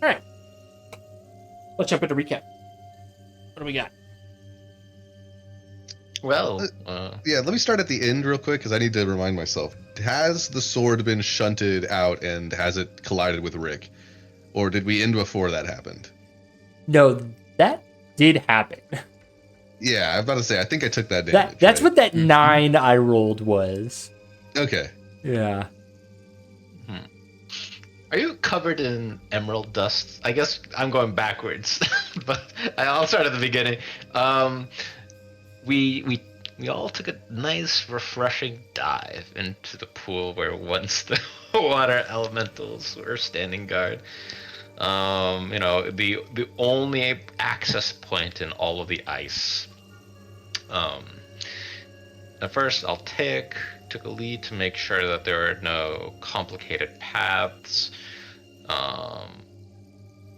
All right. Let's jump into recap. What do we got? Well, Yeah, let me start at the end real quick because I need to remind myself. Has the sword been shunted out and has it collided with Rick? Or did we end before that happened? No, that did happen. Yeah, I was about to say, I think I took that damage. That's right? what that 9 I rolled was. Okay. Yeah. are you covered in emerald dust? I guess I'm going backwards, but I'll start at the beginning. We all took a nice, refreshing dive into the pool where once the water elementals were standing guard. The only access point in all of the ice. At first, took a lead to make sure that there are no complicated paths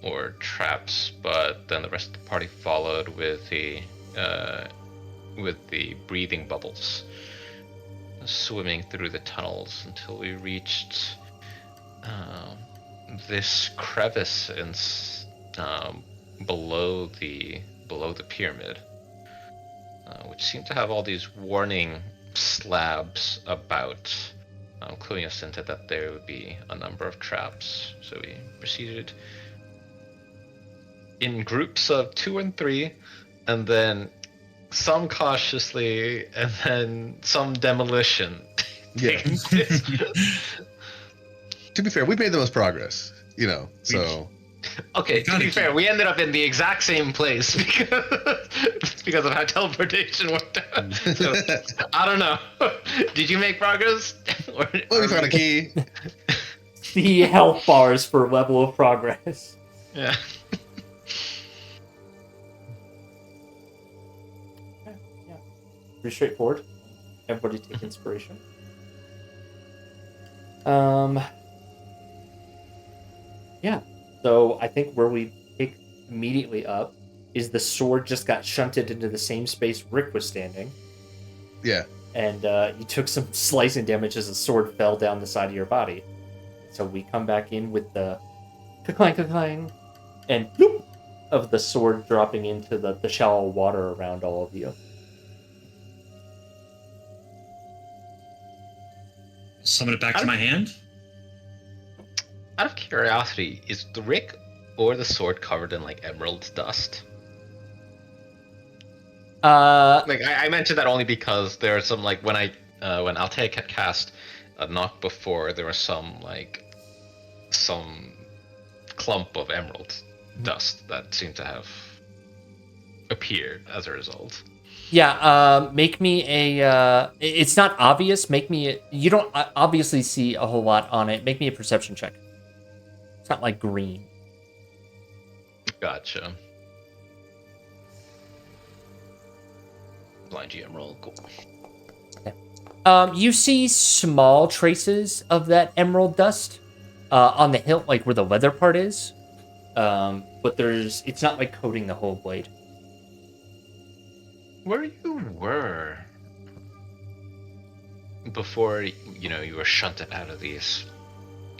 or traps, but then the rest of the party followed with the breathing bubbles, swimming through the tunnels until we reached this crevice below the pyramid, which seemed to have all these warning slabs about, cluing us into that there would be a number of traps. So we proceeded in groups of 2 and 3, and then some cautiously, and then some demolition. Yeah. To be fair, we made the most progress, so... Okay, to be fair, we ended up in the exact same place because of how teleportation worked out. So, I don't know. Did you make progress? Well, we found a key. The health bars for level of progress. Yeah. Yeah. Pretty straightforward. Everybody take inspiration. Yeah. So I think where we pick immediately up is the sword just got shunted into the same space Rick was standing. Yeah. And you took some slicing damage as the sword fell down the side of your body. So we come back in with the clang, and bloop of the sword dropping into the shallow water around all of you. Summon it back to my hand. Out of curiosity, is the Rick or the sword covered in like emerald dust? I mentioned that only because there are some when Altair had cast a knock before, there was some clump of emerald dust that seemed to have appeared as a result. Yeah, make me a... it's not obvious. You don't obviously see a whole lot on it. Make me a perception check. It's not like green. Gotcha. Blind GM roll, cool. Okay. You see small traces of that emerald dust on the hilt, like where the leather part is. But it's not like coating the whole blade. Where you were before, you were shunted out of these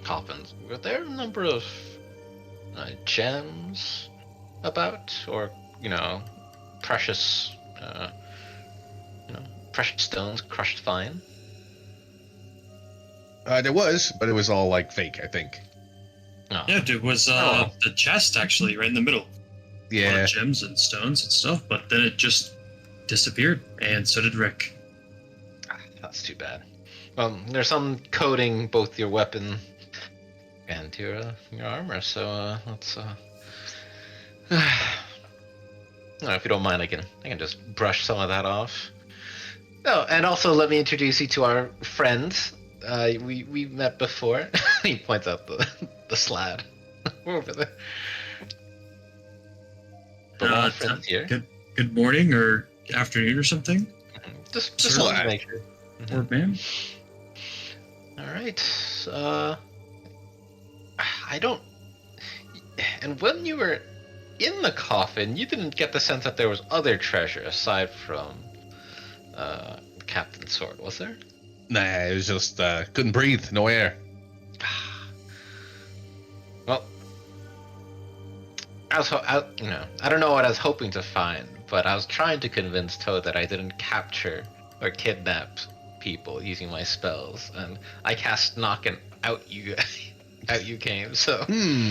coffins, were there a number of gems about, or precious precious stones crushed fine? There was, but it was all fake, I think. Oh. Yeah, there was the chest actually right in the middle. Yeah. A lot of gems and stones and stuff, but then it just disappeared, and so did Rick. That's too bad. Well, there's some coating both your weapon and your armor, so let's if you don't mind, I can just brush some of that off. Oh, and also let me introduce you to our friend. We met before. He points out the slab over there. But my friend's here. Good morning or afternoon or something. Just wanted to make sure. Or ma'am. All right. I don't. And when you were in the coffin, you didn't get the sense that there was other treasure aside from Captain's sword, was there? Nah, it was just couldn't breathe, no air. Well, I don't know what I was hoping to find, but I was trying to convince Toad that I didn't capture or kidnap people using my spells, and I cast knock and out you came. So,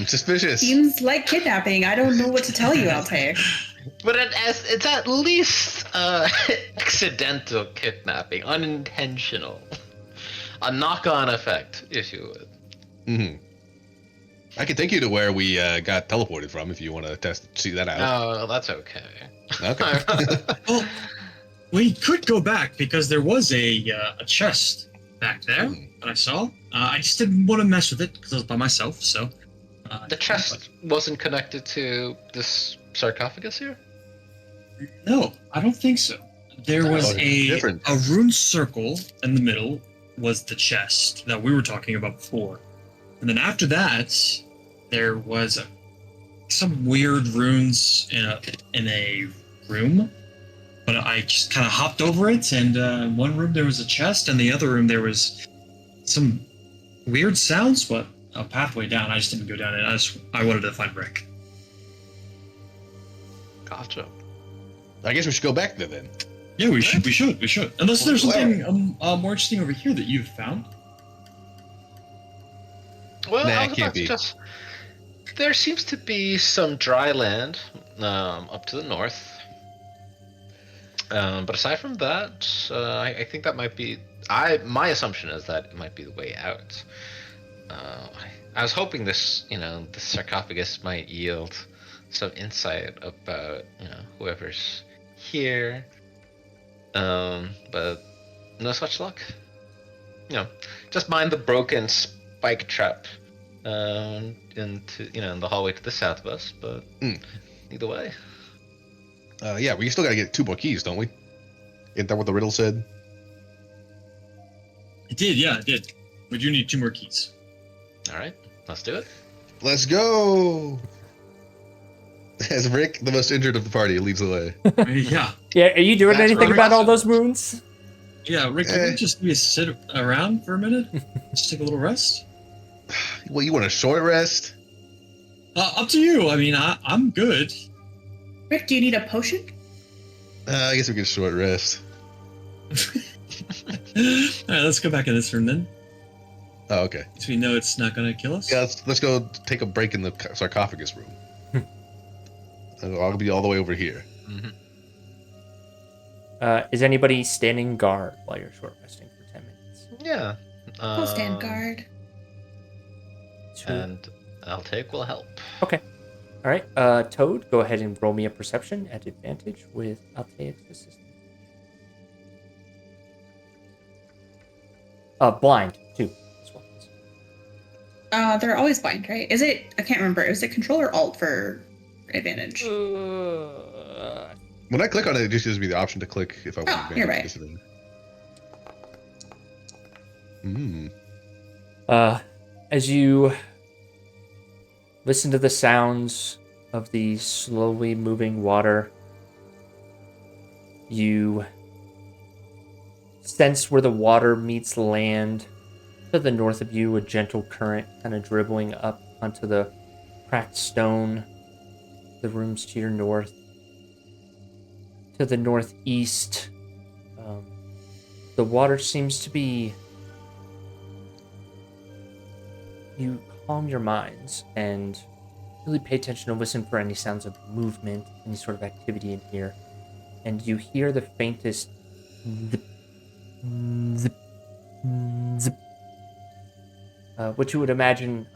Suspicious. Seems like kidnapping. I don't know what to tell you, Altair. but it's at least accidental kidnapping, unintentional, a knock-on effect, if you would. Mm-hmm. I can take you to where we got teleported from if you want to see that out. Oh, that's okay. Okay. Well, we could go back because there was a chest back there that I saw. I just didn't want to mess with it because I was by myself. So The chest wasn't connected to this sarcophagus here? No, I don't think so. There was a rune circle in the middle was the chest that we were talking about before. And then after that, there was some weird runes in a room. But I just kind of hopped over it, and in one room there was a chest, and the other room there was some weird sounds, but a pathway down. I just didn't go down it. I wanted to find Rick. Gotcha. I guess we should go back there then. Yeah, we should. Unless there's something more interesting over here that you've found. Well, Nah, I it was can't about to be. just... There seems to be some dry land up to the north. But aside from that, I think that might be... My assumption is that it might be the way out. I was hoping this sarcophagus might yield some insight about, whoever's here. But no such luck. Just mind the broken spike trap in the hallway to the south of us, but either way. Yeah, we still gotta get 2 more keys, don't we? Isn't that what the riddle said? It did, yeah, it did. We do need 2 more keys. All right, let's do it. Let's go! As Rick, the most injured of the party, leads the way. Yeah. Yeah, are you doing That's anything right. about all those wounds? Yeah, Rick, can we just maybe sit around for a minute? Just take a little rest? Well, you want a short rest? Up to you. I mean, I'm good. Rick, do you need a potion? I guess we get a short rest. Alright, let's go back in this room then. Oh, okay. So we know it's not gonna kill us? Yeah, let's go take a break in the sarcophagus room. I'll be all the way over here. Mm-hmm. Is anybody standing guard while you're short resting for 10 minutes? Yeah. I'll stand guard. And Altair will help. Okay. All right. Toad, go ahead and roll me a perception at advantage with Altair's assistance. Blind, too. As well. They're always blind, right? Is it? I can't remember. Is it Control or Alt for advantage? When I click on it, it just gives me the option to click if I want advantage. You're right. Disadvantage. As you listen to the sounds of the slowly moving water, you sense where the water meets land. To the north of you, a gentle current kind of dribbling up onto the cracked stone. The rooms to your north. To the northeast, the water seems to be... You calm your minds and really pay attention to listen for any sounds of movement, any sort of activity in here. And you hear the faintest zip, zip, zip. What you would imagine,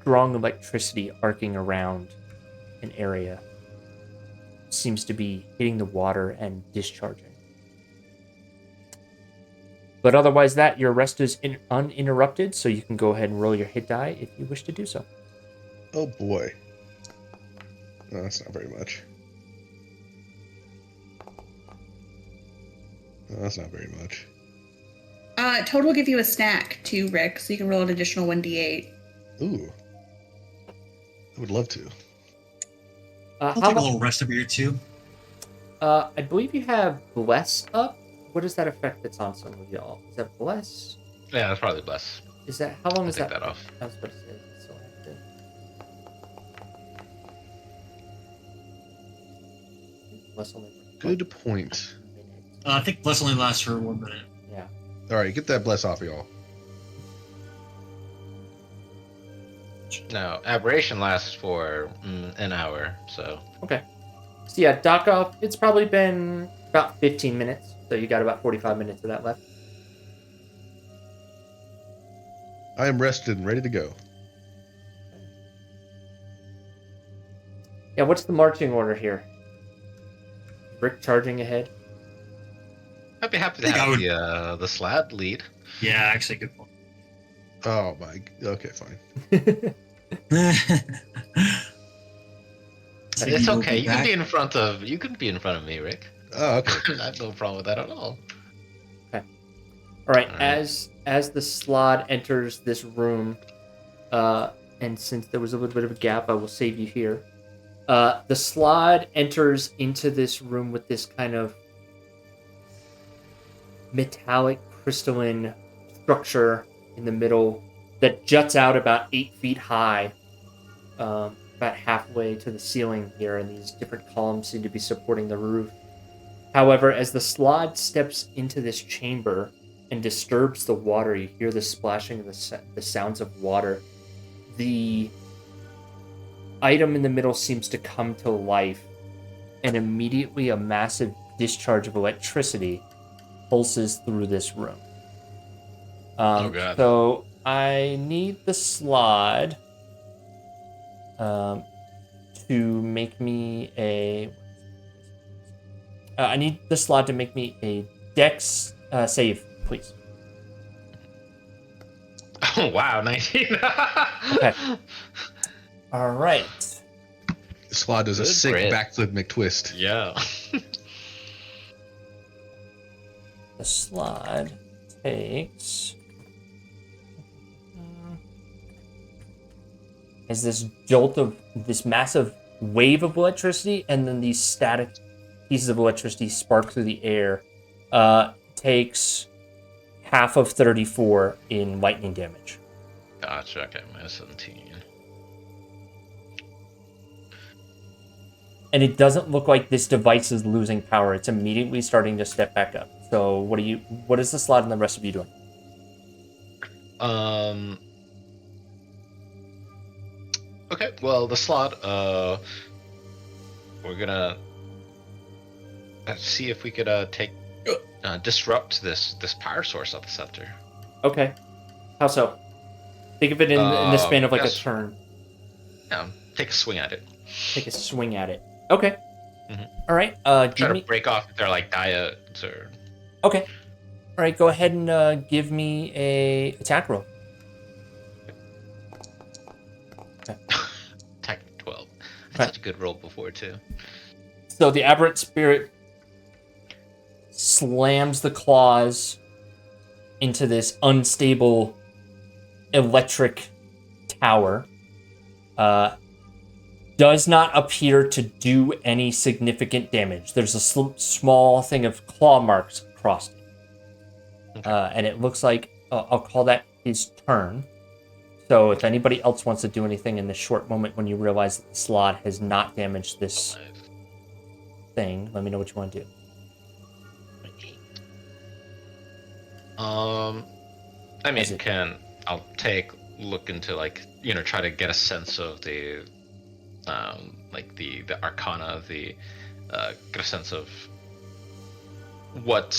strong electricity arcing around an area. Seems to be hitting the water and discharging. But otherwise that, your rest is uninterrupted, so you can go ahead and roll your hit die if you wish to do so. Oh boy. No, that's not very much. No, that's not very much. Toad will give you a snack too, Rick, so you can roll an additional 1d8. Ooh. I would love to. I'll take a little rest over here too. I believe you have Bless up. What is that effect that's on some of y'all? Is that Bless? Yeah, that's probably bless. Is that... How long I'll is take that? that off. I was about to say, it's so Bless only. Good point. I think bless only lasts for 1 minute. Yeah. All right, get that bless off, y'all. No, aberration lasts for an hour. So Okay. So yeah, dock off. It's probably been about 15 minutes. So you got about 45 minutes of that left. I am rested and ready to go. Yeah, what's the marching order here? Rick charging ahead. I'd be happy to think I have the slab lead. Yeah, actually, good point. Oh my. Okay, fine. It's okay. You can be in front of me, Rick. Oh, okay. I have no problem with that at all. All right. All right. As the slod enters this room, and since there was a little bit of a gap, I will save you here. The slod enters into this room with this kind of metallic crystalline structure in the middle that juts out about 8 feet high, about halfway to the ceiling here, and these different columns seem to be supporting the roof. However, as the slod steps into this chamber and disturbs the water, you hear the splashing of the sounds of water. The item in the middle seems to come to life, and immediately a massive discharge of electricity pulses through this room. Oh, God. So I need the slod to make me a... I need the slot to make me a dex save, please. Oh, wow, 19. Okay. All right. Slod does a Good sick grit. backflip McTwist. Yeah. The slot takes... is this jolt of this massive wave of electricity, and then these static pieces of electricity spark through the air. Takes half of 34 in lightning damage. Gotcha. Okay, minus 17. And it doesn't look like this device is losing power. It's immediately starting to step back up. So what is the slot and the rest of you doing? Okay, well, the slot, we're gonna see if we could disrupt this power source at the center. Okay. How so? Think of it in the span of like yes. a turn. Yeah, take a swing at it. Take a swing at it. Okay. Mhm. All right. Try Give to me. break off their like diodes or. Okay. All right. Go ahead and give me a attack roll. Attack 12. That's Okay. such a good roll before too. So the aberrant spirit slams the claws into this unstable electric tower. Does not appear to do any significant damage. There's a small thing of claw marks across it. Okay. And it looks like, I'll call that his turn. So if anybody else wants to do anything in this short moment when you realize that the slot has not damaged this thing, let me know what you want to do. I mean, Is it- I'll look into try to get a sense of the the arcana of the get a sense of what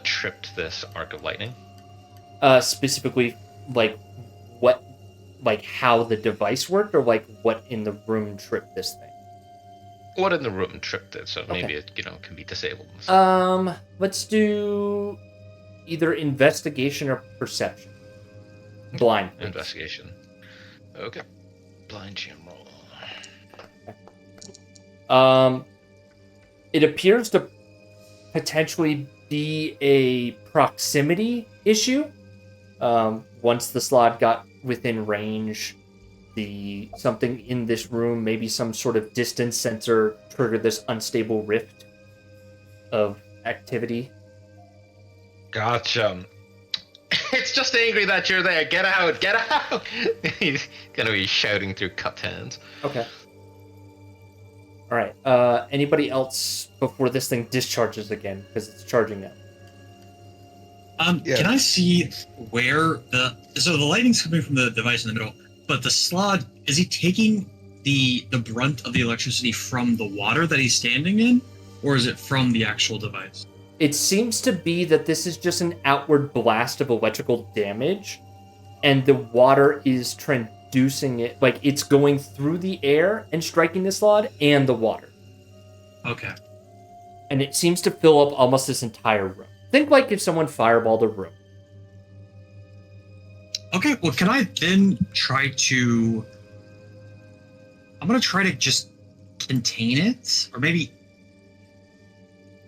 tripped this arc of lightning. Specifically, how the device worked, or what in the room tripped this thing? What in the room tripped it, so maybe Okay. it can be disabled. Let's do either investigation or perception. Blind. please. Investigation. Okay. Blind jam roll. It appears to potentially be a proximity issue. Once the slot got within range, something in this room, maybe some sort of distance sensor, triggered this unstable rift of activity. Gotcha. It's just angry that you're there. Get out! Get out! He's gonna be shouting through cupped hands. Okay. All right. Anybody else before this thing discharges again because it's charging now? Yeah. Can I see where the lightning's coming from the device in the middle, but the slot, is he taking the brunt of the electricity from the water that he's standing in, or is it from the actual device? It seems to be that this is just an outward blast of electrical damage, and the water is transducing it, like it's going through the air and striking the slot and the water. Okay. And it seems to fill up almost this entire room. Think like if someone fireballed a room. Okay, well, can I then try to... I'm going to try to just contain it, or maybe...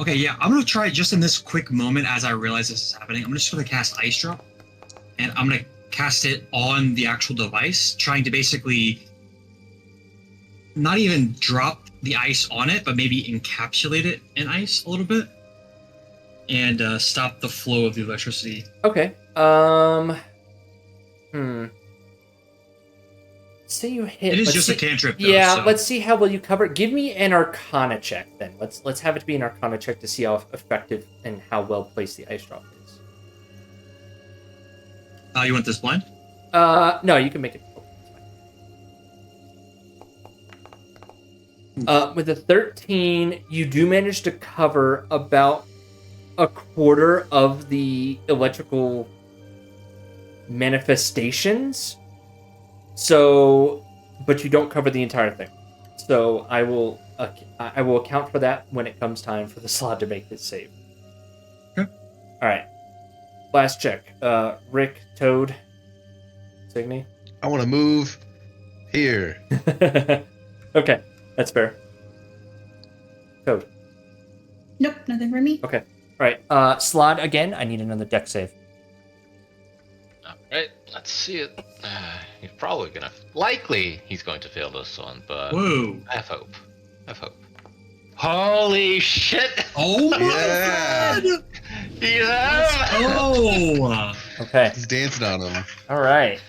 Okay, yeah, I'm going to try just in this quick moment as I realize this is happening. I'm just going to cast Ice Drop, and I'm going to cast it on the actual device, trying to basically not even drop the ice on it, but maybe encapsulate it in ice a little bit, and stop the flow of the electricity. Okay. Say you hit. It is let's just see, a cantrip, though, Yeah, so. let's see how well you cover it. Give me an Arcana check then. Let's have it be an Arcana check to see how effective and how well placed the ice drop is. You want this blind? No, you can make it. With a 13, you do manage to cover about a quarter of the electrical manifestations. So, but you don't cover the entire thing. So I will account for that when it comes time for the slot to make this save. Okay. All right. Last check. Rick, Toad, Signy. I want to move here. Okay, that's fair. Toad. Nope, nothing for me. Okay. All right. Slot again. I need another deck save. Alright, let's see it. He's probably gonna... Likely he's going to fail this one, but... Whoa. I have hope. I have hope. Holy shit! Oh my Yeah. god! Yeah! Oh! Okay. He's dancing on him. All right.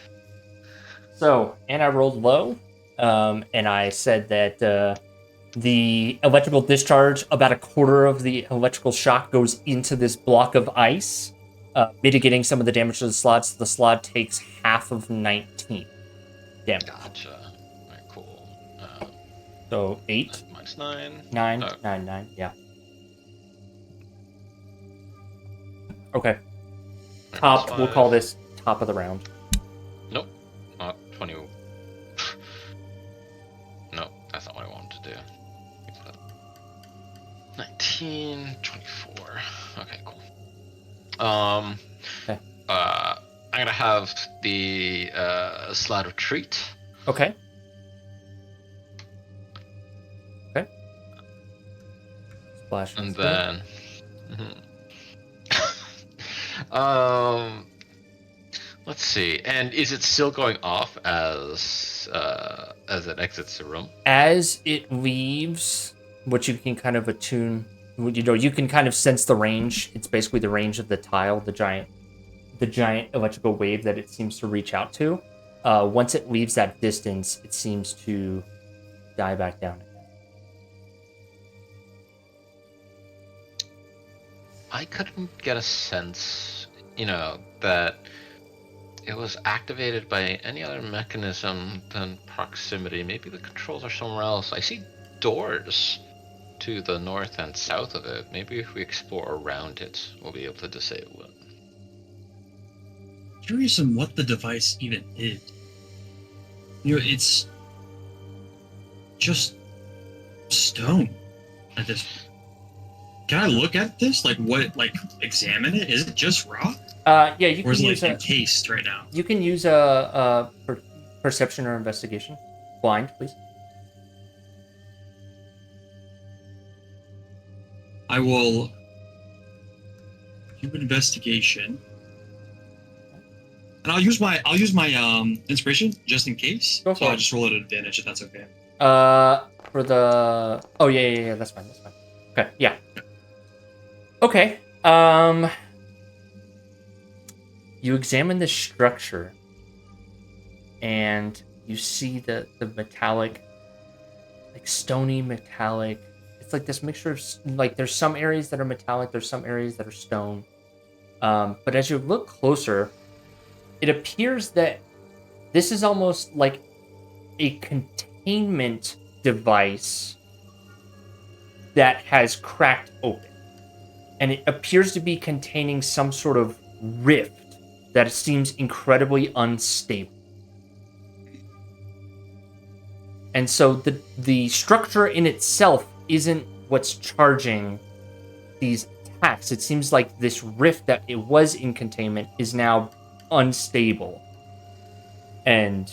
So, and I rolled low, and I said that the electrical discharge, about a quarter of the electrical shock goes into this block of ice, mitigating some of the damage to the slots. The slot takes half of 19 damage. Gotcha. Alright, cool. So 8, Minus 9. 9, Oh. 9, 9, yeah. Okay. Top, Minus we'll 5. call this top of the round. Nope. Not 20. No, that's not what I wanted to do. 19, 24. Okay, cool. Okay. I'm gonna have the slide retreat. Okay. Okay. Splash. And spell. then, let's see. And is it still going off as it exits the room? As it leaves, which you can kind of attune, you can kind of sense the range. It's basically the range of the tile, the giant electrical wave that it seems to reach out to. Once it leaves that distance, it seems to die back down. I couldn't get a sense, that it was activated by any other mechanism than proximity. Maybe the controls are somewhere else. I see doors to the north and south of it. Maybe if we explore around it, we'll be able to disable it. Curious on what the device even is. It's just stone at this point. Can I look at this? Examine it? Is it just rock? Yeah, you Or can is use it encased right now? you can use a perception or investigation. Blind, please. I will do an investigation. And I'll use my inspiration just in case. Go for So I'll it. just roll at advantage if that's okay. For the yeah, that's fine. Okay, yeah. Okay. You examine the structure, and you see the metallic, like stony metallic. It's like this mixture of, like, there's some areas that are metallic, there's some areas that are stone. But as you look closer, it appears that this is almost like a containment device that has cracked open. And it appears to be containing some sort of rift that seems incredibly unstable. And so the structure in itself isn't what's charging these attacks. It seems like this rift that it was in containment is now unstable. And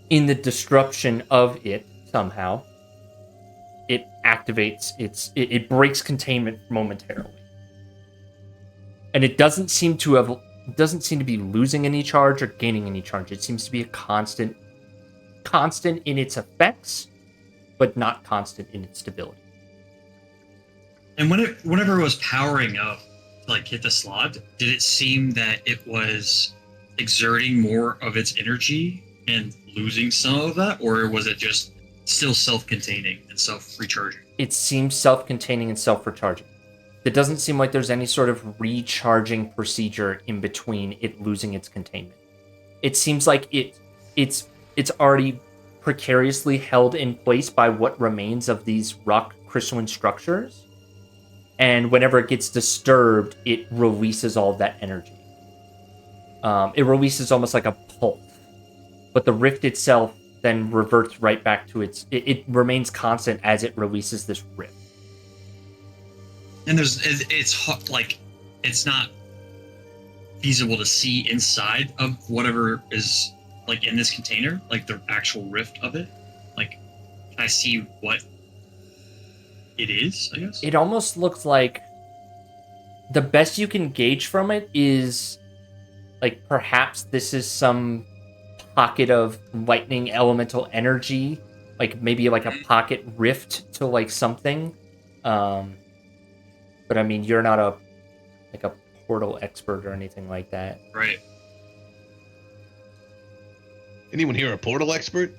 in the disruption of it, somehow, it activates it breaks containment momentarily. And it doesn't seem to be losing any charge or gaining any charge. It seems to be a constant in its effects, but not constant in its stability. And whenever it was powering up, like hit the slot, did it seem that it was exerting more of its energy and losing some of that, or was it just still self-containing and self-recharging? It seems self-containing and self-recharging. It doesn't seem like there's any sort of recharging procedure in between it losing its containment. It seems like it's already precariously held in place by what remains of these rock crystalline structures. And whenever it gets disturbed, it releases all of that energy. It releases almost like a pulse. But the rift itself then reverts right back to it remains constant as it releases this rift. And it's hot, like it's not feasible to see inside of whatever is like in this container, like the actual rift of it. Like, can I see what it is, I guess? It almost looks like the best you can gauge from it is like perhaps this is some pocket of lightning elemental energy, like maybe like a pocket rift to like something. But I mean, you're not a portal expert or anything like that. Right. Anyone here a portal expert?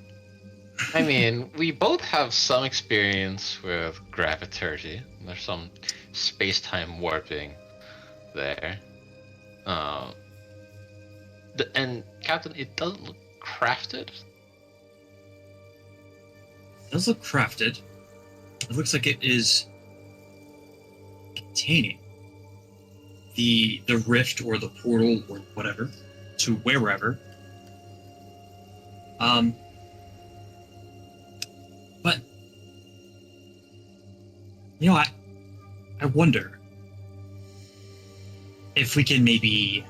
I mean, we both have some experience with graviturgy. There's some space-time warping there. And Captain, it doesn't look crafted. It does look crafted. It looks like it is containing the rift or the portal or whatever to wherever. But you know, I wonder if we can maybe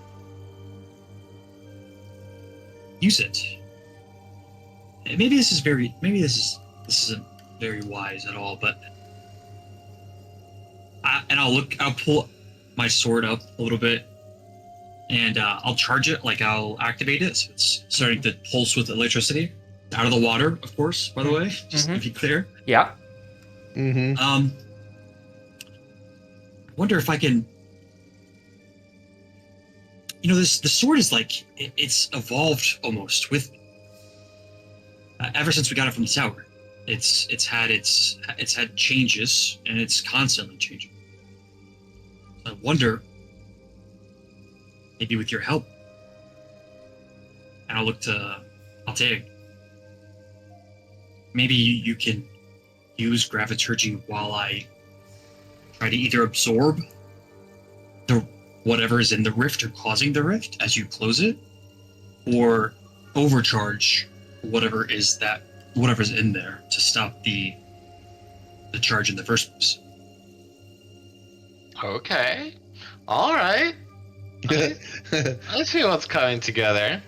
use it. Maybe this isn't very wise at all, but I'll pull my sword up a little bit and I'll charge it, like I'll activate it so it's starting to pulse with electricity out of the water, of course, by the way, just to be clear. Yeah. Mm-hmm. I wonder if I can, the sword is like it's evolved almost with me. Ever since we got it from the tower, it's had changes and it's constantly changing. I wonder, maybe with your help, and I'll take. Maybe you can use graviturgy while I try to either absorb whatever is in the rift or causing the rift as you close it, or overcharge whatever's in there to stop the charge in the first place. Okay. All right. Let's see what's coming together.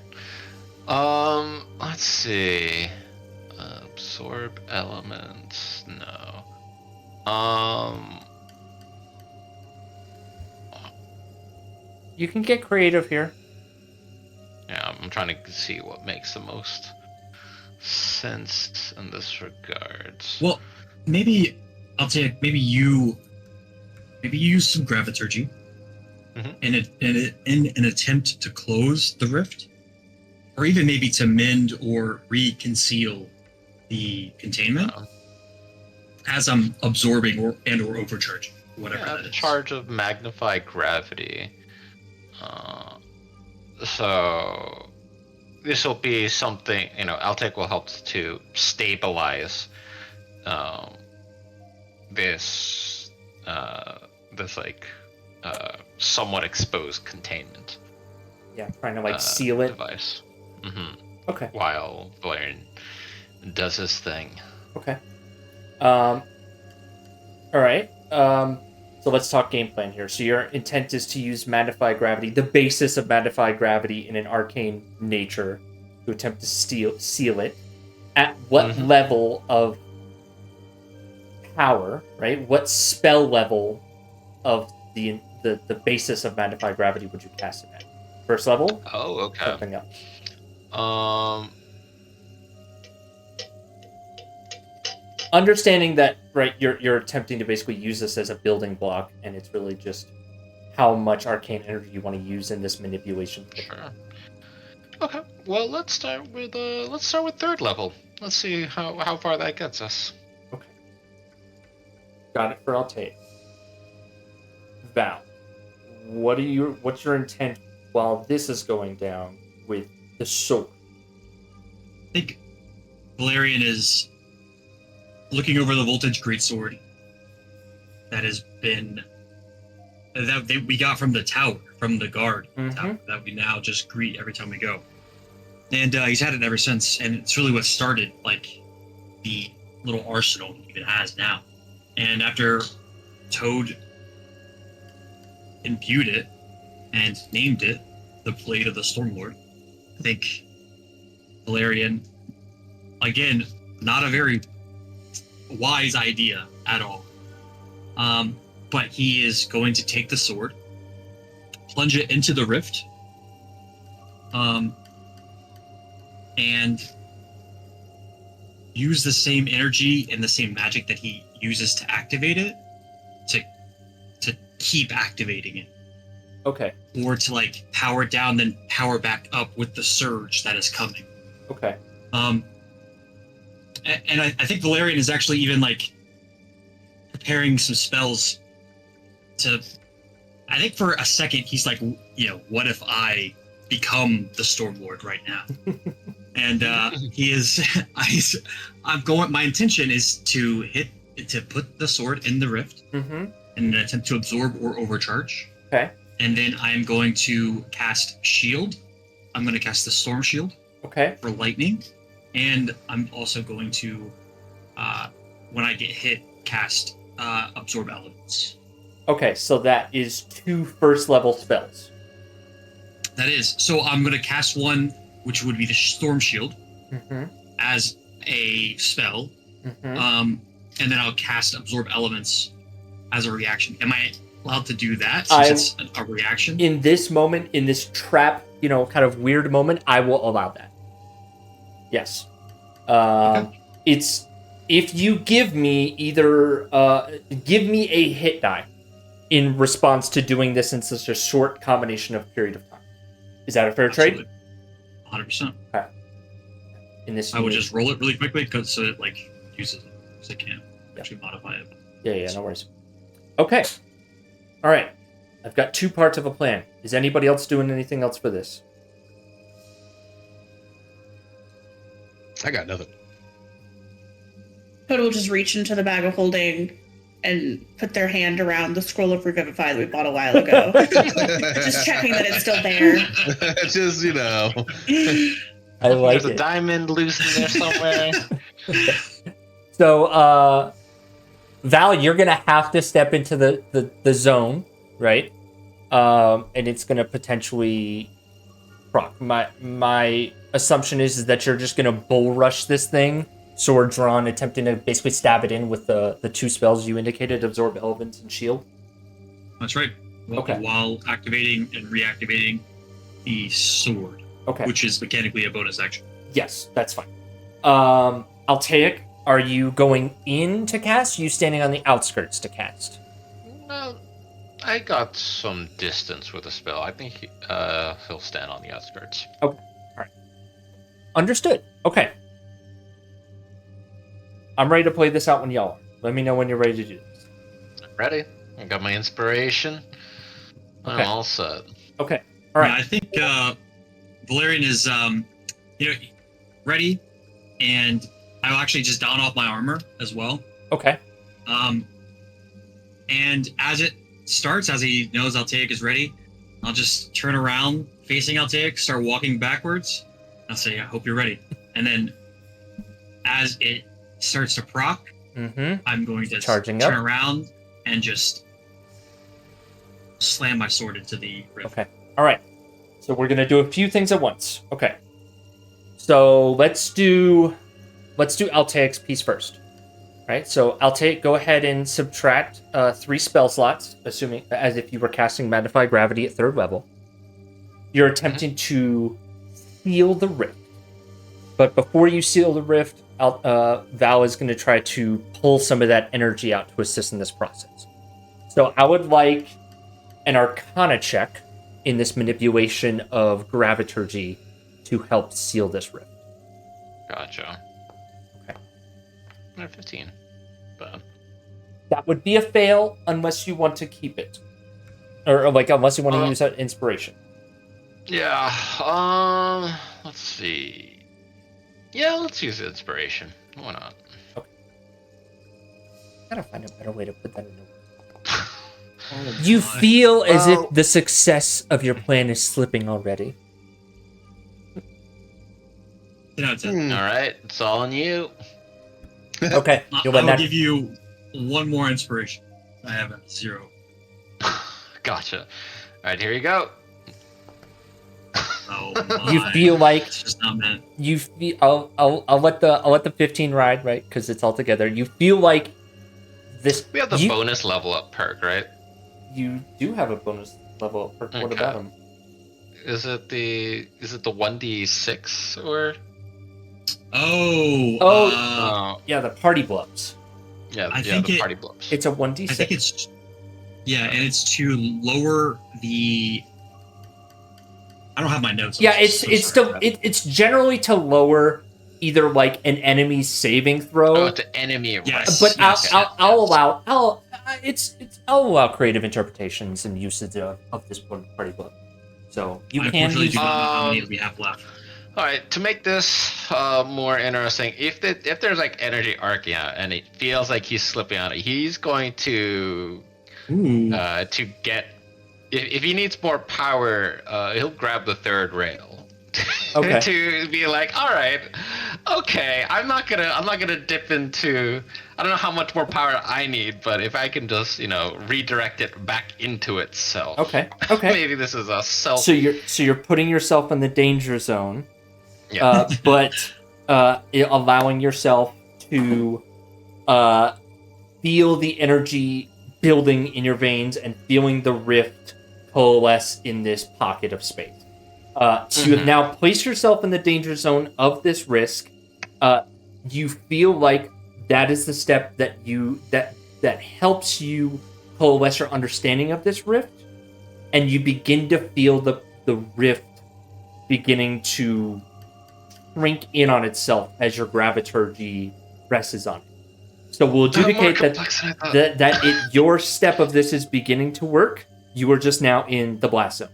Let's see. Absorb elements. No. You can get creative here. Yeah, I'm trying to see what makes the most sense in this regard. Well, maybe I'll take. Maybe you use some graviturgy, in an attempt to close the rift, or even maybe to mend or reconceal the containment, as I'm absorbing or overcharging, whatever that is. Charge of magnify gravity. So this will be something, Altec will help to stabilize this somewhat exposed containment. Yeah, trying to seal it. Device. Okay. While Valerian does his thing. Okay. All right. So let's talk game plan here. So your intent is to use magnify gravity, the basis of magnify gravity in an arcane nature, to attempt to seal it. At what level of power, right? What spell level of the basis of magnify gravity would you cast it at? First level? Oh, okay. Something else. Understanding that, right, you're attempting to basically use this as a building block, and it's really just how much arcane energy you want to use in this manipulation. Sure. Okay. Well, let's start with third level. Let's see how far that gets us. Okay. Got it for Altair. Val, what's your intent while this is going down with the sword? I think Valerian is looking over the voltage greatsword that we got from the tower, from the guard tower, that we now just greet every time we go. And he's had it ever since, and it's really what started the little arsenal he even has now. And after Toad imbued it and named it the Blade of the Stormlord, I think Valerian, again, not a very wise idea at all. But he is going to take the sword, plunge it into the rift, and use the same energy and the same magic that he uses to activate it to keep activating it. Okay. Or to power it down, then power back up with the surge that is coming. Okay. And I think Valerian is actually even preparing some spells to. I think for a second he's what if I become the Stormlord right now? And he is. My intention is to put the sword in the rift in an attempt to absorb or overcharge. Okay. And then I'm going to cast Shield. I'm going to cast the Storm Shield. Okay. For lightning. And I'm also going to, when I get hit, cast Absorb Elements. Okay, so that is 2 first-level spells. That is. So I'm going to cast one, which would be the Storm Shield, as a spell. And then I'll cast Absorb Elements as a reaction. Am I allowed to do that since it's a reaction? In this moment, in this trap, kind of weird moment, I will allow that. Yes. Okay. It's if you give me give me a hit die in response to doing this in such a short combination of period of time. Is that a fair trade? 100%. Okay. In this, I would just roll it really quickly so it uses it, so it can actually modify it. Yeah, no worries. Okay. All right. I've got 2 parts of a plan. Is anybody else doing anything else for this? I got nothing. Toad will just reach into the bag of holding and put their hand around the scroll of Revivify that we bought a while ago. Just checking that it's still there. Just, I like There's it. a diamond loose in there somewhere. So, Val, you're going to have to step into the zone, right? And it's going to potentially proc. My assumption is that you're just going to bull rush this thing, sword drawn, attempting to basically stab it in with the 2 spells you indicated, Absorb Elements and Shield. That's right. Okay. While activating and reactivating the sword, which is mechanically a bonus action. Yes, that's fine. Altaic, are you going in to cast? Are you standing on the outskirts to cast? No, I got some distance with the spell. I think he'll stand on the outskirts. Okay. All right. Understood. Okay. I'm ready to play this out when y'all are. Let me know when you're ready to do this. Ready? I got my inspiration. Okay. I'm all set. Okay. All right. Yeah, I think Valerian is ready, and I'll actually just don off my armor as well. Okay. And as it starts, as he knows Altaic is ready, I'll just turn around facing Altaic, start walking backwards. I'll say, I hope you're ready. And then as it starts to proc, I'm going to turn around and just slam my sword into the rift. Okay. All right. So we're going to do a few things at once. Okay. So let's do Altaic's piece first. Right, so Altaic, go ahead and subtract 3 spell slots, assuming as if you were casting Magnify Gravity at 3rd level. You're attempting to seal the rift. But before you seal the rift, Val is going to try to pull some of that energy out to assist in this process. So I would like an Arcana check in this manipulation of Graviturgy to help seal this rift. Gotcha. Okay. 15. But that would be a fail unless you want to keep it. Or like unless you want to use that inspiration. Yeah. Let's see. Yeah, let's use inspiration. Why not? Okay. Gotta find a better way to put that in the You feel as if the success of your plan is slipping already. All right, it's all on you. Okay. I'll give you 1 more inspiration. I have a 0. Gotcha. All right, here you go. Oh, you feel like it's just not meant. You feel. I'll let the 15 ride, right? Because it's all together. You feel like this. We have the bonus level up perk, right? You do have a bonus level up perk. Okay. What about him? Is it the 1d6 or? Yeah, the party blobs. Yeah, the party blobs. It's a 1d6. I think it's and it's to lower the. I don't have my notes. Yeah, it's generally to lower either like an enemy's saving throw. Oh, it's an enemy. Yes, but I'll allow creative interpretations and usage of this party blob. So you can use. Do not know how many we have left. All right, to make this more interesting, if there's like energy arcing out and it feels like he's slipping out, he's going to get. If he needs more power, he'll grab the 3rd rail. Okay. To be like, all right, okay, I'm not gonna dip into. I don't know how much more power I need, but if I can just redirect it back into itself. Okay. Maybe this is a self. So you're putting yourself in the danger zone. Yeah. But allowing yourself to feel the energy building in your veins and feeling the rift coalesce in this pocket of space. So you have now placed yourself in the danger zone of this risk. You feel like that is the step that that helps you coalesce your understanding of this rift, and you begin to feel the rift beginning to shrink in on itself as your graviturgy rests on it. So we'll adjudicate that your step of this is beginning to work. You are just now in the blast zone.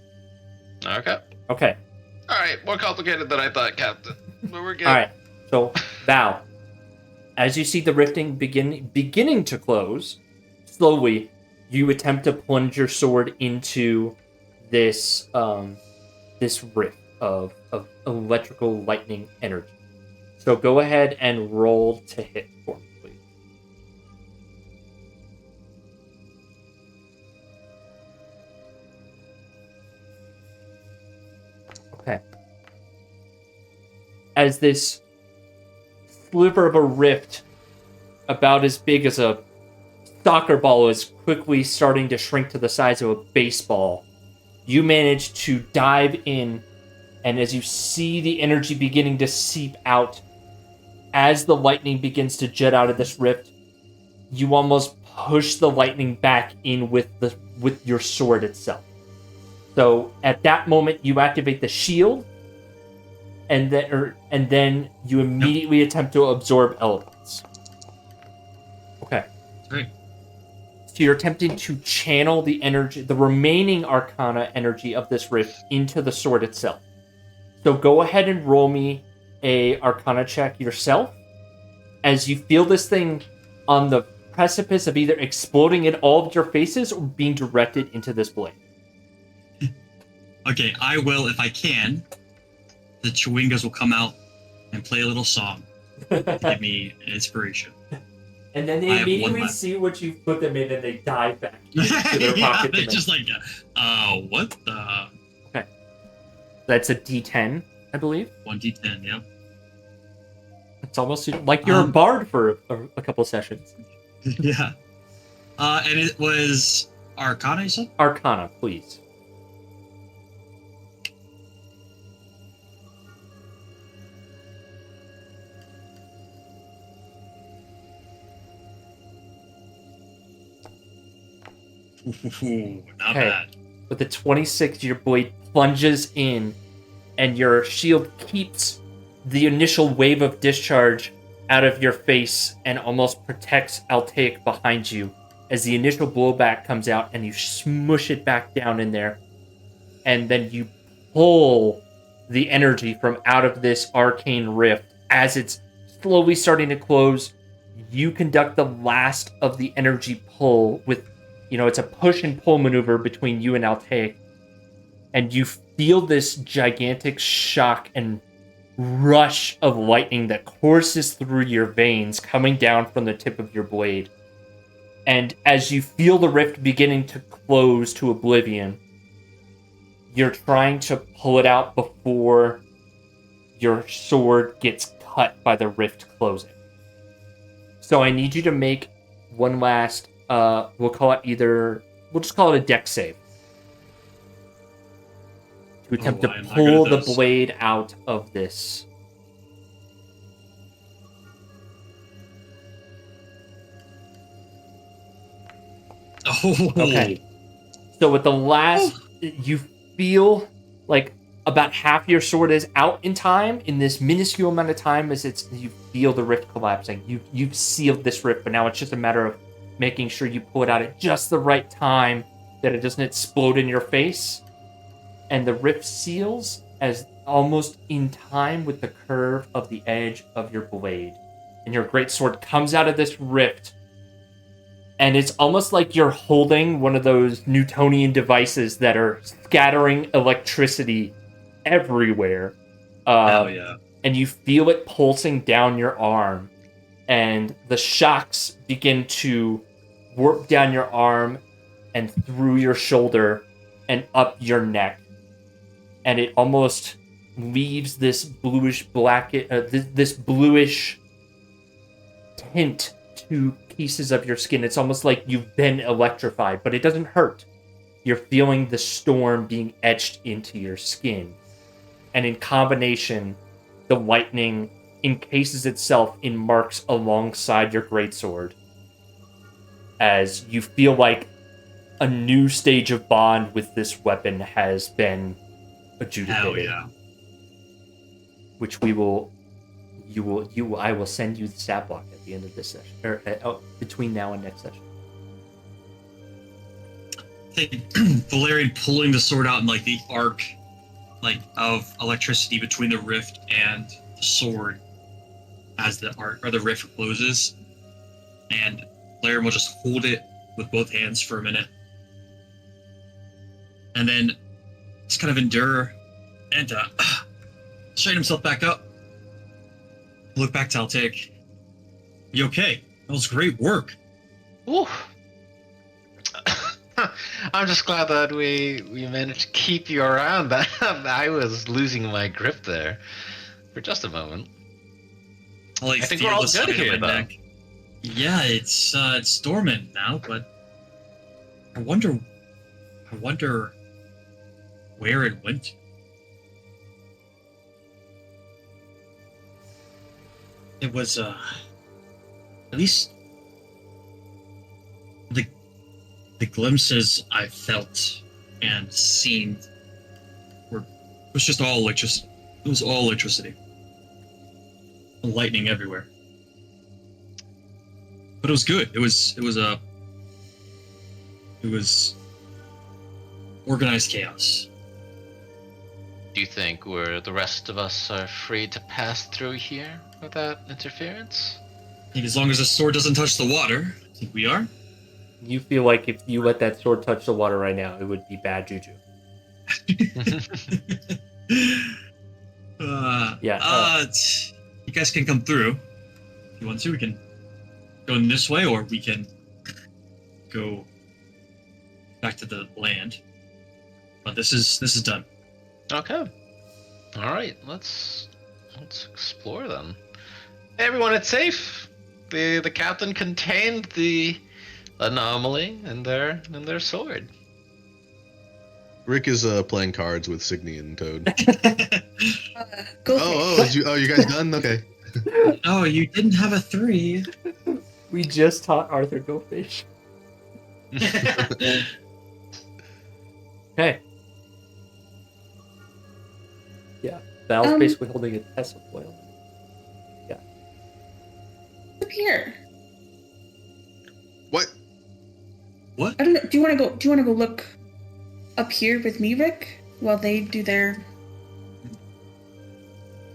Okay. Okay. All right, more complicated than I thought, Captain. But we're good. All right. So, Val, as you see the rifting beginning to close, slowly, you attempt to plunge your sword into this this rift of electrical lightning energy. So go ahead and roll to hit for me, please. Okay. As this sliver of a rift about as big as a soccer ball is quickly starting to shrink to the size of a baseball, you manage to dive in, and as you see the energy beginning to seep out, as the lightning begins to jet out of this rift, you almost push the lightning back in with your sword itself. So at that moment, you activate the shield, and then you immediately attempt to absorb elements. Okay. Right. So you're attempting to channel the energy, the remaining Arcana energy of this rift into the sword itself. So go ahead and roll me a Arcana check yourself as you feel this thing on the precipice of either exploding in all of your faces or being directed into this blade. Okay, I will, if I can. The Chewingas will come out and play a little song to give me an inspiration. And then they immediately see what you've put them in and they dive back into their pocket. They're just like, what the? Okay. That's a D10, I believe. 1d10, yeah. It's almost like you're a bard for a couple sessions. Yeah. And it was Arcana, you said? Arcana, please. Ooh, not bad. With the 26, your blade plunges in, and your shield keeps the initial wave of discharge out of your face and almost protects Altaic behind you as the initial blowback comes out and you smush it back down in there. And then you pull the energy from out of this arcane rift as it's slowly starting to close. You conduct the last of the energy pull with, it's a push and pull maneuver between you and Altaic. And you feel this gigantic shock and rush of lightning that courses through your veins coming down from the tip of your blade. And as you feel the rift beginning to close to oblivion, you're trying to pull it out before your sword gets cut by the rift closing. So I need you to make one last, we'll just call it a dex save. To attempt to pull the blade out of this. Oh. Okay. So with the last, you feel like about half your sword is out in time in this minuscule amount of time as you feel the rift collapsing. You've sealed this rift, but now it's just a matter of making sure you pull it out at just the right time that it doesn't explode in your face. And the rift seals as almost in time with the curve of the edge of your blade. And your greatsword comes out of this rift. And it's almost like you're holding one of those Newtonian devices that are scattering electricity everywhere. Hell yeah. And you feel it pulsing down your arm. And the shocks begin to warp down your arm and through your shoulder and up your neck. And it almost leaves this bluish this bluish tint to pieces of your skin. It's almost like you've been electrified, but it doesn't hurt. You're feeling the storm being etched into your skin. And in combination, the lightning encases itself in marks alongside your greatsword as you feel like a new stage of bond with this weapon has been adjudicated. Hell yeah. Which I will send you the stat block at the end of this session, or between now and next session. I think Valerian pulling the sword out in like the arc, like of electricity between the rift and the sword as the arc or the rift closes, and Valerian will just hold it with both hands for a minute, and then just kind of endure and straighten himself back up. Look back to Altaic. You okay? That was great work. Ooh. I'm just glad that we managed to keep you around. I was losing my grip there for just a moment. I think we're all good here, though. Yeah, it's dormant now, but I wonder where it went to. It was at least The glimpses I felt and seen was just all electricity. It was all electricity. Lightning everywhere. But it was good. It was organized chaos. Do you think the rest of us are free to pass through here without interference? I think as long as the sword doesn't touch the water, I think we are. You feel like if you let that sword touch the water right now, it would be bad juju. You guys can come through. If you want to, we can go in this way, or we can go back to the land. But this is done. Okay. All right. Let's explore then. Hey, everyone, it's safe. The captain contained the anomaly in their sword. Rick is playing cards with Signy and Toad. Go for it. You guys done? Okay. Oh, you didn't have a 3. We just taught Arthur go fish. Okay. Yeah, Val's basically holding a Tesla coil. Yeah. Up here. What? What? I don't know. Do you want to go look up here with me, Rick, while they do their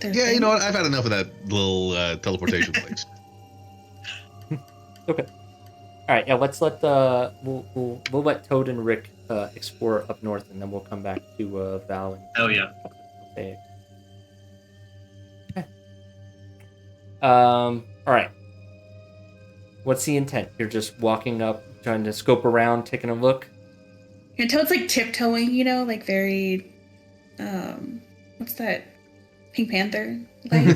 Yeah, thing? you know what? I've had enough of that little teleportation place. Okay. All right. Yeah. Let's let we'll let Toad and Rick explore up north, and then we'll come back to Val and. Hell yeah. Okay. All right. What's the intent? You're just walking up, trying to scope around, taking a look. And Toad's like tiptoeing, like very, what's that? Pink Panther? Like.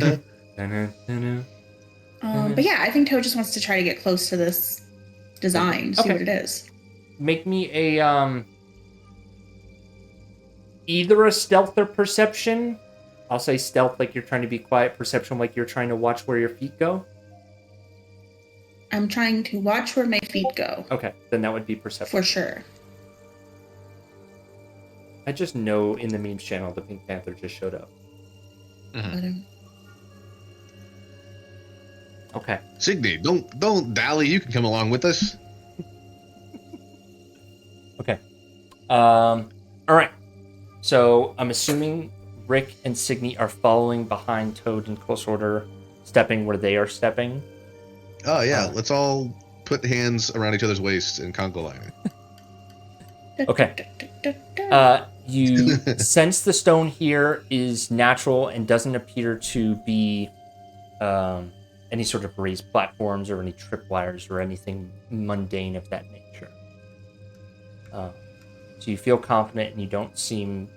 But yeah, I think Toad just wants to try to get close to this design, see what it is. Make me a either a stealth or perception. I'll say stealth like you're trying to be quiet, perception like you're trying to watch where your feet go. I'm trying to watch where my feet go. Okay, then that would be perception. For sure. I just know in the memes channel the Pink Panther just showed up. Mm-hmm. Okay. Signy, don't dally. You can come along with us. Okay. All right. So I'm assuming Rick and Signy are following behind Toad in close order, stepping where they are stepping. Oh yeah, let's all put hands around each other's waists and conga line. Okay. You sense the stone here is natural and doesn't appear to be any sort of raised platforms or any tripwires or anything mundane of that nature. So you feel confident and you don't see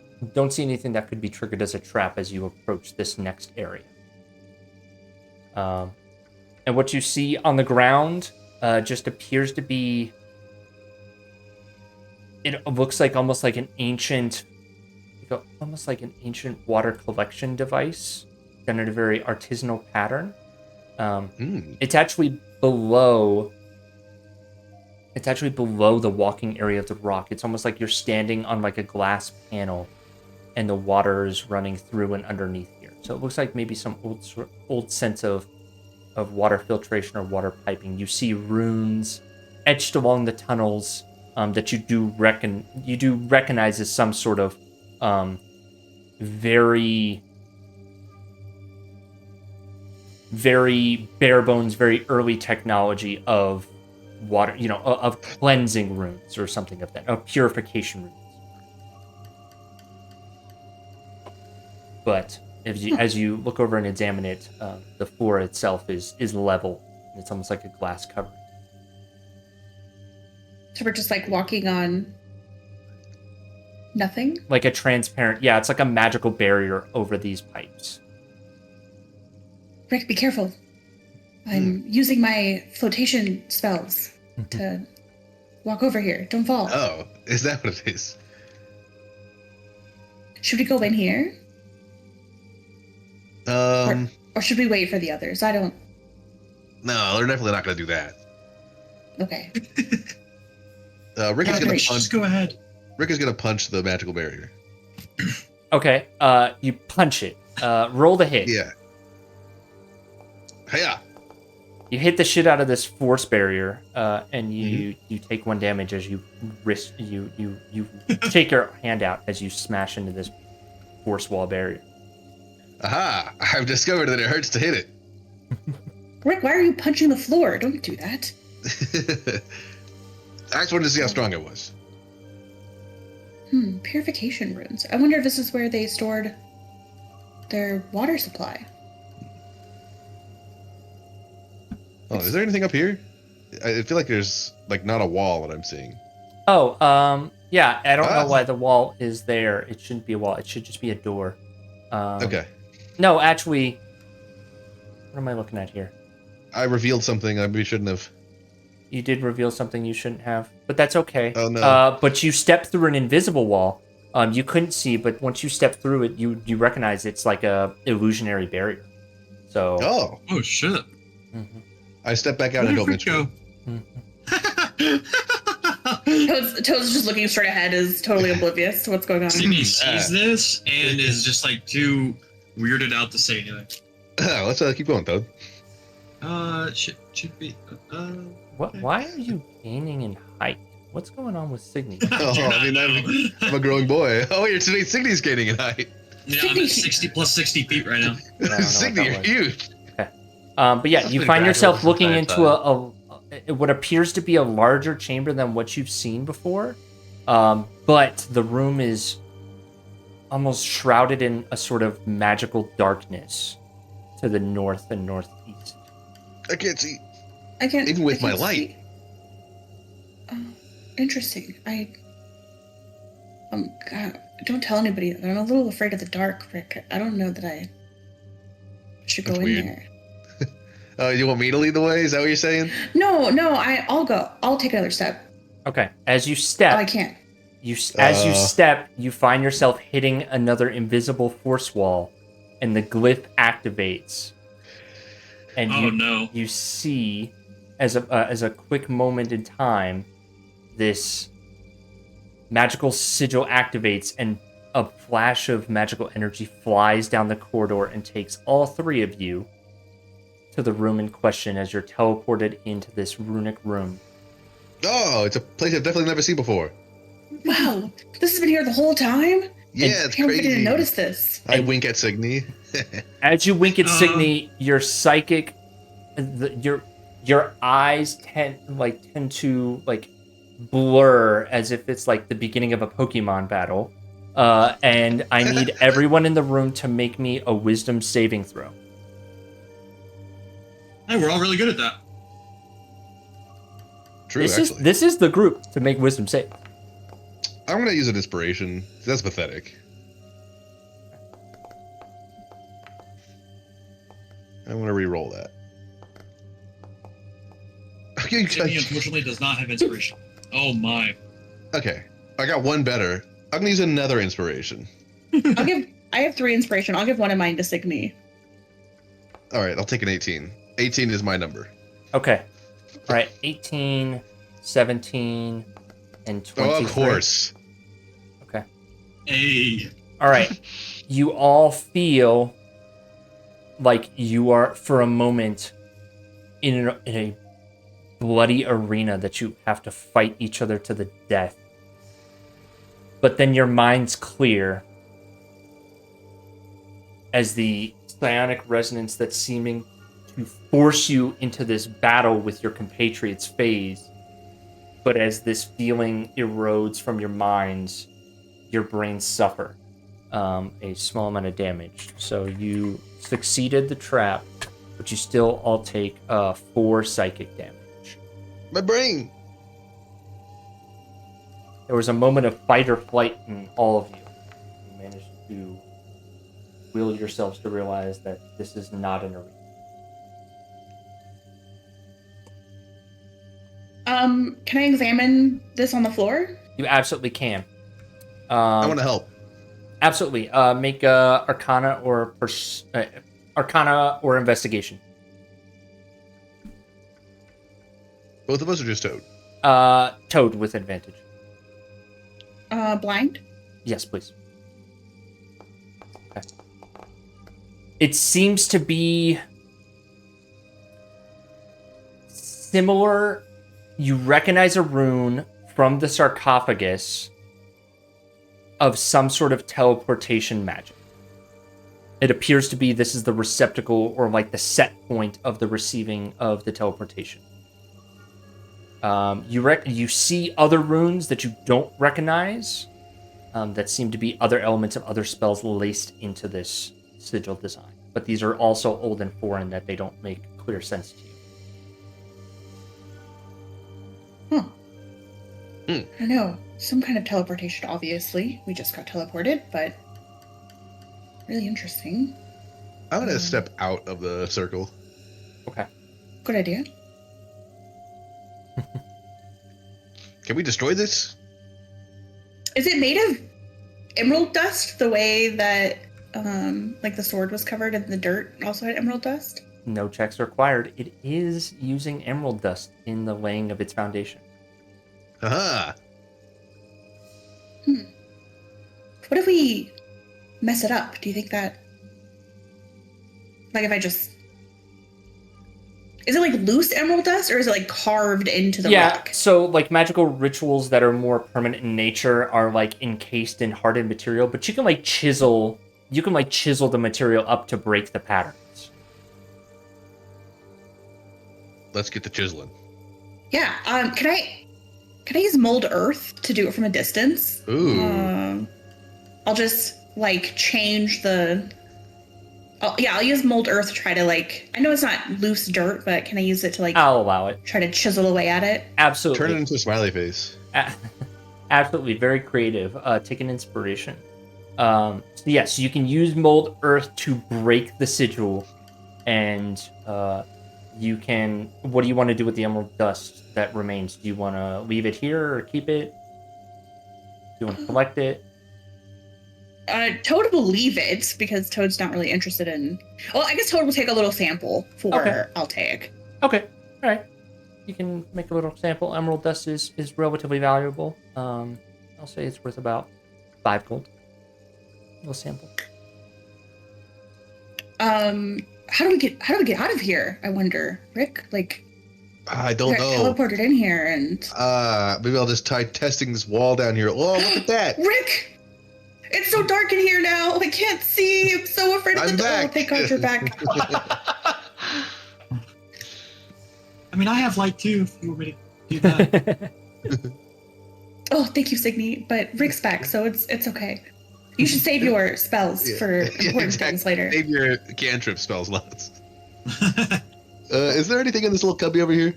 anything that could be triggered as a trap as you approach this next area. And what you see on the ground just appears to be. It looks like almost like an ancient water collection device done in a very artisanal pattern. It's actually below the walking area of the rock. It's almost like you're standing on like a glass panel and the water is running through and underneath here. So it looks like maybe some old sense of water filtration or water piping. You see runes etched along the tunnels that you do recognize as some sort of very bare bones, very early technology of water, of cleansing runes or something of that, of purification runes. But as you look over and examine it, the floor itself is level. It's almost like a glass covering. So we're just like walking on nothing? Like a transparent, it's like a magical barrier over these pipes. Rick, be careful. I'm using my flotation spells to walk over here. Don't fall. Oh, is that what it is? Should we go in here? Or should we wait for the others? I don't... No, they're definitely not going to do that. Okay. Rick is gonna punch. Just go ahead. Rick is gonna punch the magical barrier. Okay, you punch it. Roll the hit. Yeah. Hiya! You hit the shit out of this force barrier, and you take 1 damage as you take your hand out as you smash into this force wall barrier. Aha! I've discovered that it hurts to hit it. Rick, why are you punching the floor? Don't do that. I just wanted to see how strong it was. Purification runes. I wonder if this is where they stored their water supply. Oh, is there anything up here? I feel like there's like not a wall that I'm seeing. Oh, yeah. I don't know why the wall is there. It shouldn't be a wall. It should just be a door. Okay. No, actually, what am I looking at here? I revealed something I maybe shouldn't have. You did reveal something you shouldn't have, but that's okay. Oh no. But you stepped through an invisible wall. You couldn't see, but once you step through it, you recognize it's like a illusionary barrier. So. Oh shit. Mm-hmm. I step back out and don't mention it. Toad's just looking straight ahead, is totally oblivious to what's going on. Signy sees this and is just like too weirded out to say anything. Let's keep going, Toad. Should be. What? Why are you gaining in height? What's going on with Signy? I'm a growing boy. Oh, you're saying Signy's gaining in height. Yeah, I'm at 60 plus 60 feet right now. Signy, you're huge. But yeah, That's you been find gradual yourself since looking I into what appears to be a larger chamber than what you've seen before. But the room is almost shrouded in a sort of magical darkness to the north and northeast. I can't see. I can't. Even with I my can't light. see. Interesting. God, don't tell anybody. I'm a little afraid of the dark, Rick. I don't know that I should go That's in weird. there. You want me to lead the way? Is that what you're saying? No, I'll go. I'll take another step. Okay, as you step, Oh, I can't. you step, you find yourself hitting another invisible force wall, and the glyph activates. And you see, as a quick moment in time, this magical sigil activates, and a flash of magical energy flies down the corridor and takes all 3 of you to the room in question as you're teleported into this runic room. Oh, it's a place I've definitely never seen before. Wow, this has been here the whole time? Yeah, I it's can't believe I crazy. didn't notice this. I wink at Signy. As you wink at Signy, your psychic, your eyes tend to blur as if it's like the beginning of a Pokemon battle. And I need everyone in the room to make me a wisdom saving throw. Hey, we're all really good at that. True, actually. This is the group to make wisdom save. I'm going to use an inspiration. That's pathetic. I want to re-roll that. Jimmy unfortunately does not have inspiration. Oh my. Okay, I got one better. I'm going to use another inspiration. I have 3 inspiration. I'll give one of mine to Signy. All right, I'll take an 18. 18 is my number. Okay. All right, 18, 17, and 23. Oh, of course. Okay. Hey. All right. You all feel like you are, for a moment, in a bloody arena that you have to fight each other to the death. But then your mind's clear as the psionic resonance that's seeming to force you into this battle with your compatriots phase. But as this feeling erodes from your minds, your brains suffer a small amount of damage. So you succeeded the trap, but you still all take 4 psychic damage. My brain. There was a moment of fight or flight in all of you. You managed to will yourselves to realize that this is not an arena. Can I examine this on the floor? You absolutely can. I want to help. Absolutely. Make Arcana or Arcana or Investigation. Both of us are just Toad. Toad with advantage. Blind? Yes, please. Okay. It seems to be similar. You recognize a rune from the sarcophagus of some sort of teleportation magic. It appears to be this is the receptacle or like the set point of the receiving of the teleportation. You see other runes that you don't recognize that seem to be other elements of other spells laced into this sigil design. But these are also old and foreign that they don't make clear sense to you. I don't know. Some kind of teleportation, obviously. We just got teleported, but really interesting. I'm gonna step out of the circle. Okay. Good idea. Can we destroy this? Is it made of emerald dust the way that like the sword was covered in the dirt also had emerald dust? No checks required. It is using emerald dust in the laying of its foundation. Aha! What if we mess it up? Do you think that... Like if I just... Is it like loose emerald dust or is it like carved into the rock? So like magical rituals that are more permanent in nature are like encased in hardened material, but you can like chisel the material up to break the patterns. Let's get the chiseling. Yeah. Can I use mold earth to do it from a distance? Ooh. I'll just like change the... I'll use mold earth to try to like... I know it's not loose dirt, but can I use it to like... I'll allow it. Try to chisel away at it? Absolutely. Turn it into a smiley face. Absolutely. Very creative. Take an inspiration. So yes, you can use mold earth to break the sigil, and you can... What do you want to do with the emerald dust that remains? Do you want to leave it here or keep it? Do you want to collect it? Toad will leave it because Toad's not really interested in... Well, I guess Toad will take a little sample for I'll take. Okay. All right. You can make a little sample. Emerald dust is relatively valuable. I'll say it's worth about 5 gold. A little sample. How do we get out of here? I wonder, Rick. Like, I don't we got know. teleported in here, and Maybe I'll just try testing this wall down here. Oh, look at that! Rick, it's so dark in here now. I can't see. I'm so afraid of I'm the door. back. Thank God you're back. I mean, I have light too, if you want me to do that. Oh, thank you, Signy. But Rick's back, so it's okay. You should save your spells for important things later. Save your cantrip spell slots. Is there anything in this little cubby over here?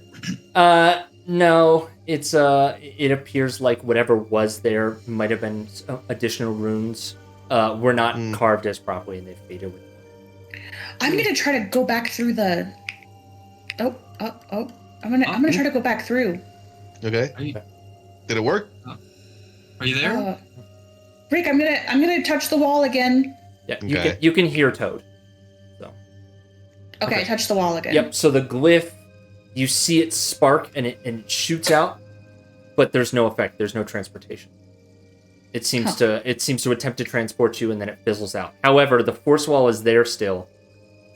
No. It's it appears like whatever was there might have been additional runes. Were not carved as properly, and they faded away. I'm gonna try to go back through the. Oh! I'm gonna try to go back through. Okay. Did it work? Are you there? Rick, I'm gonna touch the wall again. Yeah, Okay. you can hear Toad. So. Okay, touch the wall again. Yep. So the glyph, you see it spark and it shoots out, but there's no effect. There's no transportation. It seems to attempt to transport you and then it fizzles out. However, the force wall is there still.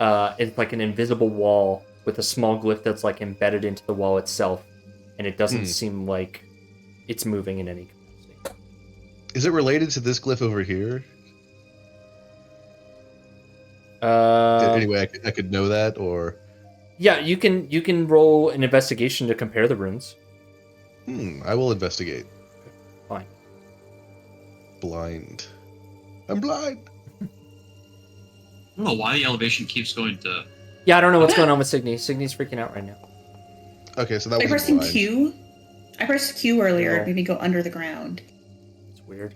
It's like an invisible wall with a small glyph that's like embedded into the wall itself, and it doesn't seem like it's moving in any capacity. Is it related to this glyph over here? Anyway, I could know that, or yeah, you can roll an investigation to compare the runes. I will investigate. Fine. Blind. I'm blind. I don't know why the elevation keeps going to... Yeah, I don't know what's going on with Signy. Signy's freaking out right now. Okay, so that I was pressed blind. Q. I pressed Q earlier. Oh. It made me go under the ground. It's weird.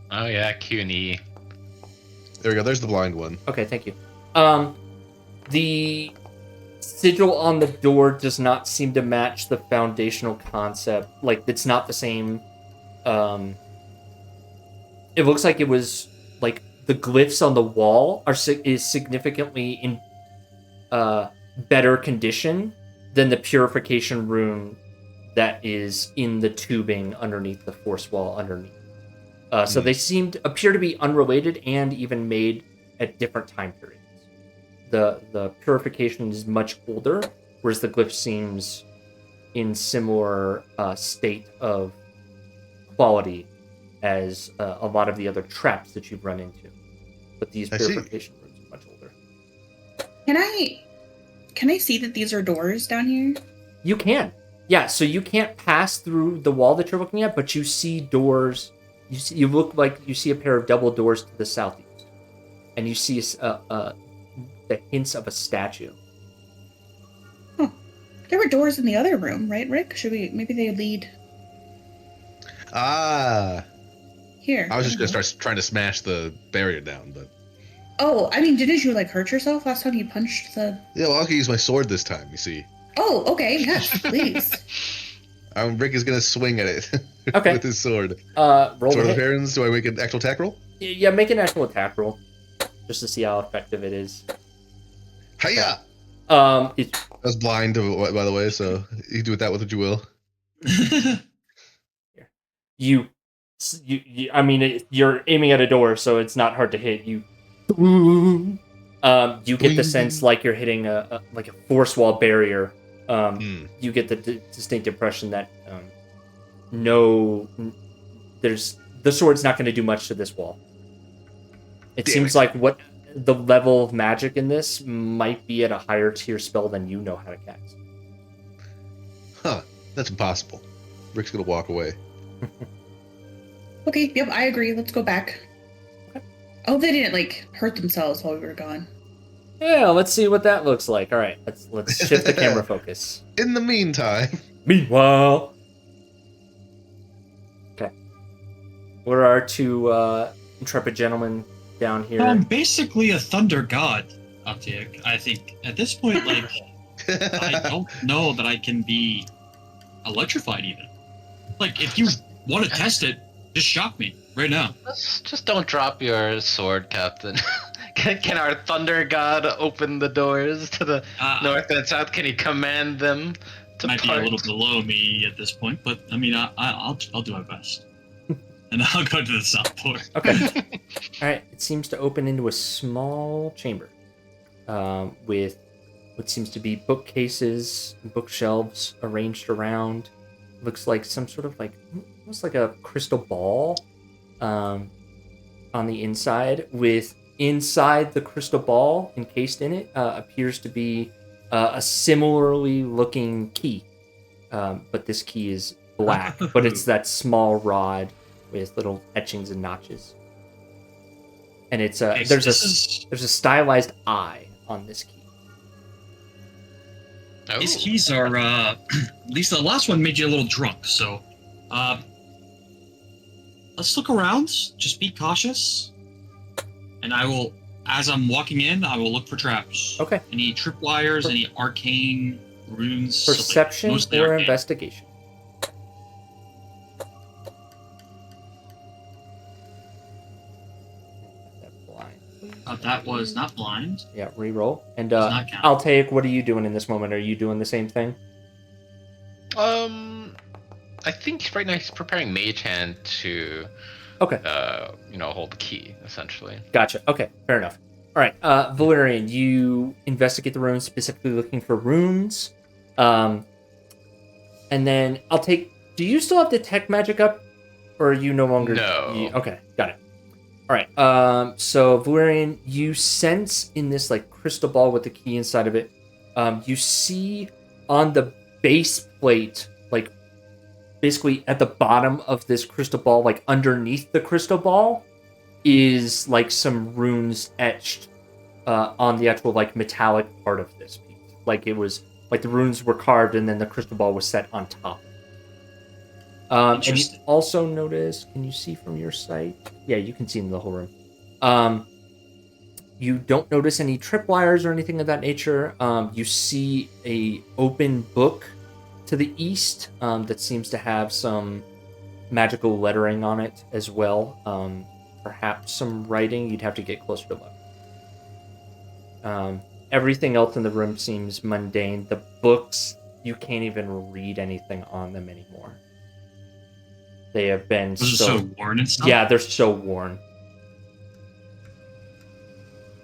Oh yeah, Q and E. There we go. There's the blind one. Okay, thank you. The sigil on the door does not seem to match the foundational concept. Like, it's not the same. It looks like it was like the glyphs on the wall is significantly in better condition than the purification rune that is in the tubing underneath the force wall underneath. So they appear to be unrelated and even made at different time periods. The purification is much older, whereas the glyph seems in similar state of quality as a lot of the other traps that you've run into. But these purification rooms are much older. Can I see that these are doors down here? You can. Yeah, so you can't pass through the wall that you're looking at, but you see doors. You look like you see a pair of double doors to the southeast. And you see the hints of a statue. Huh. There were doors in the other room, right, Rick? Maybe they lead... Here. I was just going to start trying to smash the barrier down, but... Oh, I mean, didn't you, hurt yourself last time you punched the... Yeah, well, I can use my sword this time, you see. Oh, okay, yes, please. Rick is going to swing at it with his sword. Roll Sword the of Parents, do I make an actual attack roll? Yeah, make an actual attack roll. Just to see how effective it is. Hiya! I was blind, by the way, so you do with that what you will. You're aiming at a door, so it's not hard to hit. You get the sense like you're hitting a force wall barrier. You get the distinct impression that the sword's not going to do much to this wall. It seems like what the level of magic in this might be at a higher tier spell than you know how to cast. Huh, that's impossible. Rick's going to walk away. Okay, yep, I agree. Let's go back. Okay. Oh, they didn't, hurt themselves while we were gone. Yeah, let's see what that looks like. All right, let's shift the camera focus. In the meantime. Meanwhile. Okay. What are our two intrepid gentlemen down here? I'm basically a thunder god, Optic. I think at this point, I don't know that I can be electrified even. If you want to test it, just shock me right now. Just don't drop your sword, Captain. Can our thunder god open the doors to the north and south? Can he command them to might part? Be a little below me at this point, but I mean, I'll do my best, and I'll go to the south door. Okay. All right. It seems to open into a small chamber, with what seems to be bookcases, and bookshelves arranged around. Looks like some sort of almost like a crystal ball, on the inside with. Inside the crystal ball, encased in it, appears to be a similarly looking key. But this key is black, but it's that small rod with little etchings and notches. And it's there's a stylized eye on this key. Oh. These keys are at least the last one made you a little drunk, so let's look around. Just be cautious. And I will, as I'm walking in, I will look for traps. Okay. Any tripwires, any arcane runes. Perception or arcane. investigation. That was not blind. Yeah, reroll. And I'll take. What are you doing in this moment? Are you doing the same thing? I think right now he's preparing Mage Hand to. Okay. Hold the key, essentially. Gotcha. Okay, fair enough. All right, Valerian, you investigate the runes, specifically looking for runes. And then I'll take... Do you still have Detect Magic up? Or are you no longer... No. Okay, got it. All right, so Valerian, you sense in this, crystal ball with the key inside of it, you see on the base plate, basically at the bottom of this crystal ball, underneath the crystal ball, is some runes etched on the actual metallic part of this piece. It was the runes were carved and then the crystal ball was set on top. And you also notice, can you see from your sight? Yeah, you can see in the whole room. You don't notice any tripwires or anything of that nature. You see a open book to the east that seems to have some magical lettering on it as well. Perhaps some writing. You'd have to get closer to look. Everything else in the room seems mundane. The books you can't even read anything on them anymore. They have been Those are so worn and stuff? Yeah, they're so worn.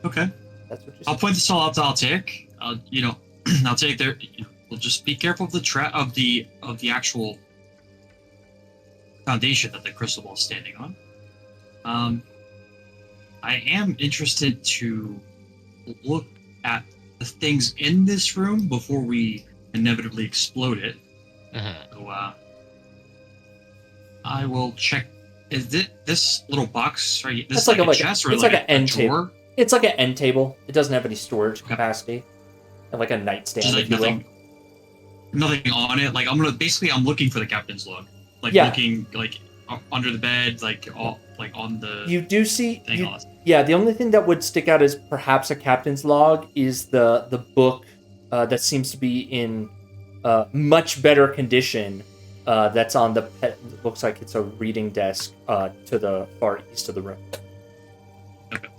Okay. That's what you I'll said. point this all out to Altic. I'll take their. We'll just be careful of the actual foundation that the crystal ball is standing on. I am interested to look at the things in this room before we inevitably explode it. So, I will check. Is it this little box right? This It's like a chest or it's like like an a end drawer? table. It's like an end table. It doesn't have any storage capacity, and like a nightstand, Just like if you will. nothing on it. Like I'm looking for the captain's log. Like Yeah. looking like under the bed, like on the. You do see. thing. Yeah, the only thing that would stick out as perhaps a captain's log is the book that seems to be in much better condition. That's on the looks like it's a reading desk to the far east of the room. Okay.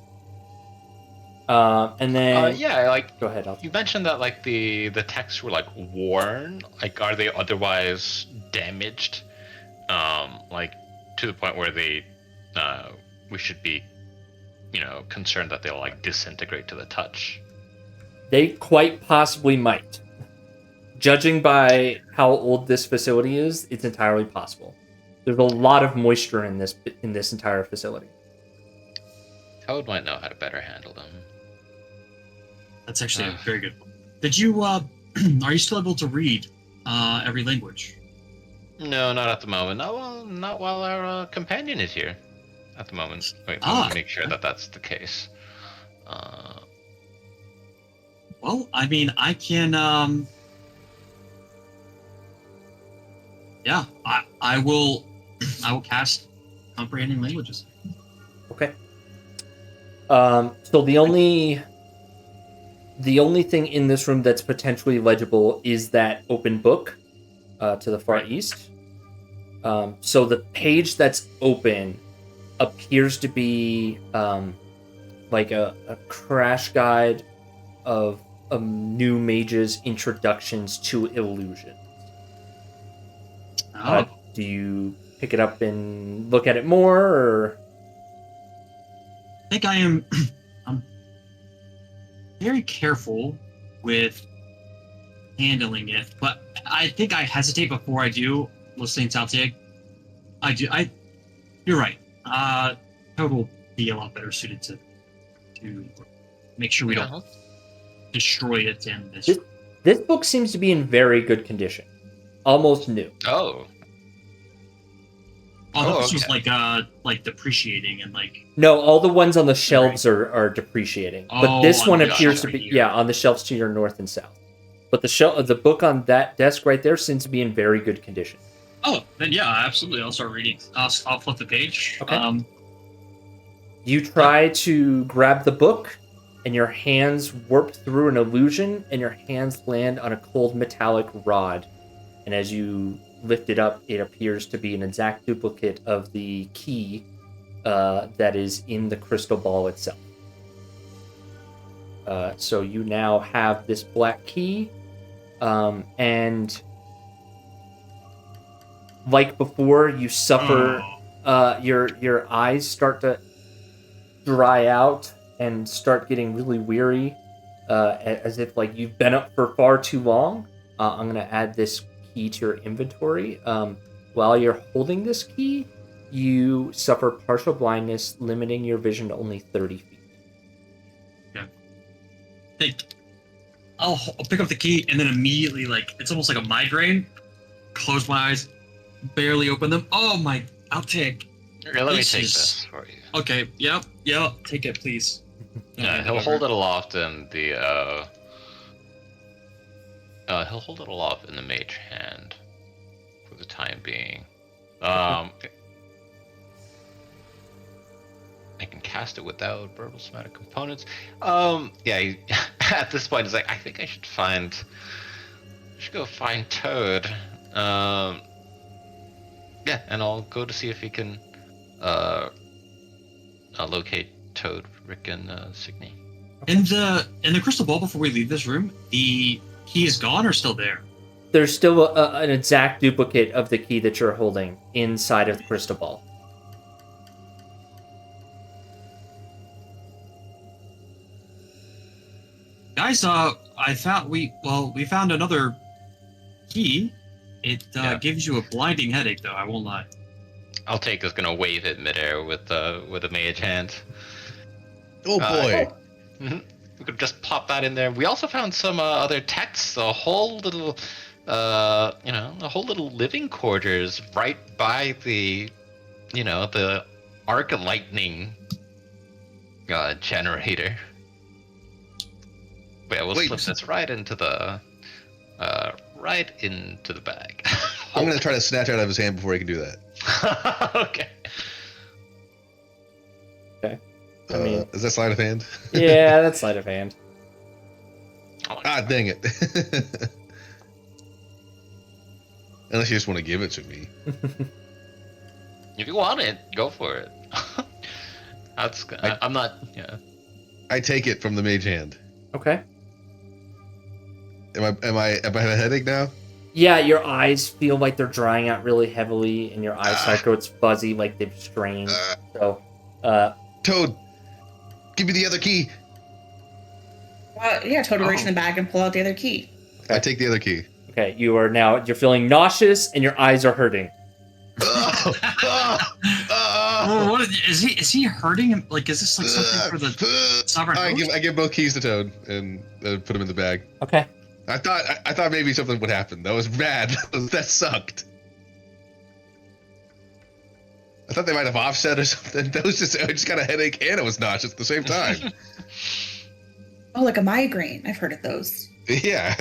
And then like go ahead. you mentioned that like the texts were like worn. Like, are they otherwise damaged? Like to the point where they we should be, concerned that they'll like disintegrate to the touch. They quite possibly might. Judging by how old this facility is, it's entirely possible. There's a lot of moisture in this entire facility. Toad might know how to better handle them. That's actually a very good one. Did you are you still able to read every language? No, not at the moment. Not while our companion is here. At the moment. Wait, let me make sure that that's the case. Well, I mean, I can. Yeah, I will cast comprehending languages. Okay. So the only thing in this room that's potentially legible is that open book to the far east. So the page that's open appears to be like a crash guide of a new mage's introductions to illusion. Do you pick it up and look at it more, or? I think I'm very careful with handling it, but I think I hesitate before I do. Listening to Altig, you're right. Toad will be a lot better suited to make sure we don't destroy it in this. This book seems to be in very good condition, almost new. Oh. This was like depreciating and like. No, all the ones on the shelves are depreciating, but this one appears to be on the shelves to your north and south. But the book on that desk right there seems to be in very good condition. Oh, then yeah, absolutely. I'll start reading. I'll flip the page. Okay. You try to grab the book, and your hands warp through an illusion, and your hands land on a cold metallic rod. And as you lift it up, it appears to be an exact duplicate of the key that is in the crystal ball itself. So you now have this black key, and like before, you suffer. Your eyes start to dry out and start getting really weary, as if like you've been up for far too long. I'm gonna add this key to your inventory. While you're holding this key, you suffer partial blindness, limiting your vision to only 30 feet. Yeah. Hey, I'll pick up the key and then immediately, like, it's almost like a migraine. Close my eyes, barely open them. Oh my! I'll take. Here, let me take this for you. Okay. Yep. Take it, please. Yeah, he'll hold it aloft in the he'll hold it aloft in the mage hand for the time being. I can cast it without verbal somatic components. Yeah. At this point, it's like I think I should go find Toad. Yeah, and I'll go to see if he can locate Toad, Rick, and Signy. In the crystal ball, before we leave this room, the key is gone or still there? there's still an exact duplicate of the key that you're holding inside of the crystal ball. Guys, we found another key. It gives you a blinding headache, though. I won't lie. Altaik is gonna wave it midair with a mage hand. Oh boy! We could just pop that in there. We also found some other texts. A whole little, living quarters right by the, the arc lightning generator. Yeah, we'll slip this right into the bag. I'm gonna try to snatch it out of his hand before he can do that. Okay. Okay. I mean, is that sleight of hand? Yeah, that's sleight of hand. Dang it. Unless you just want to give it to me. If you want it, go for it. I'm not. Yeah. I take it from the mage hand. Okay. Am I have a headache now? Yeah, your eyes feel like they're drying out really heavily, and your eyesight gets fuzzy, like they've strained. So, Toad, give me the other key. Toad will reach in the bag and pull out the other key. I take the other key. okay, you're feeling nauseous, and your eyes are hurting. What is he hurting him? Like, is this like something for the sovereign host? I give both keys to Toad and put them in the bag. Okay. I thought maybe something would happen. That was bad. That sucked. I thought they might have offset or something. I just got a headache and it was nauseous at the same time. Oh, like a migraine. I've heard of those. Yeah.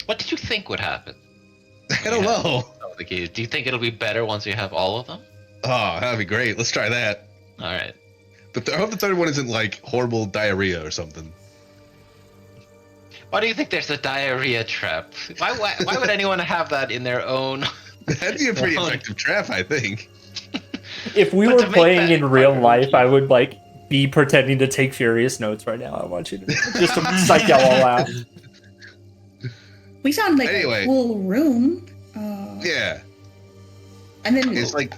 What did you think would happen? I don't know. Do you think it'll be better once you have all of them? Oh, that'd be great. Let's try that. All right. I hope the third one isn't like horrible diarrhea or something. Why do you think there's a diarrhea trap? Why would anyone have that in their own? That'd be a pretty effective trap, I think. If we were playing in real life, I would be pretending to take furious notes right now. I want you to just to psych y'all all out. We found a cool room. Yeah. And then it's like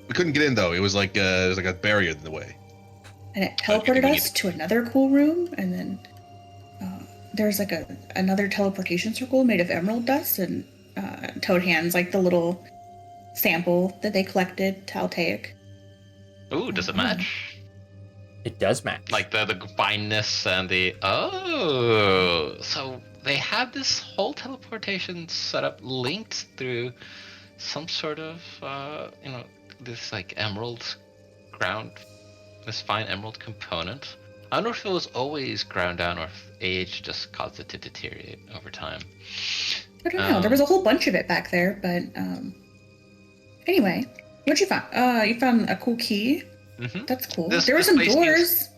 we couldn't get in though. It was like a barrier in the way. And it teleported us to another cool room, and then there's like another teleportation circle made of emerald dust, and Toad hands like the little sample that they collected to Altaik. Ooh, does it match? It does match. Like the fineness and so they have this whole teleportation setup linked through some sort of this like emerald ground, this fine emerald component. I don't know if it was always ground down or if age just caused it to deteriorate over time. I don't know. There was a whole bunch of it back there, but anyway, what'd you find? You found a cool key. Mm-hmm. That's cool. There were some doors.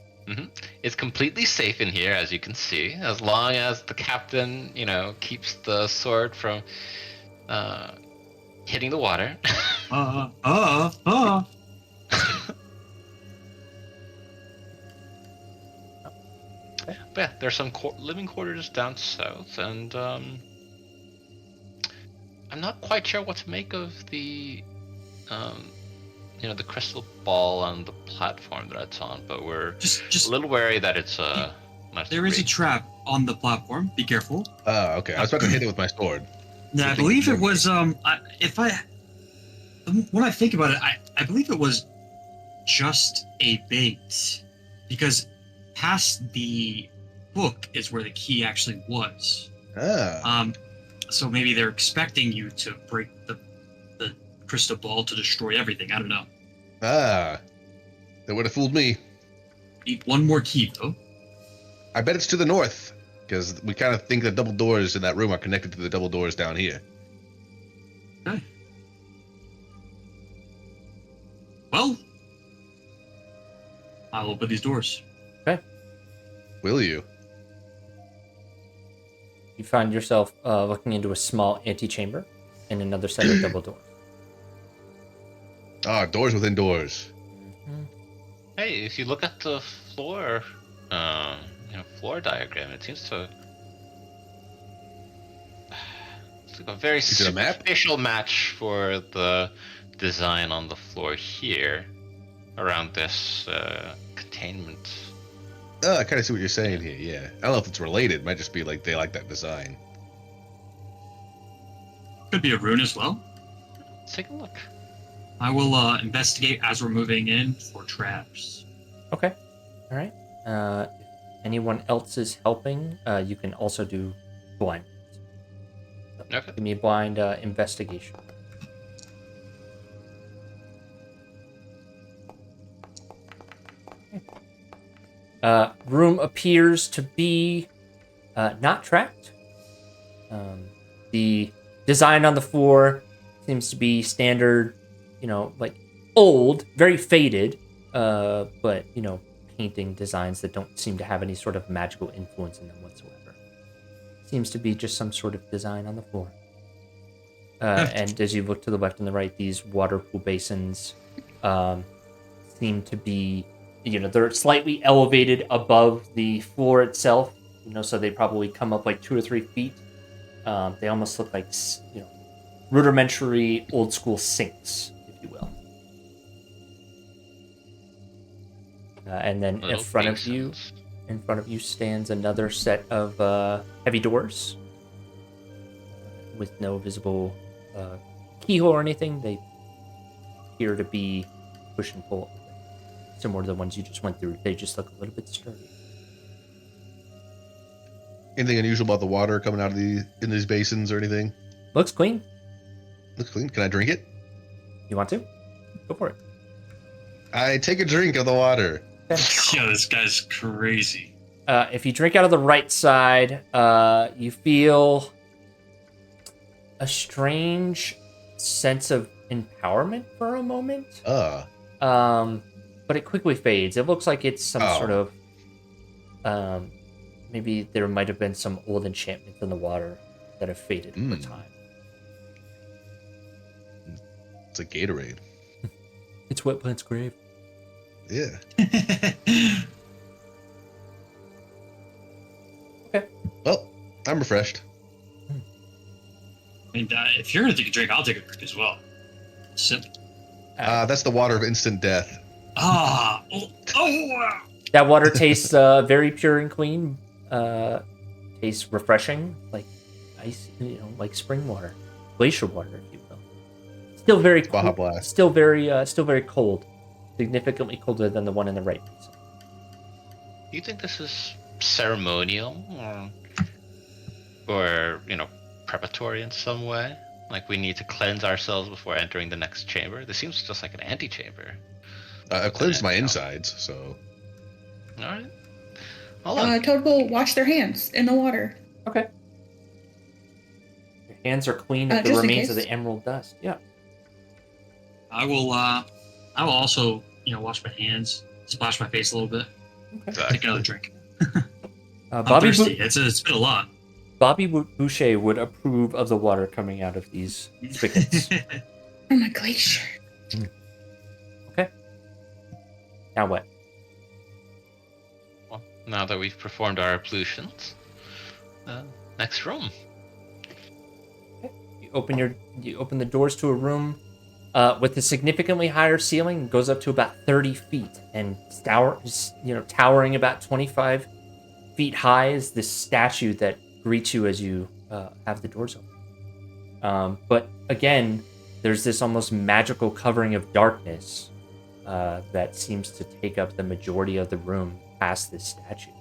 It's completely safe in here, as you can see, as long as the captain, keeps the sword from hitting the water. But yeah, there's some living quarters down south, and I'm not quite sure what to make of the, the crystal ball on the platform that it's on. But we're just a little wary that it's there is a trap on the platform. Be careful. Oh, okay. I was about to hit it with my sword. I believe it was when I think about it, I believe it was just a bait, because past the book is where the key actually was. So maybe they're expecting you to break the crystal ball to destroy everything. I don't know. That would have fooled me. Need one more key though. I bet it's to the north, because we kind of think the double doors in that room are connected to the double doors down here. Okay. Well, I'll open these doors. Okay. Will you? You find yourself looking into a small antechamber and another set of double doors. Doors within doors. Mm-hmm. Hey, if you look at the floor, floor diagram, it seems to It's like a very Is it a map? superficial match for the design on the floor here, around this containment. Oh, I kind of see what you're saying here. Yeah, I don't know if it's related. It might just be like they like that design. Could be a rune as well. Let's take a look. I will investigate as we're moving in for traps. Okay. All right. If anyone else is helping, you can also do blind. So Okay. give me a blind investigation. Room appears to be not trapped. The design on the floor seems to be standard, like old, very faded, but, painting designs that don't seem to have any sort of magical influence in them whatsoever. Seems to be just some sort of design on the floor. And as you look to the left and the right, these water pool basins seem to be, they're slightly elevated above the floor itself, so they probably come up like 2 or 3 feet. They almost look like, rudimentary old school sinks, if you will. And then in front of you stands another set of heavy doors with no visible keyhole or anything. They appear to be push and pull, similar to the ones you just went through. They just look a little bit sturdy. Anything unusual about the water coming out of in these basins or anything? Looks clean. Looks clean. Can I drink it? You want to? Go for it. I take a drink of the water. Yeah, this guy's crazy. If you drink out of the right side, you feel a strange sense of empowerment for a moment. But it quickly fades. It looks like it's some sort of maybe there might have been some old enchantments in the water that have faded over time. It's a Gatorade. It's Wet Plant's grave. Yeah. Okay. Well, I'm refreshed. And if you're gonna take a drink, I'll take a drink as well. Simple. That's the water of instant death. That water tastes very pure and clean. Tastes refreshing, like ice, like spring water, glacier water, if you will. Still very cold. Baja Blast. Still very cold. Significantly colder than the one in the right. Do you think this is ceremonial or preparatory in some way? Like we need to cleanse ourselves before entering the next chamber? This seems just like an antechamber. I've cleansed my insides, so. All right. Hold on. Toad will wash their hands in the water. Okay. Your hands are clean of the just in remains of case. the emerald dust. Yeah. I will also, wash my hands, splash my face a little bit, take another drink. I'm Bobby thirsty. It's been a lot. Bobby Boucher would approve of the water coming out of these spigots. From a glacier. Okay. Now what? Well, now that we've performed our ablutions, next room. You open the doors to a room with a significantly higher ceiling. It goes up to about 30 feet, and towering about 25 feet high is this statue that greets you as you have the doors open. But again, there's this almost magical covering of darkness that seems to take up the majority of the room past this statue.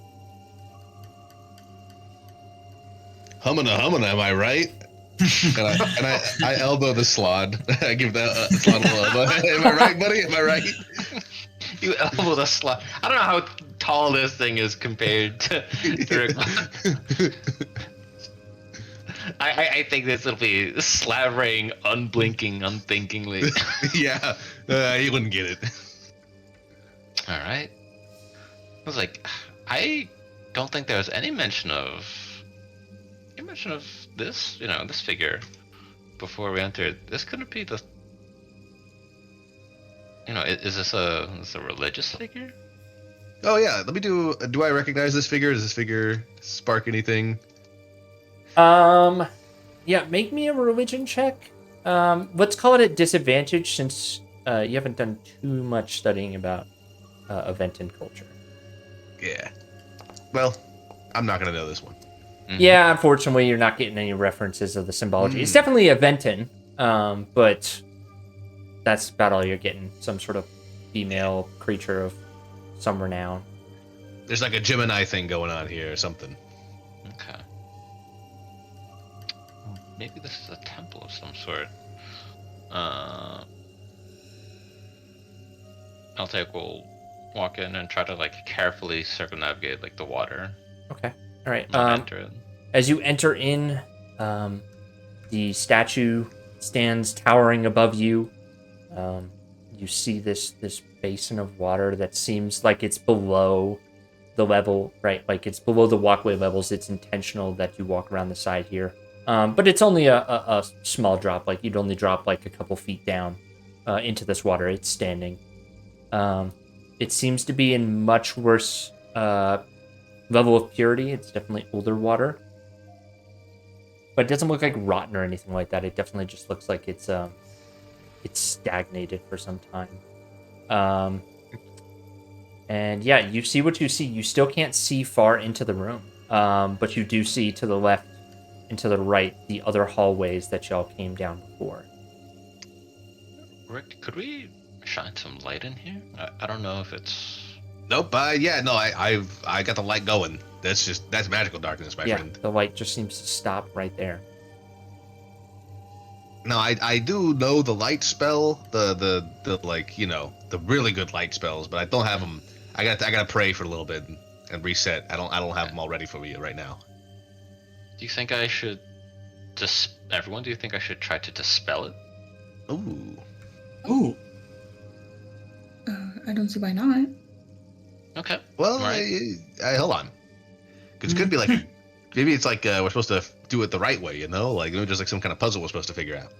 Humming, am I right? and I elbow the slod. I give that slod a little elbow. Am I right, buddy? Am I right? You elbow the slot. I don't know how tall this thing is compared to Rick. I think this will be slavering, unblinking, unthinkingly. Yeah, you wouldn't get it. All right. I was like, I don't think there was any mention of this, this figure before we entered. This couldn't be the. Is this a religious figure? Oh yeah, let me do I recognize this figure? Does this figure spark anything? Yeah, make me a religion check. Let's call it at disadvantage since you haven't done too much studying about Aventan culture. Yeah. Well, I'm not gonna know this one. Mhm. Yeah, unfortunately, you're not getting any references of the symbology. It's definitely Aventan, but that's about all you're getting. Some sort of female creature of some renown. There's like a Gemini thing going on here or something. Okay. Maybe this is a temple of some sort. Altair will walk in and try to like carefully circumnavigate like the water. Okay. All right. Not enter it. As you enter in, the statue stands towering above you. You see this basin of water that seems like it's below the level, right? Like it's below the walkway levels. It's intentional that you walk around the side here. But it's only a small drop. Like you'd only drop like a couple feet down into this water. It's standing. It seems to be in much worse level of purity. It's definitely older water. But it doesn't look like rotten or anything like that. It definitely just looks like it's stagnated for some time. And yeah, you see what you see. You still can't see far into the room. But you do see to the left and to the right the other hallways that y'all came down before. Rick, could we shine some light in here? I don't know if it's. Nope. I got the light going. That's magical darkness, my friend. The light just seems to stop right there. No, I do know the light spell, the like, you know, the really good light spells, but I don't have them. I gotta pray for a little bit and reset. I don't have them all ready for you right now. Do you think I should everyone, do you think I should try to dispel it? Ooh. Ooh. I don't see why not. Okay. Well, Right. I hold on, because it could be like maybe it's like we're supposed to do it the right way, you know, like maybe just like some kind of puzzle we're supposed to figure out.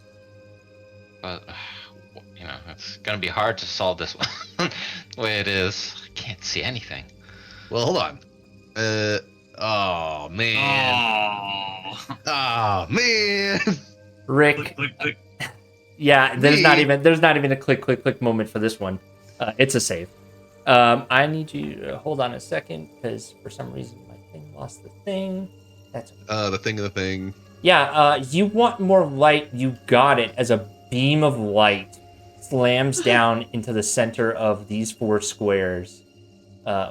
But you know, it's gonna be hard to solve this one the way it is. I can't see anything. Well, hold on. Oh man. Oh man. Rick, Click, click, click. yeah, there's Me. not even a click moment for this one. It's a save. I need you to hold on a second because for some reason my thing lost the thing. That's The thing of the thing. yeah. You want more light? You got it. As a beam of light slams down into the center of these 4 squares,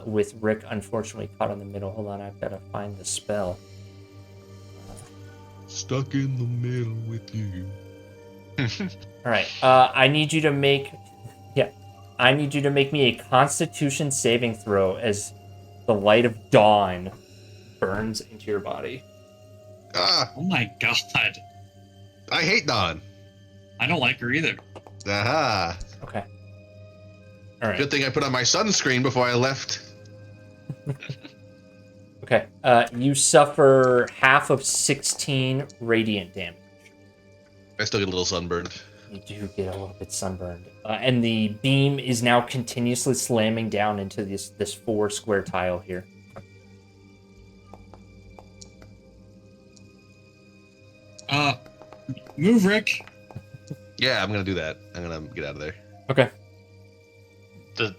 with Rick unfortunately caught in the middle. Hold on, I've got to find the spell. Stuck in the middle with you. All right. I need you to make me a Constitution saving throw as the light of dawn burns into your body. Ah, Oh my god. I hate Dawn. I don't like her either. Aha. Okay. All right. Good thing I put on my sunscreen before I left. Okay. You suffer half of 16 radiant damage. I still get a little sunburned. You do get a little bit sunburned, and the beam is now continuously slamming down into this 4 square tile here. Move, Rick. Yeah, I'm gonna do that. I'm gonna get out of there. Okay.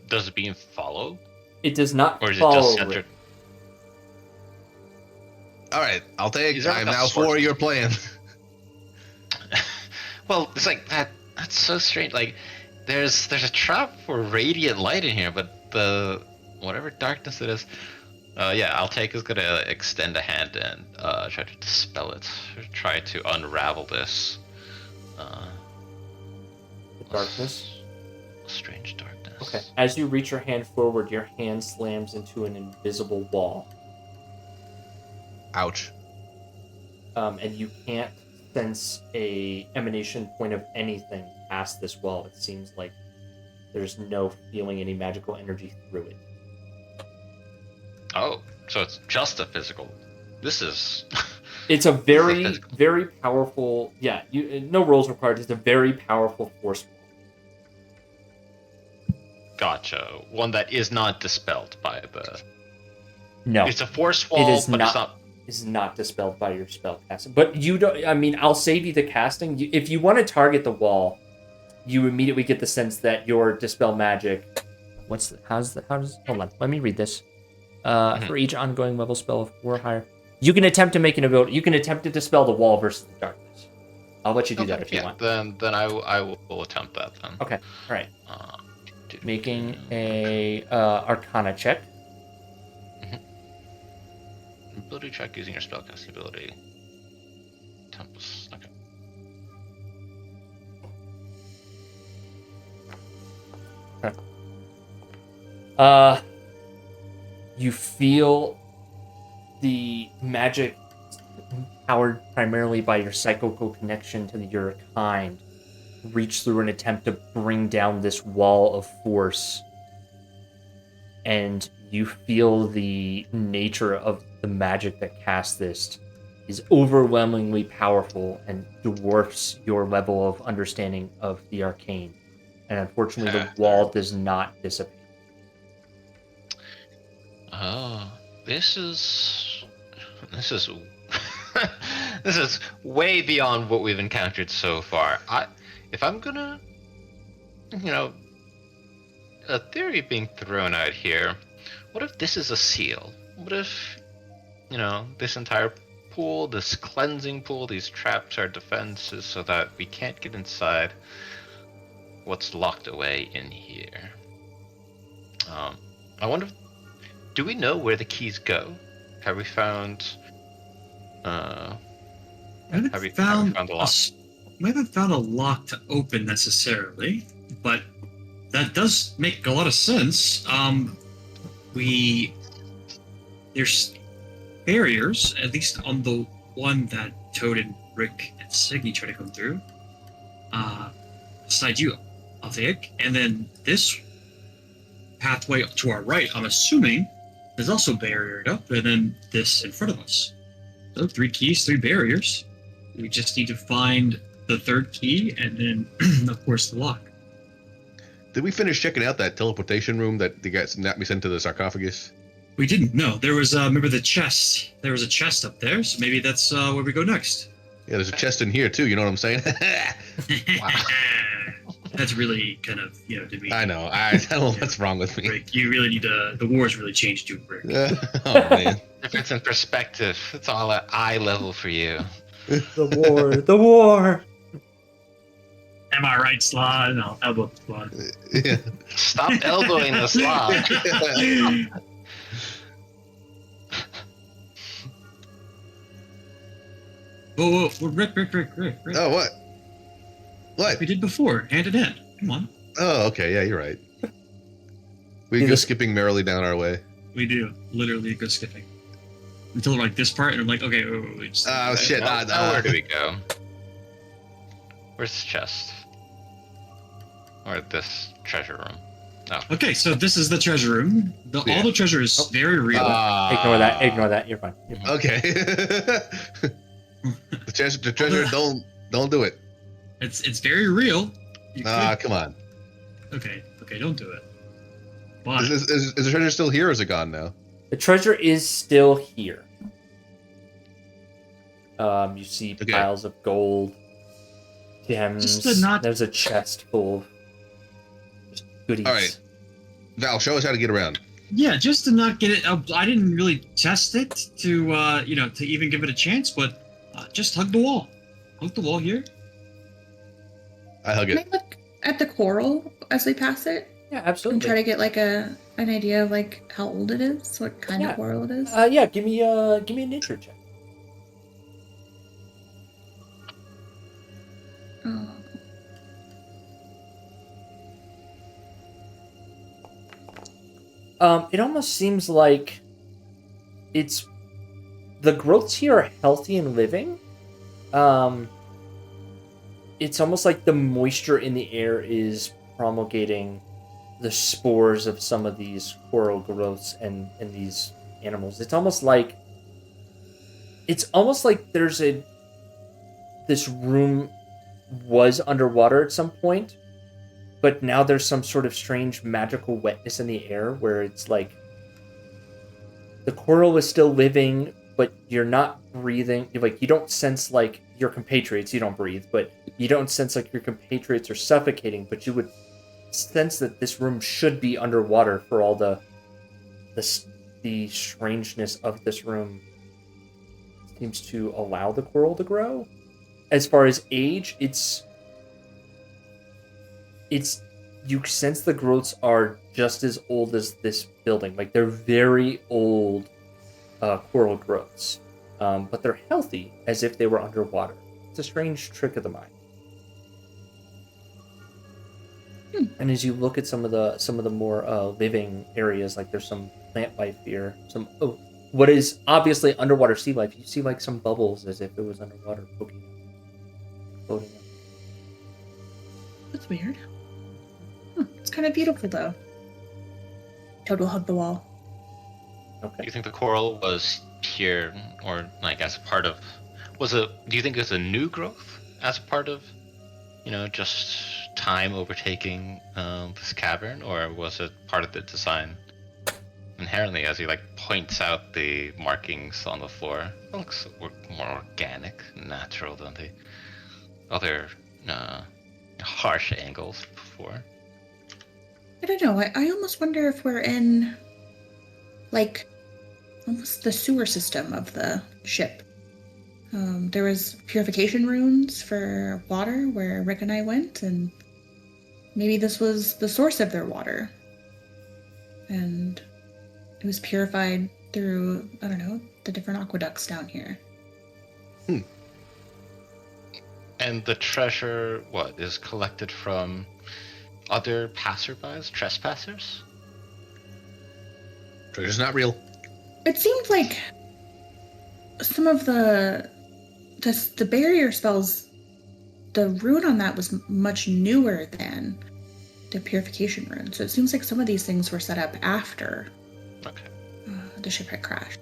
Does the beam follow? It does not Or is it follow. just centered? Rick. All right, I'll take. Is there I'm like a now sword? for your plan. Well, it's like that. That's so strange. Like, there's a trap for radiant light in here, but the whatever darkness it is, yeah, Altaik is gonna extend a hand and try to dispel it, or try to unravel this. The darkness. Strange darkness. Okay. As you reach your hand forward, your hand slams into an invisible wall, Ouch. and you can't sense a emanation point of anything past this wall. It seems like there's no feeling any magical energy through it. Oh, so it's just a physical. This is. It's a very, physical. very powerful. Yeah, no rolls required. It's a very powerful force wall. Gotcha. One that is not dispelled by the. No, It's a force wall, is but not- it's not. is not dispelled by your spell casting. But you don't. I mean, I'll save you the casting. If you want to target the wall, you immediately get the sense that your dispel magic. How does? Hold on. Let me read this. For each ongoing level spell of 4 or higher, you can attempt to make an ability. You can attempt to dispel the wall versus the darkness. I'll let you do that if you want. Then I will attempt that then. Okay. All right. Making a Arcana check. Ability check using your spellcasting ability. Tempest. Okay. You feel the magic powered primarily by your psychical connection to your kind reach through an attempt to bring down this wall of force, and you feel the nature of the magic that casts this is overwhelmingly powerful and dwarfs your level of understanding of the arcane. And unfortunately, the wall does not dissipate. Oh, this is this is way beyond what we've encountered so far. If I'm gonna, a theory being thrown out here. What if this is a seal? What if, this entire pool, this cleansing pool, these traps are defenses so that we can't get inside what's locked away in here? I wonder, do we know where the keys go? Have we found? Have we found a lock? We haven't found a lock to open necessarily, but that does make a lot of sense. There's barriers, at least on the one that Toad and Rick and Signy try to come through. Beside you, I think, and then this pathway to our right, I'm assuming, is also barriered up, and then this in front of us. So 3 keys, 3 barriers. We just need to find the 3rd key, and then, of course, the lock. Did we finish checking out that teleportation room that the guys snapped me sent to the sarcophagus? We didn't. No, there was. Remember the chest? There was a chest up there, so maybe that's where we go next. Yeah, there's a chest in here too. You know what I'm saying? Wow. That's really kind of to me. I know. I don't know what's wrong with me. Rick, you really need to. The war's really changed you, Rick. Oh man. If it's in perspective, it's all at eye level for you. The war. Am I right, Slaw? No, elbow Slaw. Yeah. Stop elbowing the Slaw. Whoa, Rick. Oh, what? What? We did before, hand in hand. Come on. Oh, okay. Yeah, you're right. We go skipping merrily down our way. We do. Literally go skipping. Until like this part, and I'm like, okay, wait. Oh, shit. Now where do we go? Where's the chest? Or this treasure room? Oh. Okay, so this is the treasure room. All the treasure is very real. Ignore that. You're fine. Okay. the treasure. Don't do it. It's very real. Come on. Okay, don't do it. But Is the treasure still here, or is it gone now? The treasure is still here. You see piles of gold, gems. There's a chest full of goodies. All right, Val, show us how to get around. Yeah, just to not get it. I didn't really test it to to even give it a chance, but just hug the wall. Hug the wall here. I hug Can it. I look at the coral as we pass it? Yeah, absolutely. And try to get like an idea of like how old it is, what kind of coral it is. Yeah, give me a nature check. It almost seems like the growths here are healthy and living. It's almost like the moisture in the air is promulgating the spores of some of these coral growths and these animals. It's almost like this room was underwater at some point, but now there's some sort of strange magical wetness in the air where it's like the coral is still living, but you're not breathing. Like, you don't sense like your compatriots. You don't breathe, but you don't sense like your compatriots are suffocating. But you would sense that this room should be underwater for all the strangeness of this room seems to allow the coral to grow. As far as age, it's you sense the growths are just as old as this building. Like, they're very old coral growths, but they're healthy as if they were underwater. It's a strange trick of the mind. And as you look at some of the more living areas, like there's some plant life here, what is obviously underwater sea life. You see like some bubbles as if it was underwater poking up, floating up. That's weird. It's kind of beautiful though. Toad will hug the wall. Okay. Do you think the coral was here, or like as a part of? Do you think it was a new growth as a part of, just time overtaking this cavern, or was it part of the design inherently? As he points out the markings on the floor, it looks more organic, natural than the other harsh angles before. I don't know. I almost wonder if we're in, almost the sewer system of the ship. There was purification runes for water where Rick and I went, and maybe this was the source of their water. And it was purified through, I don't know, the different aqueducts down here. And the treasure, is collected from other passerbys, trespassers? Treasure's not real. It seemed like some of the barrier spells, the rune on that was much newer than the purification rune. So it seems like some of these things were set up after the ship had crashed.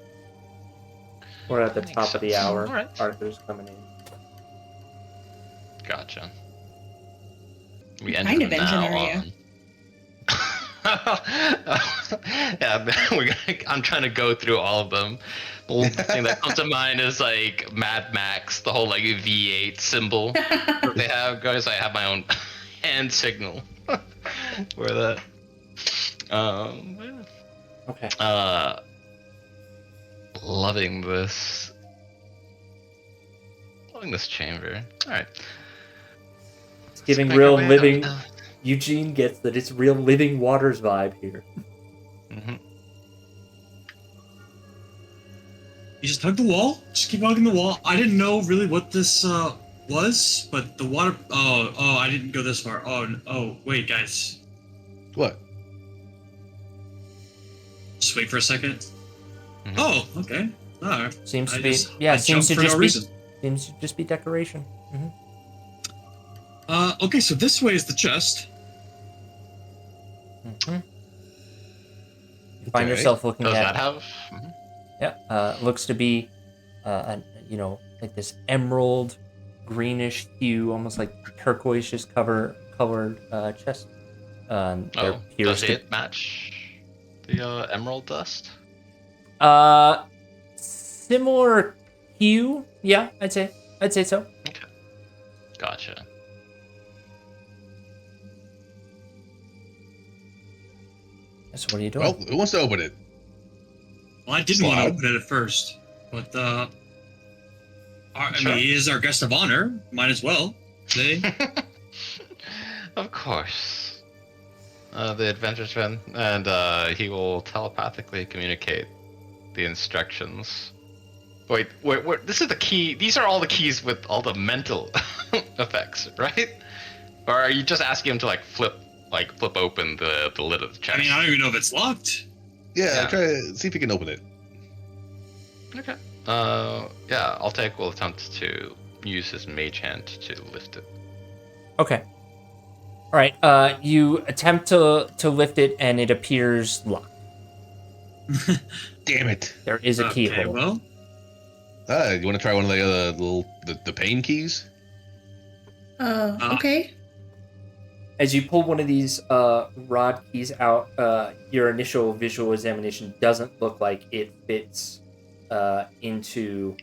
We're at the top of the hour. All right. Arthur's coming in. Gotcha. We What enter kind of them engine now are you? on. Yeah, I'm trying to go through all of them. The only thing that comes to mind is Mad Max, the whole V8 symbol that they have. Guys, I have my own hand signal for that. Okay. Loving this chamber. All right. It's giving Let's real make our way living. up. Eugene gets that it's real living waters vibe here. Mm-hmm. You just hug the wall. Just keep hugging the wall. I didn't know really what this was, but the water. Oh, I didn't go this far. Oh, wait, guys. What? Just wait for a second. Mhm. Oh, okay. All right. Seems to I be. just- Yeah, I seems to jumped for just no be. reason. Seems to just be decoration. Okay, so this way is the chest. You find Okay. yourself looking Does at. that have? Mhm. Yeah, looks to be, like this emerald, greenish hue, almost like turquoise, just colored chest. There Oh, appears does it match the emerald dust? similar hue. Yeah, I'd say so. Okay, gotcha. So what are you doing? Well, who wants to open it? Well, I didn't want to Slide. open it at first, but Sure. he is our guest of honor. Might as well. See? Of course. The adventure's friend, and he will telepathically communicate the instructions. Wait, this is the key. These are all the keys with all the mental effects, right? Or are you just asking him to flip open the lid of the chest? I mean, I don't even know if it's locked. Yeah, Yeah. try to see if you can open it. Okay. Yeah, will attempt to use his mage hand to lift it. Okay. All right. You attempt to lift it, and it appears locked. Damn it. There is a Okay, keyhole. well, You want to try one of the other the pain keys? Okay. As you pull one of these rod keys out, your initial visual examination doesn't look like it fits into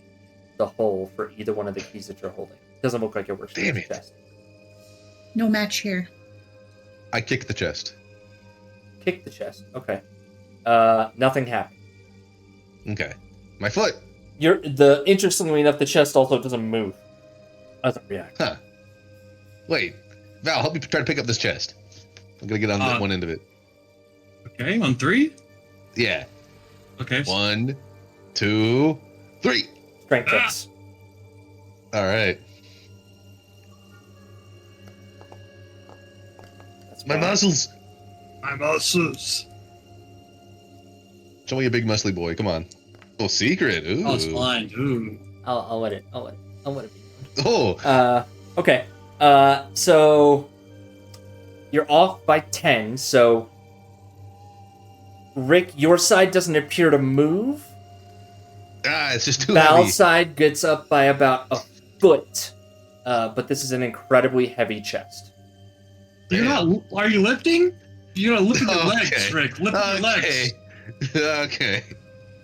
the hole for either one of the keys that you're holding. Doesn't look like it works. Damn in it. the chest. No match here. I kick the chest. Kick the chest. Okay. Nothing happened. Okay. My foot. Interestingly enough, the chest also doesn't move. Doesn't react. Huh. Wait. Val, help me try to pick up this chest. I'm gonna get on one end of it. Okay, on 3? Yeah. Okay. 1, 2, 3. Strength checks. All right. That's My fine. muscles. My muscles. Show me a big muscly boy. Come on. Oh, secret. Ooh. Oh, it's blind. Ooh. I'll let it be. Oh. Okay. So you're off by 10. So Rick, your side doesn't appear to move. It's just too Val's heavy. side gets up by about a foot. But this is an incredibly heavy chest. You're not. Are you lifting? You're not lifting your legs, Okay. Rick. Lift your legs. Okay.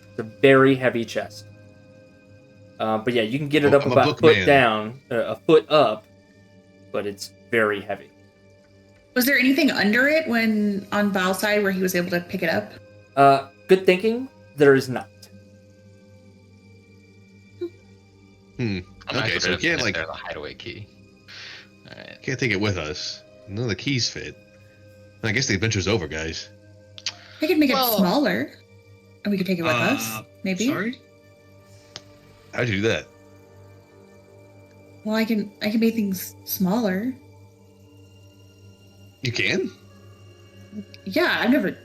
It's a very heavy chest. But yeah, you can get it Oh, up I'm a about a book foot man. down, a foot up, but it's very heavy. Was there anything under it when on Val's side where he was able to pick it up? Good thinking. There is not. Hmm. I'm Okay, so we can't like there's a hideaway key. All right. can't take it with us. None of the keys fit. I guess the adventure's over, guys. I could make Well- it smaller, and we could take it with us. Maybe. Sorry? How'd you do that? Well, I can make things smaller. You can? Yeah, I never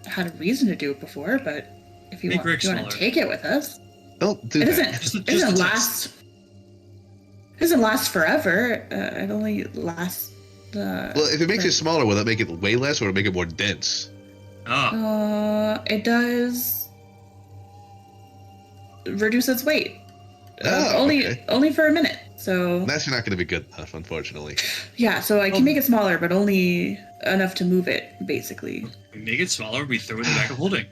had a reason to do it before, but if you Make want, Rick you want to smaller. take it with us, Don't do it that. doesn't Just a test. last. It doesn't last forever. It only lasts. Well, if it makes it smaller, will that make it way less, or will it make it more dense? Oh. It does reduce its weight. Oh, okay. Only for a minute. So That's not going to be good enough, unfortunately. yeah, so I can make it smaller, but only enough to move it, basically. We make it smaller, we throw it in the bag of holding.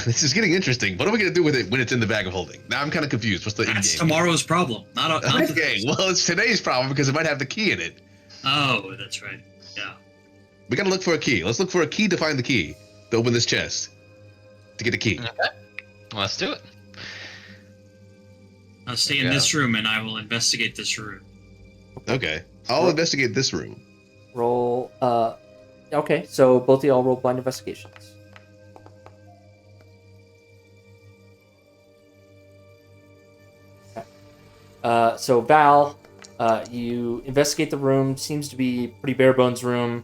This is getting interesting. What are we going to do with it when it's in the bag of holding? Now I'm kind of confused. What's the end That's game? tomorrow's problem. Not Okay, well, it's today's problem because it might have the key in it. Oh, that's right. Yeah. We got to look for a key. Let's look for a key to find the key to open this chest. To get a key. Okay. Let's do it. I'll stay in Yeah. this room and I will investigate this room. Okay. I'll investigate this room. Roll. Okay, so both of y'all roll blind investigations. Okay. So Val, you investigate the room. Seems to be pretty bare bones room.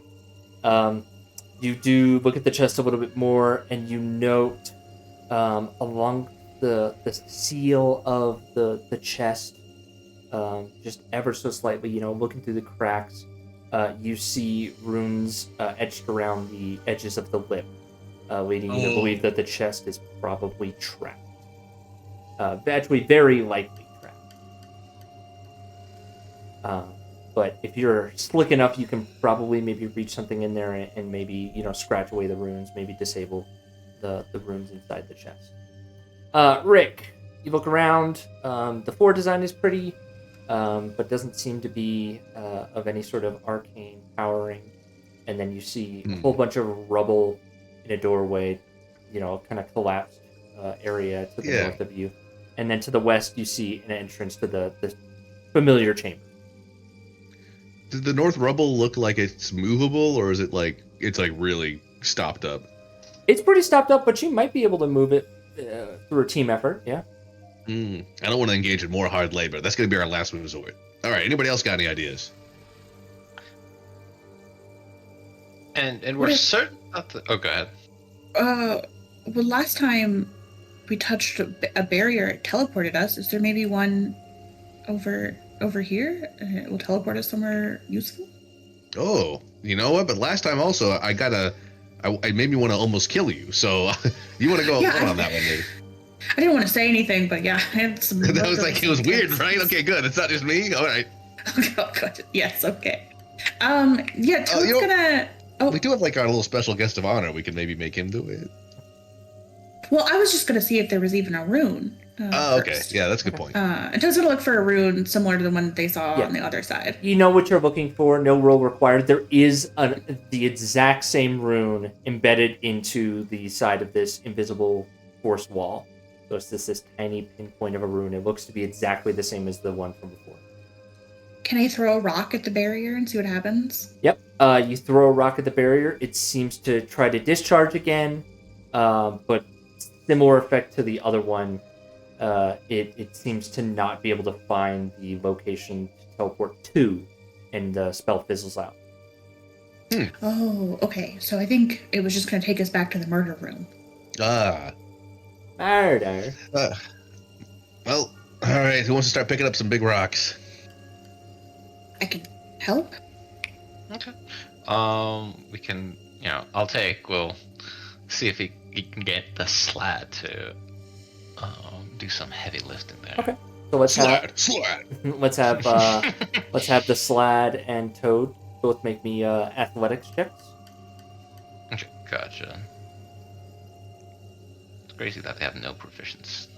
You do look at the chest a little bit more, and you note along the seal of the chest, just ever so slightly, looking through the cracks, you see runes etched around the edges of the lip, leading you to believe that the chest is probably trapped. Actually, very likely trapped. But if you're slick enough, you can probably maybe reach something in there and maybe, scratch away the runes, maybe disable the runes inside the chest. Rick, you look around. The floor design is pretty, but doesn't seem to be of any sort of arcane powering. And then you see a whole bunch of rubble in a doorway, kind of collapsed area to the north of you. And then to the west, you see an entrance to the familiar chamber. Does the north rubble look like it's movable, or is it like it's like really stopped up? It's pretty stopped up, but you might be able to move it through a team effort. Yeah. I don't want to engage in more hard labor. That's going to be our last resort. All right. Anybody else got any ideas? And we're certain that the... Oh, go ahead. Well, last time we touched a barrier, it teleported us. Is there maybe one over here? It will teleport us somewhere useful? Oh, you know what? But last time also, I made me want to almost kill you. So you want to go alone on that one, maybe? I didn't want to say anything, but yeah, I had some. That was like, it was weird, right? Okay, good. It's not just me. All right. Oh, good. Yes, okay. Yeah, Toad's gonna. Oh, We do have like our little special guest of honor. We can maybe make him do it. Well, I was just going to see if there was even a rune. Oh, okay. First. Yeah, that's a good point. I was going to look for a rune similar to the one that they saw Yeah. on the other side. You know what you're looking for. No roll required. There is the exact same rune embedded into the side of this invisible force wall. So it's this tiny pinpoint of a rune. It looks to be exactly the same as the one from before. Can I throw a rock at the barrier and see what happens? Yep. You throw a rock at the barrier. It seems to try to discharge again, but similar effect to the other one. It seems to not be able to find the location to teleport to, and the spell fizzles out. Oh, okay. So I think it was just going to take us back to the murder room. Murder. Well, all right. Who wants to start picking up some big rocks? I can help? Okay. We can, we'll see if he can get the slad to do some heavy lifting there. Okay. So let's Slide. let's have the Slad and Toad both make me athletics checks. Okay, gotcha. It's crazy that they have no proficiency.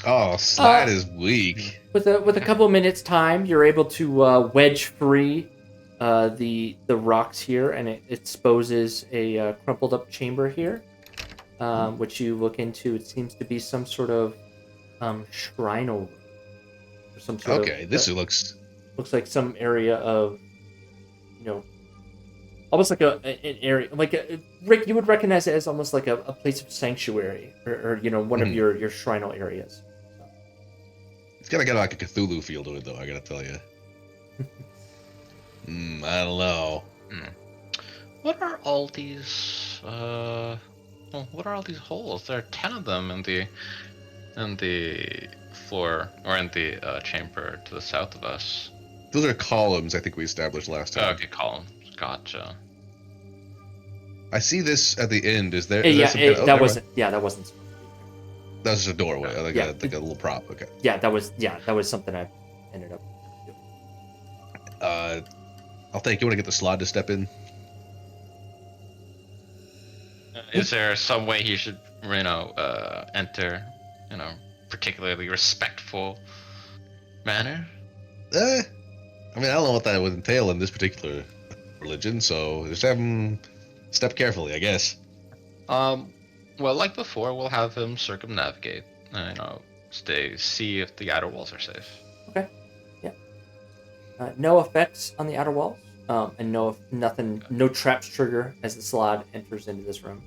Oh, Slide is weak. With a couple of minutes time, you're able to wedge free the rocks here, and it exposes a crumpled up chamber here, which you look into. It seems to be some sort of shrine or some sort of. Okay, this looks like some area of, almost like an area, Rick, you would recognize it as almost like a place of sanctuary, or one of your shrinal areas. It's gotta get like a Cthulhu feel to it, though. I gotta tell you. I don't know. What are all these? What are all these holes? There are 10 of them in the floor, or in the chamber to the south of us. Those are columns. I think we established last time. Oh, okay, columns. Gotcha. I see this at the end. Is there? That wasn't. Yeah, that wasn't. That was just a doorway, like Yeah. a little prop. Okay. Yeah, that was something I ended up doing. I'll take. You want to get the Slod to step in? Is there some way he should, enter, particularly respectful manner? I mean, I don't know what that would entail in this particular religion, so just have him step carefully, I guess. Well, like before, we'll have him circumnavigate, see if the outer walls are safe. Okay. Yeah. No effects on the outer walls, and no traps trigger as the Slod enters into this room.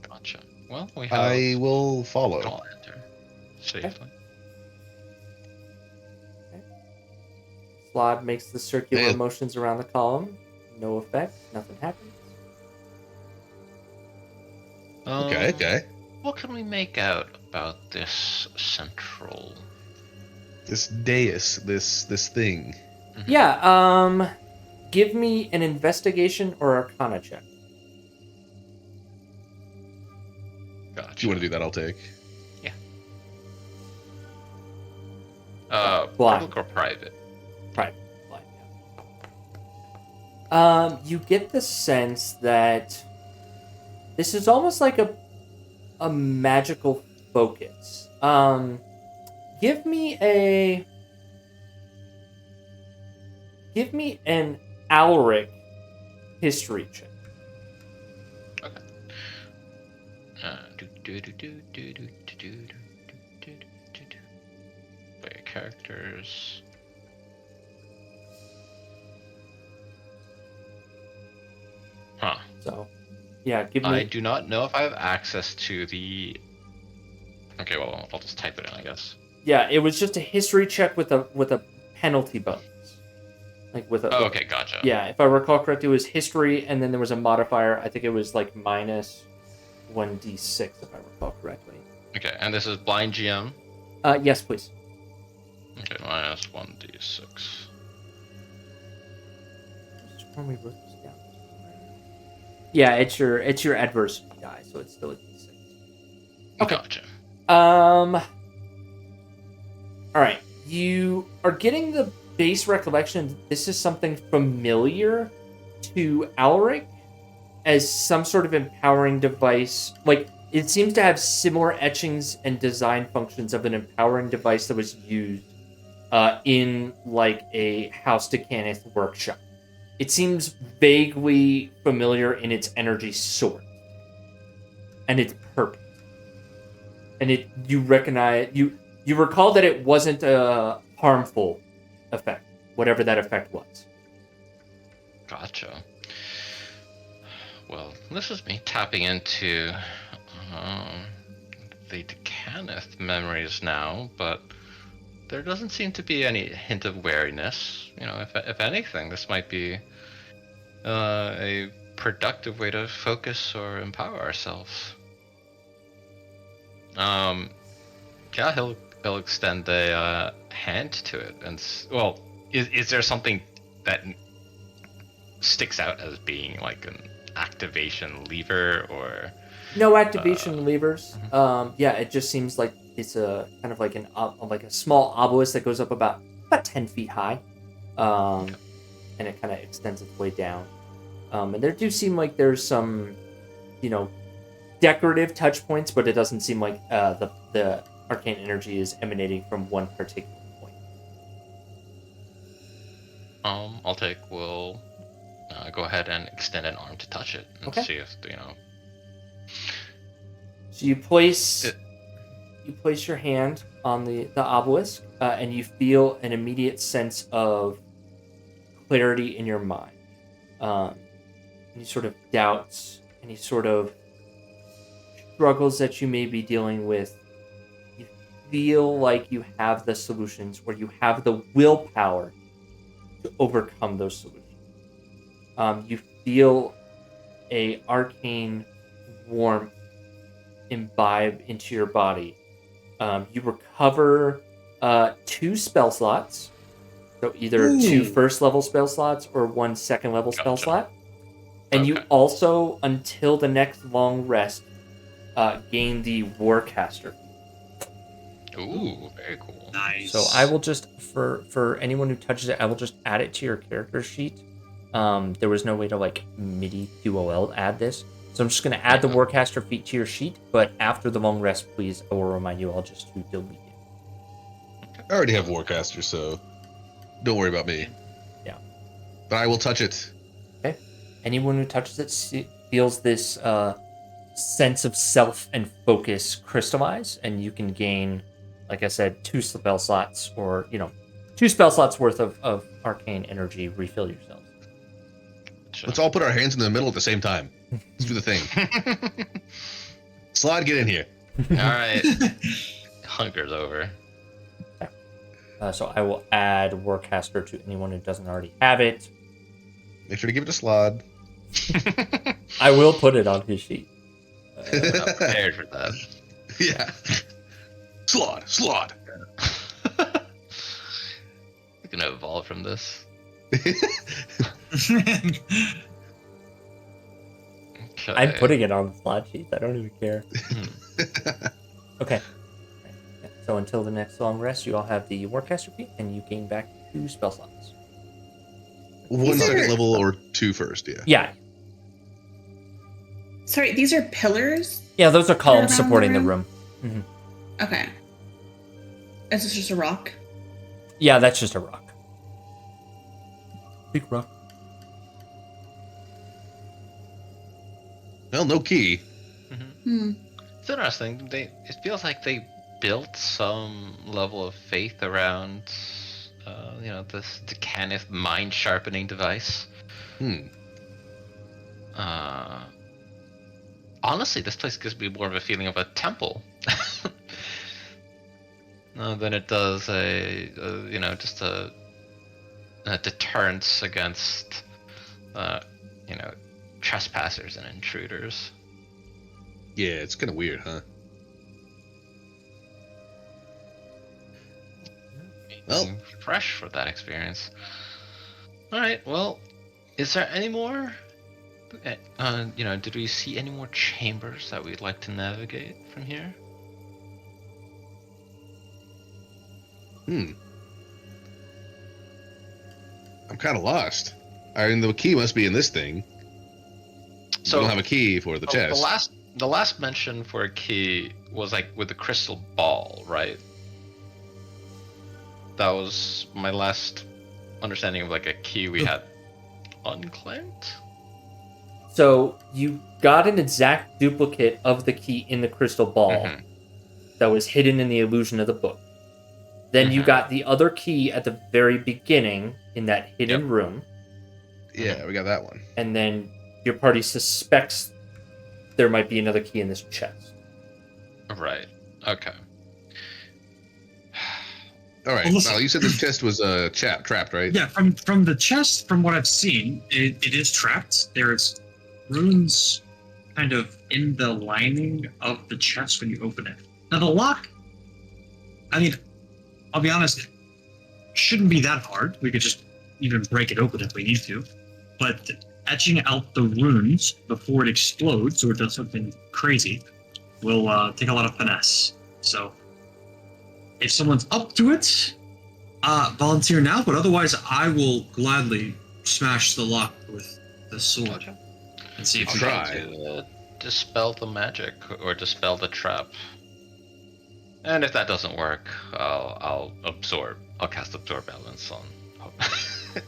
Gotcha. Well, we have. I will follow. I'll enter safely. Slod makes the circular Yeah. motions around the column. No effect. Nothing happens. Okay. What can we make out about this central? This dais, this thing. Mm-hmm. Yeah. Give me an investigation or Arcana check. Gotcha. If you want to do that, I'll take. Blind. Public or private? Private. Yeah. You get the sense that this is almost like a magical focus. Give me an Alric history check. Player characters. Huh. So, yeah, give me. I do not know if I have access to the. Okay, well, I'll just type it in, I guess. Yeah, it was just a history check with a penalty bonus. Like with a. Oh, okay, gotcha. Yeah, if I recall correctly, it was history, and then there was a modifier. I think it was like minus 1d6, if I recall correctly. Okay, and this is blind GM. Yes, please. Okay, minus 1d6. When we wrote this down. Yeah, it's your adversity die, so it's still a d6. Okay. Gotcha. All right. You are getting base recollection, this is something familiar to Alric as some sort of empowering device. Like, it seems to have similar etchings and design functions of an empowering device that was used in, like, a House to Cannith workshop. It seems vaguely familiar in its energy source and its purpose. And you recognize, you recall that it wasn't a harmful effect, whatever that effect was. Gotcha. Well, this is me tapping into the Decanath memories now, but there doesn't seem to be any hint of wariness. You know, if anything, this might be a productive way to focus or empower ourselves. Yeah, he'll extend a hand to it, and well, is there something that sticks out as being like an activation lever or no activation levers? Yeah, it just seems like it's a kind of like a small obelisk that goes up about 10 feet high, and it kind of extends its way down. And there do seem like there's some, decorative touch points, but it doesn't seem like the arcane energy is emanating from one particular point. We'll go ahead and extend an arm to touch it and see if So you place your hand on the obelisk, and you feel an immediate sense of clarity in your mind. Any sort of doubts, any sort of struggles that you may be dealing with, you feel like you have the solutions, or you have the willpower to overcome those solutions. You feel a arcane warmth imbibe into your body. You recover 2 spell slots, so either 2 first level spell slots or 1 second level spell slot. And you also, until the next long rest, gain the Warcaster. Ooh, very cool. Nice. So I will just, for anyone who touches it, I will just add it to your character sheet. There was no way to MIDI QOL add this. So I'm just going to add the Warcaster feat to your sheet, but after the long rest, please, I will remind you all just to delete it. I already have Warcaster, so don't worry about me. Yeah. But I will touch it. Okay. Anyone who touches it feels this sense of self and focus crystallize, and you can gain, like I said, 2 spell slots, or 2 spell slots worth of arcane energy. Refill yourselves. Let's all put our hands in the middle at the same time. Let's do the thing. Slide, get in here. All right. Hunger's over. So I will add Warcaster to anyone who doesn't already have it. Make sure to give it a Slod. I will put it on his sheet. I'm not prepared for that. Yeah. Slod. We're gonna evolve from this. Okay. I'm putting it on the slot sheet. I don't even care. Okay. So until the next long rest, you all have the Warcaster feat, and you gain back 2 spell slots. 1 second level or 2 first, yeah. Yeah. Sorry, these are pillars? Yeah, those are columns around supporting the the room. Okay. Is this just a rock? Yeah, that's just a rock. Big rock. Well, no key. It's interesting. It feels like they built some level of faith around, this Decanath mind sharpening device. Honestly, this place gives me more of a feeling of a temple than it does just a deterrence against, trespassers and intruders. Yeah, it's kind of weird, huh? Well, Fresh for that experience. All right. Well, is there any more? Did we see any more chambers that we'd like to navigate from here? I'm kind of lost. I mean, the key must be in this thing. So we don't have a key for the chest. The last mention for a key was like with the crystal ball, right? That was my last understanding of like a key we had unclaimed. So you got an exact duplicate of the key in the crystal ball that was hidden in the illusion of the book. Then you got the other key at the very beginning in that hidden room. Yeah, we got that one. And then your party suspects there might be another key in this chest. Right. Okay. All right. Well, Now, you said this chest was trapped, right? Yeah, from the chest, from what I've seen, it is trapped. There's runes kind of in the lining of the chest when you open it. Now the lock, I mean, I'll be honest, shouldn't be that hard. We could just even break it open if we need to. But etching out the runes before it explodes or does something crazy will take a lot of finesse. So if someone's up to it, volunteer now, but otherwise I will gladly smash the lock with the sword. Gotcha. And see if I'll we try can to dispel the magic or dispel the trap. And if that doesn't work, I'll absorb. I'll cast absorb balance on,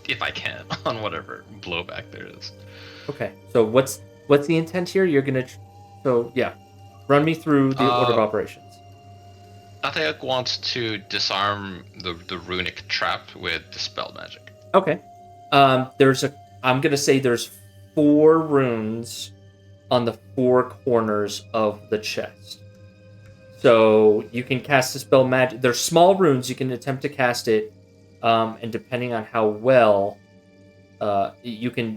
if I can, on whatever blowback there is. Okay. So what's the intent here? You're gonna. Run me through the order of operations. Atayak wants to disarm the runic trap with dispel magic. Okay. I'm gonna say there's 4 runes on the 4 corners of the chest. So you can cast dispel magic. They're small runes. You can attempt to cast it, and depending on how well, you can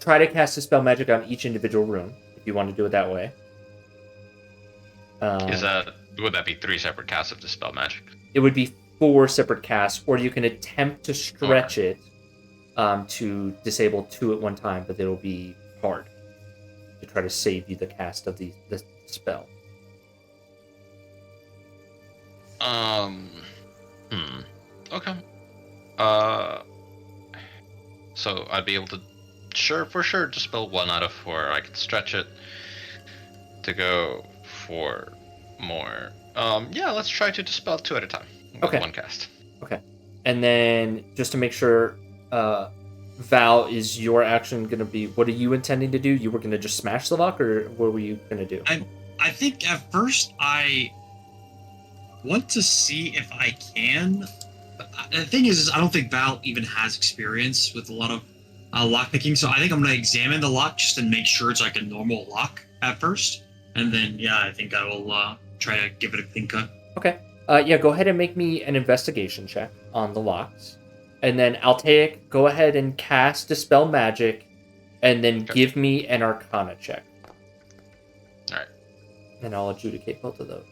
try to cast dispel magic on each individual rune if you want to do it that way. Would that be 3 separate casts of dispel magic? It would be 4 separate casts, or you can attempt to stretch it to disable 2 at one time, but it'll be hard to try to save you the cast of the spell. Okay. So I'd be able to, for sure, dispel 1 out of 4. I could stretch it to go 4 more. Let's try to dispel 2 at a time. With 1 cast. Okay. And then, just to make sure, Val, is your action going to be, what are you intending to do? You were going to just smash the lock, or what were you going to do? I think at first I want to see if I can. The thing is I don't think Val even has experience with a lot of lockpicking, so I think I'm going to examine the lock just to make sure it's like a normal lock at first. And then, I think I will try to give it a clean cut. Okay. Go ahead and make me an investigation check on the locks. And then Altaic, go ahead and cast Dispel Magic, and then give me an Arcana check. Alright. And I'll adjudicate both of those.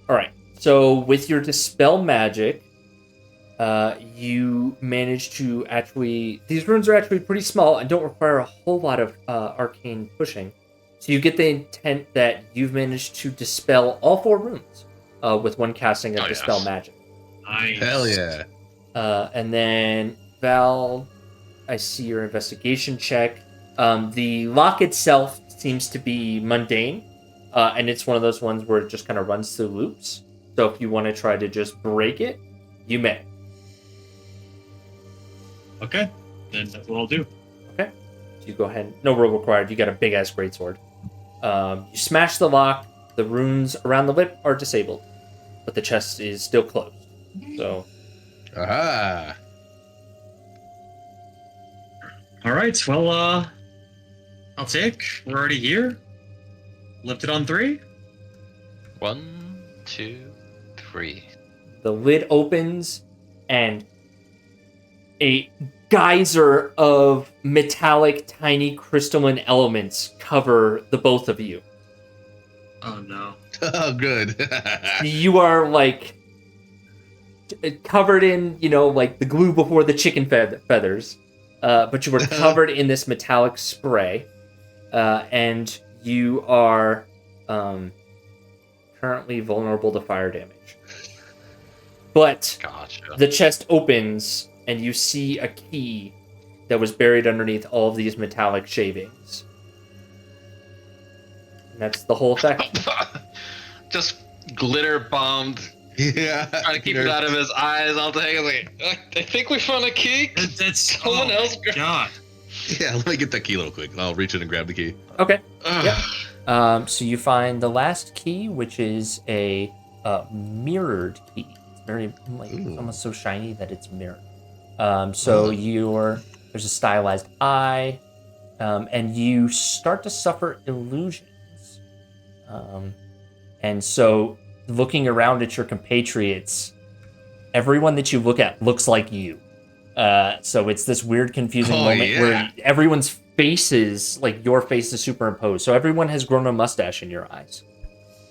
Alright, so with your Dispel Magic, you manage to actually... These runes are actually pretty small and don't require a whole lot of arcane pushing. So you get the intent that you've managed to dispel all 4 runes with 1 casting of Dispel Magic. Nice. Hell yeah. And then, Val, I see your investigation check. The lock itself seems to be mundane, and it's one of those ones where it just kind of runs through loops. So if you want to try to just break it, you may. Okay, then that's what I'll do. Okay. So you go ahead. No roll required. You got a big-ass greatsword. You smash the lock. The runes around the lip are disabled, but the chest is still closed. So... Aha! All right, well, I'll take. We're already here. Lift it on 3. 1, 2, 3. The lid opens, and a geyser of metallic, tiny crystalline elements cover the both of you. Oh, no. Oh, good. You are, covered in, the glue before the chicken feathers. But you were covered in this metallic spray. And you are currently vulnerable to fire damage. But Gotcha. the chest opens, and you see a key that was buried underneath all of these metallic shavings. And that's the whole effect. Just glitter bombed. Yeah. Trying to keep it out of his eyes all day. Like, I think we found a key. That's Someone else. God. Yeah, let me get that key real quick. I'll reach in and grab the key. Okay. Ugh. Yep. So you find the last key, which is a mirrored key. It's very it's almost so shiny that it's mirrored. There's a stylized eye, and you start to suffer illusions. And so, looking around at your compatriots, everyone that you look at looks like you. So it's this weird, confusing moment where everyone's faces, like your face, is superimposed. So everyone has grown a mustache in your eyes.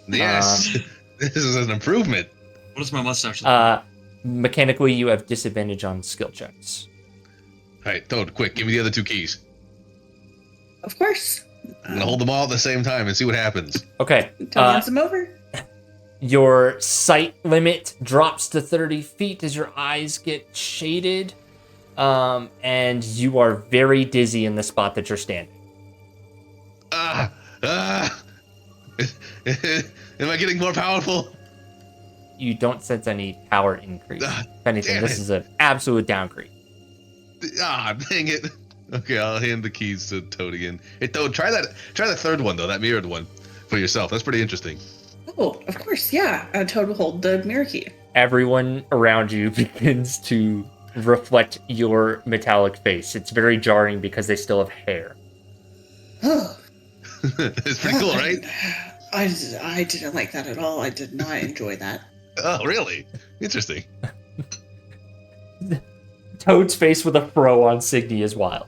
Yes, this is an improvement. What is my mustache like? Mechanically, you have disadvantage on skill checks. All right, Toad, quick, give me the other 2 keys. Of course. I'm gonna hold them all at the same time and see what happens. Okay. Toad hands them over. Your sight limit drops to 30 feet as your eyes get shaded, and you are very dizzy in the spot that you're standing. Am I getting more powerful? You don't sense any power increase. If anything, damn this it. is an absolute downgrade. Dang it. Okay, I'll hand the keys to Toad again. Hey, Toad, try the 3rd one though, that mirrored one, for yourself. That's pretty interesting. Oh, of course, yeah. Toad will hold the mirror key. Everyone around you begins to reflect your metallic face. It's very jarring because they still have hair. Oh, It's pretty cool, right? I didn't like that at all. I did not enjoy that. Oh, really? Interesting. Toad's face with a fro on Signy is wild.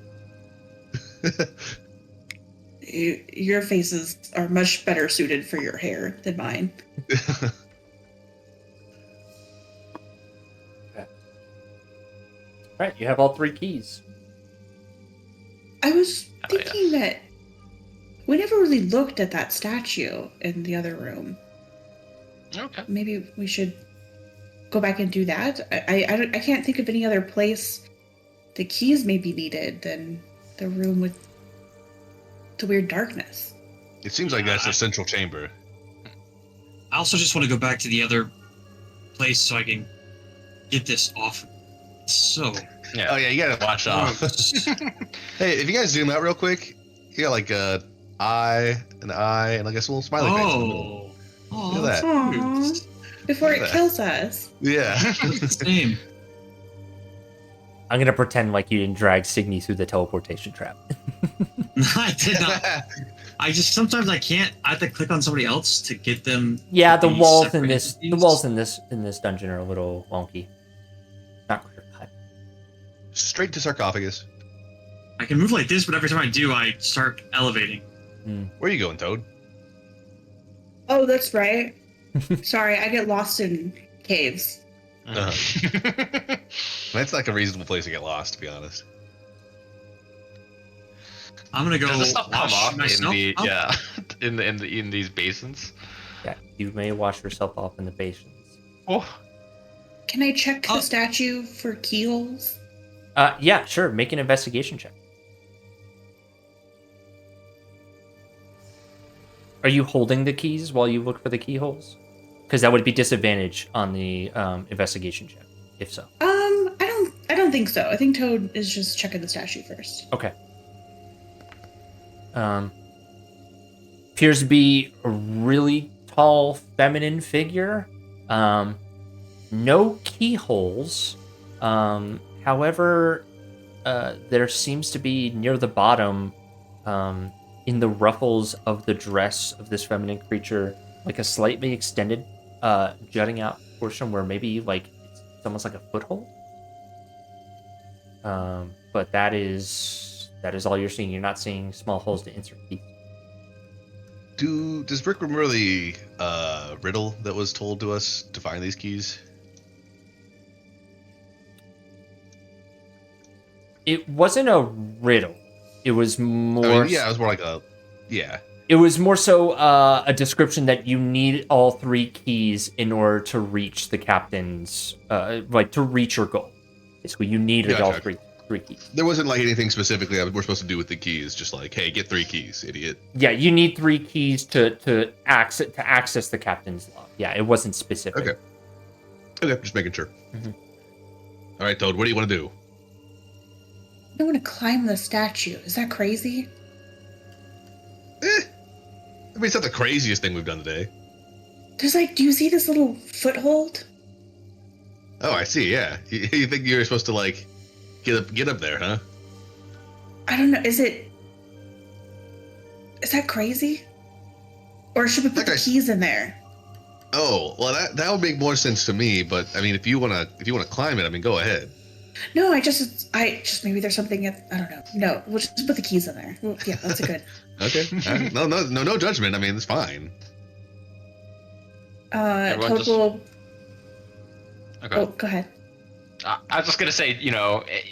Your faces are much better suited for your hair than mine. Right, you have all 3 keys. I was thinking that we never really looked at that statue in the other room. Okay. Maybe we should go back and do that. I can't think of any other place the keys may be needed than the room with the weird darkness. It seems like that's the central chamber. I also just want to go back to the other place so I can get this off. So. Yeah. Oh yeah, you gotta watch off. Hey, if you guys zoom out real quick, you got like a eye, and I guess a little smiley face in the middle. Oh, Look at that. Aww. Before Look it at that. kills us. Yeah. It's the same. I'm gonna pretend like you didn't drag Signy through the teleportation trap. I did not. I just sometimes I can't. I have to click on somebody else to get them. Yeah, to the be walls separate in this entities. in this dungeon are a little wonky. Not clear cut. Straight to sarcophagus. I can move like this, but every time I do, I start elevating. Where are you going, Toad? Oh, that's right. Sorry, I get lost in caves. That's like a reasonable place to get lost, to be honest. I'm gonna go Does the stuff come wash off in myself the up. in these basins? Yeah, you may wash yourself off in the basins. Oh, Can I check Oh. the statue for keyholes? Yeah, sure. Make an investigation check. Are you holding the keys while you look for the keyholes? Because that would be disadvantage on the investigation check, if so. I don't think so. I think Toad is just checking the statue first. Okay. Appears to be a really tall feminine figure. No keyholes. However, there seems to be near the bottom, in the ruffles of the dress of this feminine creature, like a slightly extended, jutting out portion where maybe like it's almost like a foothold. But that is all you're seeing. You're not seeing small holes to insert keys. Does Brick remember the riddle that was told to us to find these keys? It wasn't a riddle. It was more. Yeah, it was more like a. Yeah. It was more so a description that you need all 3 keys in order to reach the captain's, to reach your goal. Basically, you needed all Gotcha. three keys. There wasn't like anything specifically that we're supposed to do with the keys. Just like, hey, get 3 keys, idiot. Yeah, you need 3 keys to access the captain's log. Yeah, it wasn't specific. Okay, just making sure. Mhm. All right, Toad, what do you want to do? I don't want to climb the statue. Is that crazy? I mean, it's not the craziest thing we've done today. There's do you see this little foothold? Oh, I see. Yeah, you think you're supposed to like get up there, huh? I don't know. Is that crazy? Or should we put the keys in there? Oh, well, that would make more sense to me. But I mean, if you wanna climb it, I mean, go ahead. No, I just maybe there's something. I don't know. No, we'll just put the keys in there. Well, yeah, that's a good. Okay. No judgment. I mean, it's fine. Toad will. Okay. Oh, go ahead. I was just gonna say,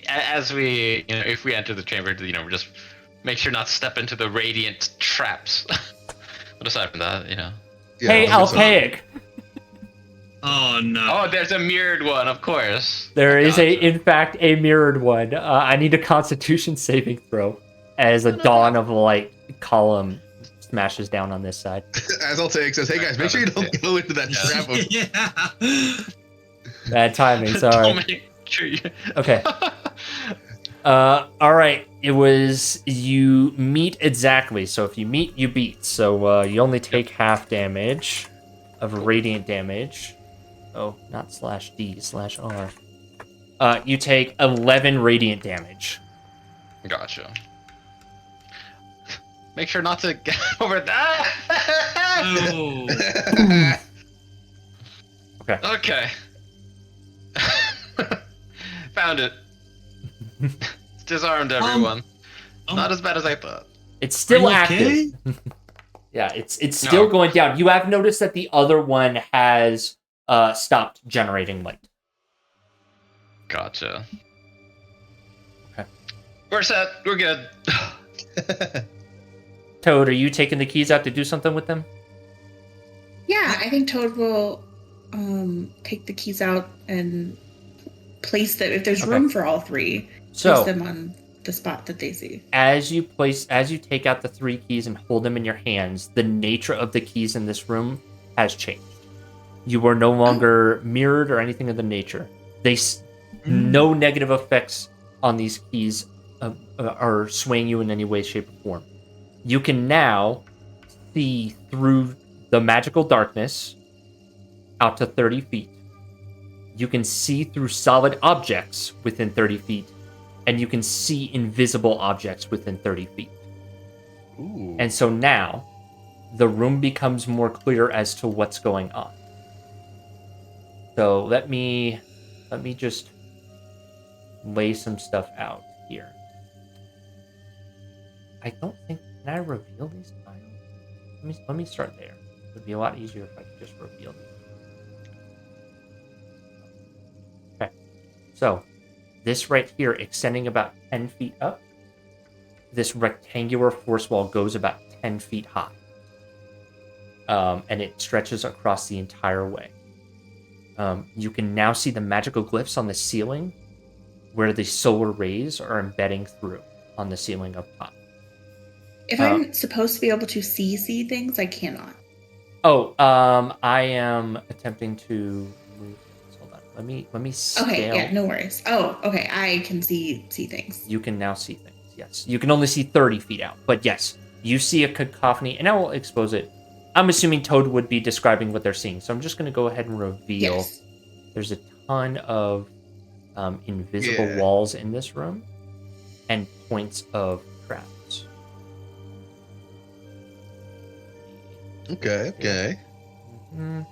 as we, if we enter the chamber, just make sure not to step into the radiant traps. But aside from that, Yeah, Hey, Alpaic! Oh no. Oh, there's a mirrored one, of course. There is in fact, a mirrored one. I need a Constitution saving throw as a dawn of light column smashes down on this side. As Altair says, hey guys, make sure you don't go into that trap. Yeah. Bad timing, sorry. Don't make sure you... Okay. All right. It was you meet exactly. So if you meet, you beat. So you only take half damage of radiant damage. Oh, not /D/R. You take 11 radiant damage. Gotcha. Make sure not to get over that. Oh. Okay. Found it. It's disarmed everyone. Not as bad as I thought. It's still Are you active. okay? Yeah, it's still going down. You have noticed that the other one has stopped generating light. Gotcha. Okay. We're set. We're good. Toad, are you taking the keys out to do something with them? Yeah, I think Toad will take the keys out and place them if there's room for all 3. So place them on the spot that they see. as you take out the 3 keys and hold them in your hands, the nature of the keys in this room has changed. You are no longer mirrored or anything of the nature. No negative effects on these keys are swaying you in any way, shape, or form. You can now see through the magical darkness out to 30 feet. You can see through solid objects within 30 feet, and you can see invisible objects within 30 feet. Ooh. And so now, the room becomes more clear as to what's going on. So let me just lay some stuff out here. I don't think, can I reveal these tiles? Let me start there. It would be a lot easier if I could just reveal these. Okay. So, this right here, extending about 10 feet up, this rectangular force wall goes about 10 feet high. And it stretches across the entire way. You can now see the magical glyphs on the ceiling where the solar rays are embedding through on the ceiling up top. If I'm supposed to be able to see things, I cannot. Oh, I am attempting to move this. Hold on. Let me scale. Okay, yeah, no worries. Oh, okay, I can see things. You can now see things, yes. You can only see 30 feet out, but yes, you see a cacophony, and I will expose it. I'm assuming Toad would be describing what they're seeing, so I'm just going to go ahead and reveal. Yes. There's a ton of invisible walls in this room, and points of traps. Okay. Mm-hmm.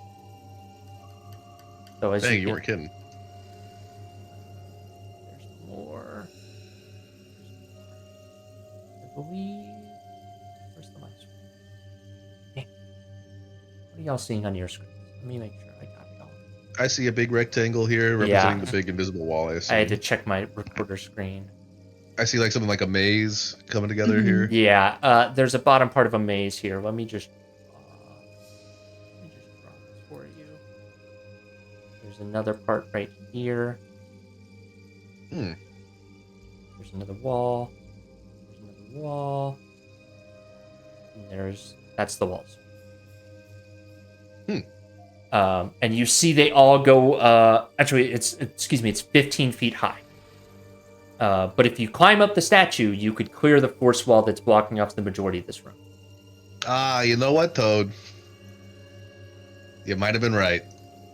So as Dang, you weren't kidding. There's more. I believe. Where's the last one? Dang. What are y'all seeing on your screen? Let me make sure I got it all. I see a big rectangle here representing the big invisible wall. I had to check my recorder screen. I see like something like a maze coming together Mhm. here. Yeah, there's a bottom part of a maze here. Let me just draw this for you. There's another part right here. Hmm. There's another wall. There's another wall. And that's the walls. And you see they all go. Actually, it's 15 feet high. But if you climb up the statue, you could clear the force wall that's blocking off the majority of this room. Ah, you know what, Toad? You might have been right.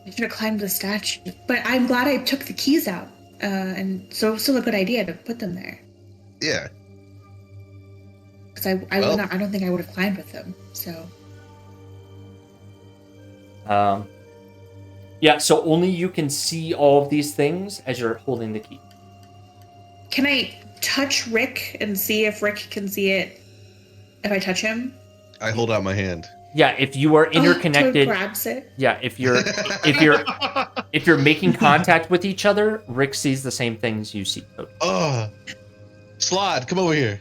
I should have climbed the statue, but I'm glad I took the keys out. And so still a good idea to put them there. Yeah. Because I Well- would not. I don't think I would have climbed with them. So Yeah, so only you can see all of these things as you're holding the key. can I touch Rick and see if Rick can see it? If I touch him, I hold out my hand. Yeah, if you are Toad interconnected, grabs it. yeah, if you're making contact with each other, Rick sees the same things you see. Oh, Slod, come over here.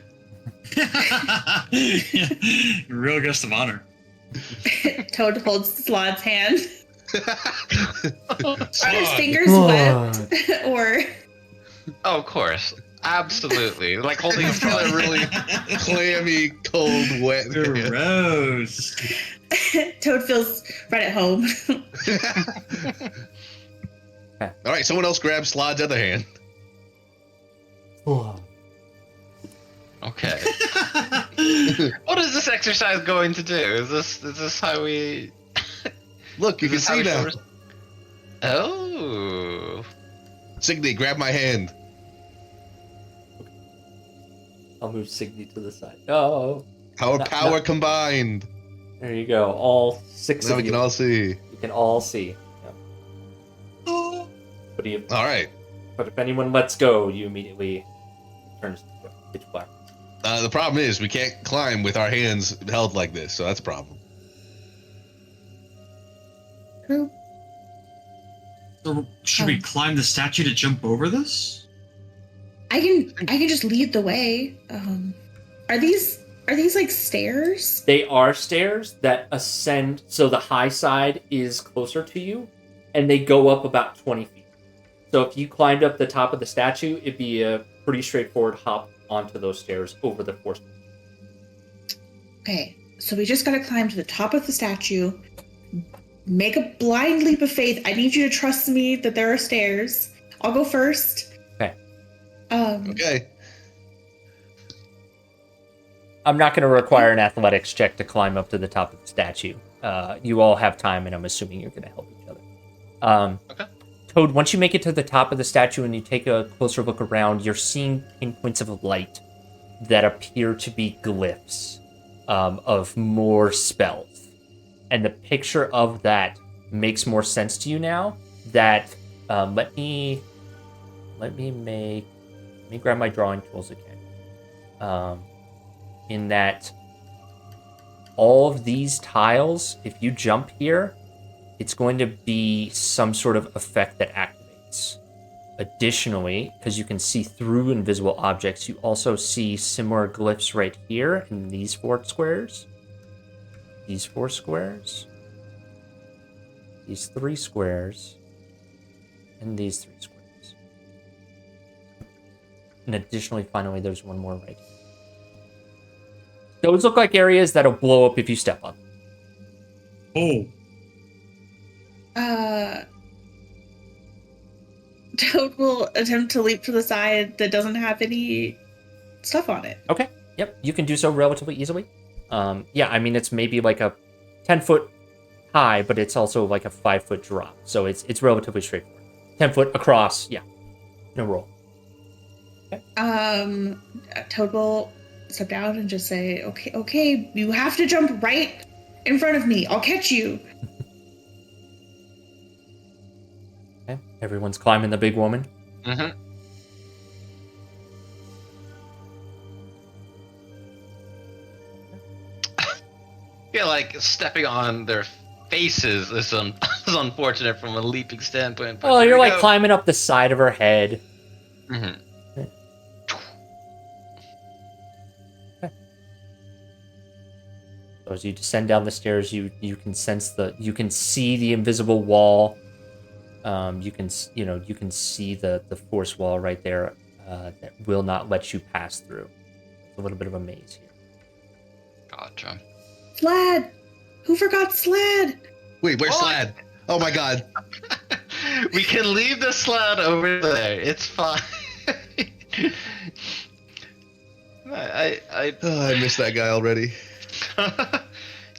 Real guest of honor. Toad holds Slod's hand. Are his Slod. fingers wet? Or Oh, of course. Absolutely. Like holding He's got a really clammy, cold, wet hand. Gross. Toad feels right at home. All right, someone else grab Slod's other hand. Okay. What is this exercise going to do? Is this how we? Look, you can is this how see we now. first- Oh. Signy, grab my hand. I'll move Signy to the side. Oh, Our No, power no. combined. there you go. All six Now of we you. can all see. You can all see. Yeah. All right. But if anyone lets go, you immediately turns to pitch black. The problem is we can't climb with our hands held like this, so that's a problem. So should we climb the statue to jump over this? I can just lead the way. Are these like stairs? They are stairs that ascend, so the high side is closer to you, and they go up about 20 feet. So if you climbed up the top of the statue, it'd be a pretty straightforward hop onto those stairs over the force. Okay, so we just gotta climb to the top of the statue. Make a blind leap of faith. I need you to trust me that there are stairs. I'll go first. Okay. Okay. I'm not going to require an athletics check to climb up to the top of the statue. You all have time, and I'm assuming you're going to help each other. Okay. Toad, once you make it to the top of the statue and you take a closer look around, you're seeing pinpoints of light that appear to be glyphs of more spells. And the picture of that makes more sense to you now. That let me grab my drawing tools again. In that all of these tiles, if you jump here, it's going to be some sort of effect that activates. Additionally, because you can see through invisible objects, you also see similar glyphs right here in these 4 squares. These 4 squares. These 3 squares. And these 3 squares. And additionally, finally, there's one more right here. Those look like areas that'll blow up if you step on them. Oh, Toad will attempt to leap to the side that doesn't have any stuff on it. Okay. Yep. You can do so relatively easily. Yeah, I mean, it's maybe like a 10-foot high, but it's also like a 5-foot drop. So it's relatively straightforward. 10 foot across. Yeah. No roll. Toad will step down and just say, okay, you have to jump right in front of me. I'll catch you. Okay. Everyone's climbing the big woman. Mm-hmm. Yeah, like stepping on their faces is unfortunate from a leaping standpoint. but Oh, there you're we like go. climbing up the side of her head. Mhm. So as you descend down the stairs, you can see the invisible wall. You can see the force wall right there that will not let you pass through. It's a little bit of a maze here. Gotcha. Slad! Who forgot Slad? Wait, where's Slad? Oh my god. We can leave the sled over there. It's fine. I missed that guy already. I'm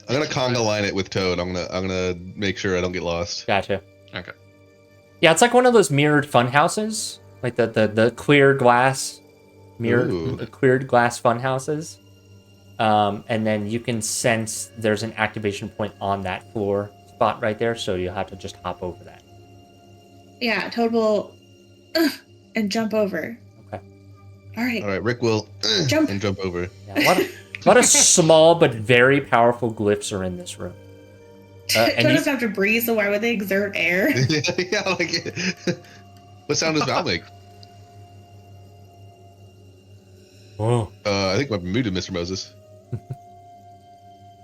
gonna conga line it with Toad. I'm gonna make sure I don't get lost. Gotcha. Okay. Yeah, it's like one of those mirrored fun houses, like the clear glass cleared glass fun houses. And then you can sense there's an activation point on that floor spot right there, so you'll have to just hop over that. Yeah, Toad will and jump over. Okay. All right. Rick will Jump. and jump over. Yeah, a lot of small but very powerful glyphs are in this room. Toad doesn't have to breathe, so why would they exert air? Yeah, like what sound does Val make? Oh. I think I'm muted, Mr. Moses.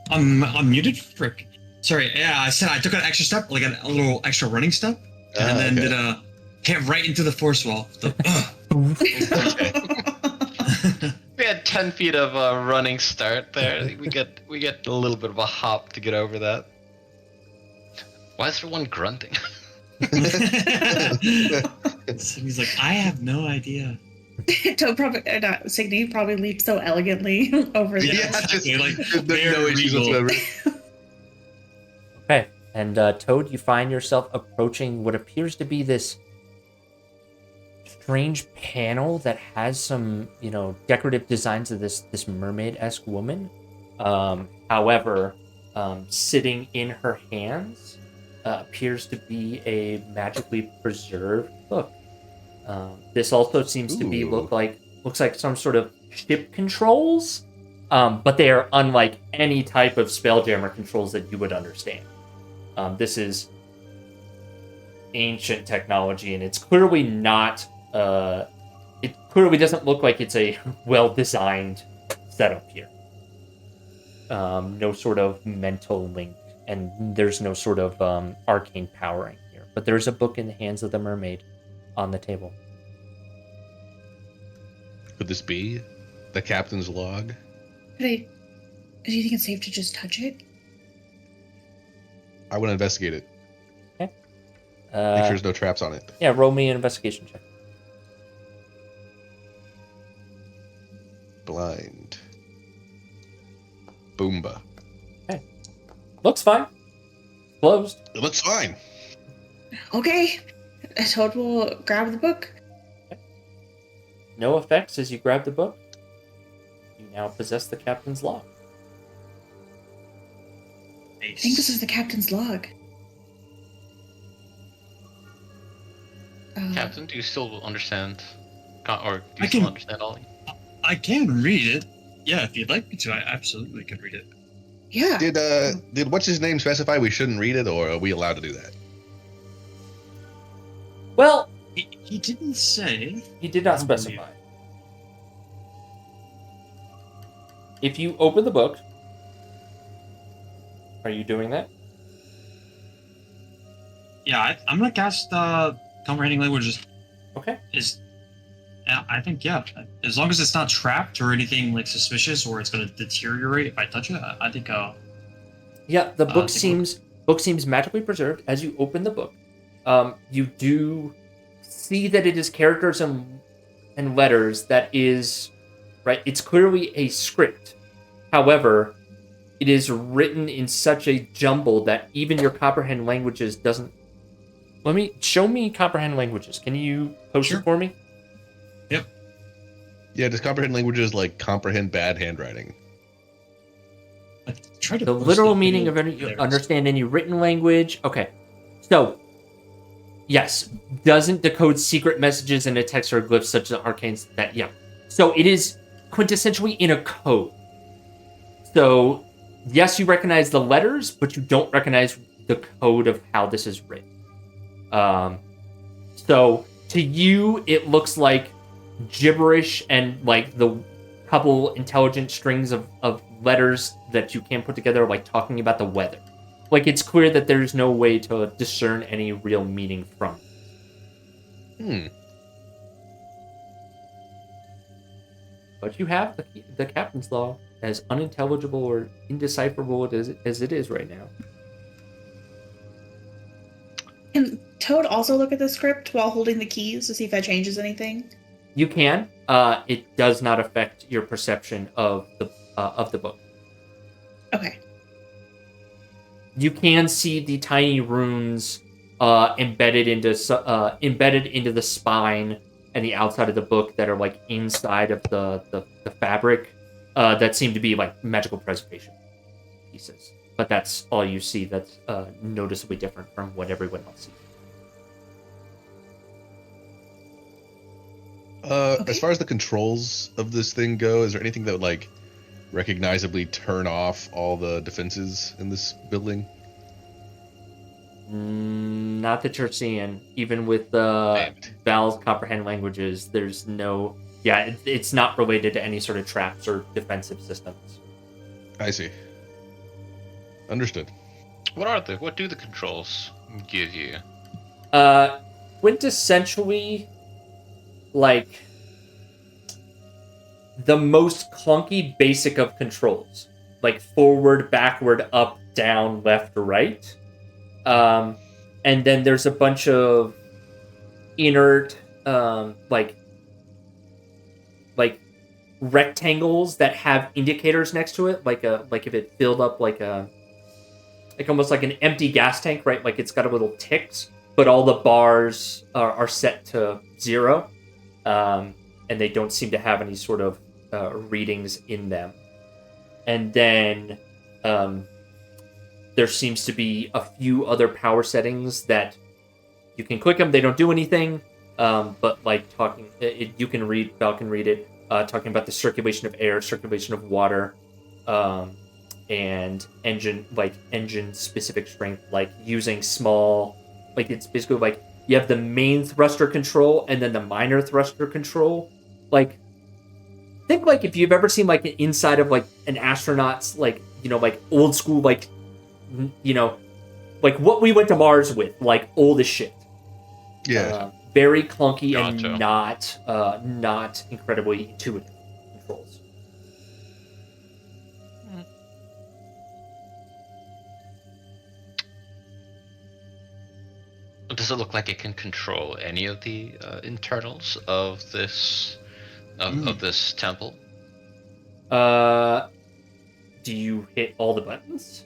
I'm muted. Frick. Sorry. Yeah, I said I took an extra step, like a little extra running step, and then did hit right into the force wall. We had 10 feet of a running start there. We get a little bit of a hop to get over that. Why is there one grunting? He's like, I have no idea. Toad probably, not Signy probably leaped so elegantly over the Yeah, exactly, like, there's very no issues regal. whatsoever. Okay, and Toad, you find yourself approaching what appears to be this strange panel that has some, decorative designs of this mermaid-esque woman. However, sitting in her hands appears to be a magically preserved book. This also seems to be looks like some sort of ship controls, but they are unlike any type of Spelljammer controls that you would understand. This is ancient technology, and it's clearly not. It clearly doesn't look like it's a well-designed setup here. No sort of mental link, and there's no sort of arcane powering here. But there's a book in the hands of the mermaid on the table. Could this be the captain's log? Do you think it's safe to just touch it? I want to investigate it. Okay. Make sure there's no traps on it. Yeah, roll me an investigation check. Blind. Boomba. Okay. Looks fine. Closed. It looks fine. Okay. Toad will grab the book. No effects as you grab the book. You now possess the captain's log. I think this is the captain's log. Captain, do you still understand? Or do you I still can- understand all? I can read it. Yeah, if you'd like me to, I absolutely can read it. Yeah. Did what's his name specify we shouldn't read it, or are we allowed to do that? Well, He didn't say. he did not specify. If you open the book, are you doing that? Yeah, I'm gonna cast comprehending languages. Okay. I think yeah. As long as it's not trapped or anything like suspicious, or it's gonna deteriorate if I touch it, I think. Yeah, the book take a seems magically preserved. As you open the book, you do see that it is characters and letters. That is right. It's clearly a script. However, it is written in such a jumble that even your comprehend languages doesn't. Show me comprehend languages. Can you post it for me? Yep. Yeah, does comprehend languages like comprehend bad handwriting? I tried to The post literal the meaning video. of any There it is. understand any written language. Okay, so yes, doesn't decode secret messages in a text or glyphs such as arcanes. That yeah. So it is quintessentially in a code. So yes, you recognize the letters, but you don't recognize the code of how this is written. So to you, it looks like gibberish and like the couple intelligent strings of letters that you can put together, like talking about the weather. Like, it's clear that there's no way to discern any real meaning from it. But you have the captain's log, as unintelligible or indecipherable as it is right now. Can Toad also look at the script while holding the keys to see if that changes anything? You can. It does not affect your perception of the book. Okay. You can see the tiny runes embedded into the spine and the outside of the book that are like inside of the fabric that seem to be like magical preservation pieces. But that's all you see that's noticeably different from what everyone else sees. Okay. As far as the controls of this thing go, is there anything that would like recognizably turn off all the defenses in this building? Not that you're seeing. Even with Val's comprehend languages, there's no... Yeah, it's not related to any sort of traps or defensive systems. I see. Understood. What do the controls give you? Quintessentially, like, the most clunky basic of controls. Like forward, backward, up, down, left, right. And then there's a bunch of inert, like rectangles that have indicators next to it, like if it filled up like almost like an empty gas tank, right? Like it's got a little ticks, but all the bars are set to 0, and they don't seem to have any sort of readings in them. And then there seems to be a few other power settings that you can click them. They don't do anything, but like you can read. Val can read it. Talking about the circulation of air, circulation of water, and engine specific strength, like using small, like it's basically like you have the main thruster control and then the minor thruster control. Like, think like if you've ever seen like an inside of like an astronaut's like, like old school, like, like what we went to Mars with, like old as shit. Yeah. Very clunky Gotcha. and not incredibly intuitive controls. Does it look like it can control any of the internals of this of this temple? Do you hit all the buttons?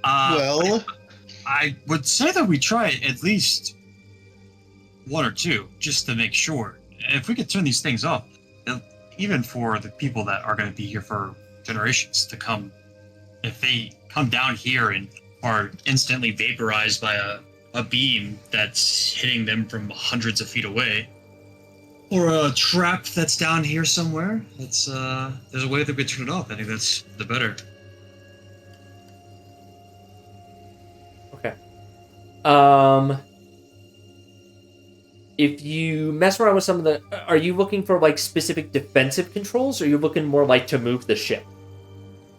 Well, I would say that we try at least 1 or 2, just to make sure. If we could turn these things off, even for the people that are going to be here for generations to come, if they come down here and are instantly vaporized by a beam that's hitting them from hundreds of feet away, or a trap that's down here somewhere, there's a way that we turn it off. I think that's the better. Okay. If you mess around with some of the... Are you looking for, like, specific defensive controls, or are you looking more, like, to move the ship?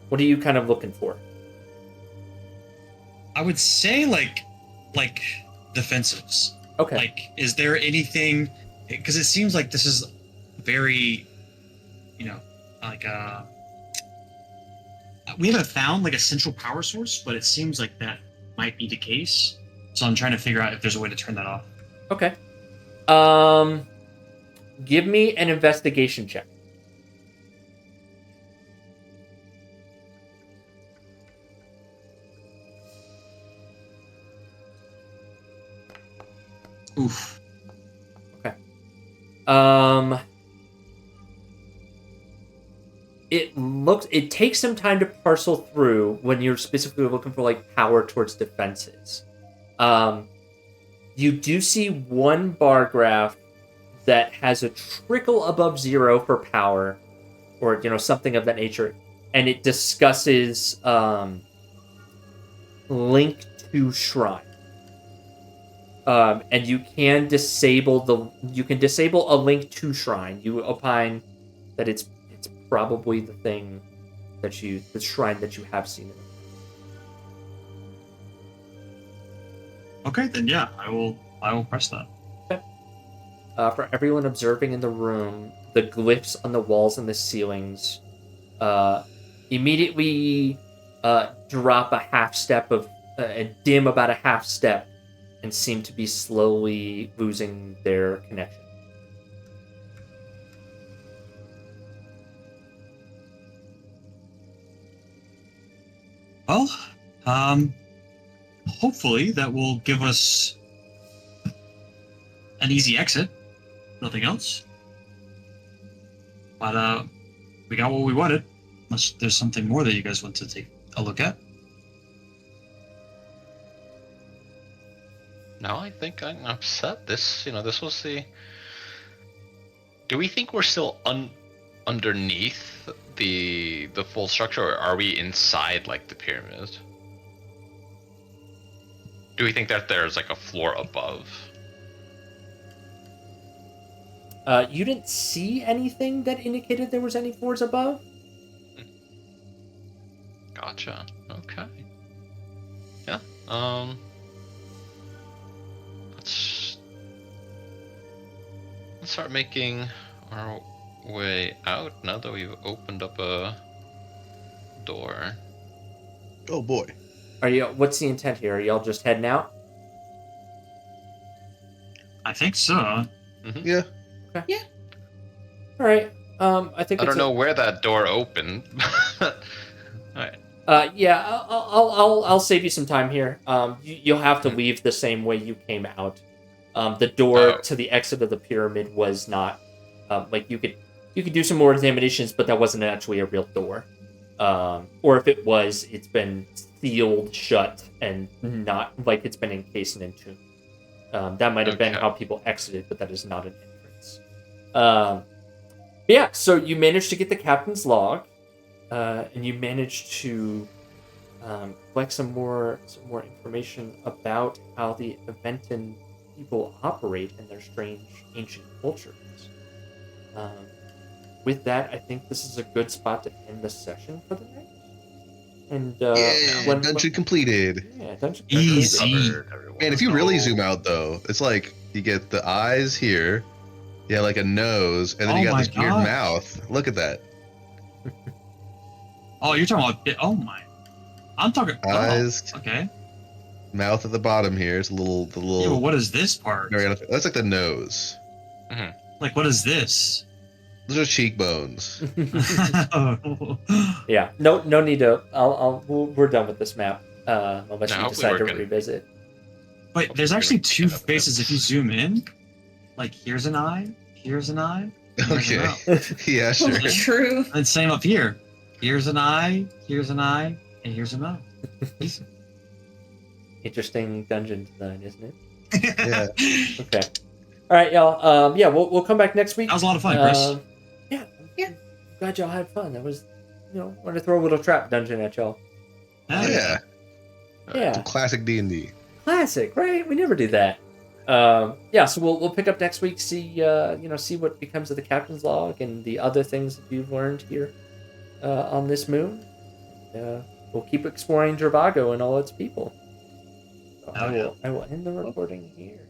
What are you kind of looking for? I would say, like defensives. Okay. Like, is there anything... Because it seems like this is very, like, we haven't found, like, a central power source, but it seems like that might be the case. So I'm trying to figure out if there's a way to turn that off. Okay. Give me an investigation check. Oof. Okay. It takes some time to parcel through when you're specifically looking for like power towards defenses. You do see one bar graph that has a trickle above 0 for power, or something of that nature, and it discusses link to shrine. And you can disable a link to shrine. You opine that it's probably the shrine that you have seen. Okay, then yeah, I will press that. Okay. For everyone observing in the room, the glyphs on the walls and the ceilings immediately drop a half step and dim about a half step and seem to be slowly losing their connection. Well, hopefully that will give us an easy exit. Nothing else. But we got what we wanted. Unless there's something more that you guys want to take a look at. No, I think I'm upset. This was the. Do we think we're still underneath the full structure, or are we inside like the pyramid? Do we think that there's like a floor above? You didn't see anything that indicated there was any floors above? Gotcha. Okay. Yeah. Let's start making our way out now that we've opened up a door. Oh boy. What's the intent here? Are y'all just heading out? I think so. Mm-hmm. Yeah. Okay. Yeah. All right. I think I don't know where that door opened. All right. Yeah, I'll save you some time here. You'll have to leave the same way you came out. The door to the exit of the pyramid was not like you could do some more examinations, but that wasn't actually a real door. Or if it was, it's been sealed shut and not like it's been encased and entombed. That might have been how people exited, but that is not an entrance. Yeah, so you managed to get the captain's log. And you managed to collect some more information about how the Aventan people operate and their strange ancient cultures. With that, I think this is a good spot to end the session for the night. And dungeon completed. Yeah, dungeon Easy. completed. Man, if you really zoom out though, it's like you get the eyes here, yeah, like a nose, and then you got this weird mouth. Look at that. Oh, you're talking about... Oh, my. I'm talking... Eyes. Oh, okay. Mouth at the bottom here. It's the little... Yeah, but what is this part? That's like the nose. Mm-hmm. Like, what is this? Those are cheekbones. Yeah, no need to... we're done with this map. Unless you decide to revisit. Wait, there's actually two faces if you zoom in. Like, here's an eye, here's an eye, Okay. Yeah, sure. True. And same up here. Here's an eye, and here's an eye. Interesting dungeon design, isn't it? Yeah. Okay. All right, y'all. Yeah, we'll come back next week. That was a lot of fun, Chris. Yeah. Yeah. Glad y'all had fun. That was, wanted to throw a little trap dungeon at y'all. Yeah. Yeah. Classic D&D. Classic, right? We never do that. Yeah. So we'll pick up next week. See what becomes of the captain's log and the other things that you've learned here on this moon. We'll keep exploring Dravago and all its people. So I will end the recording here.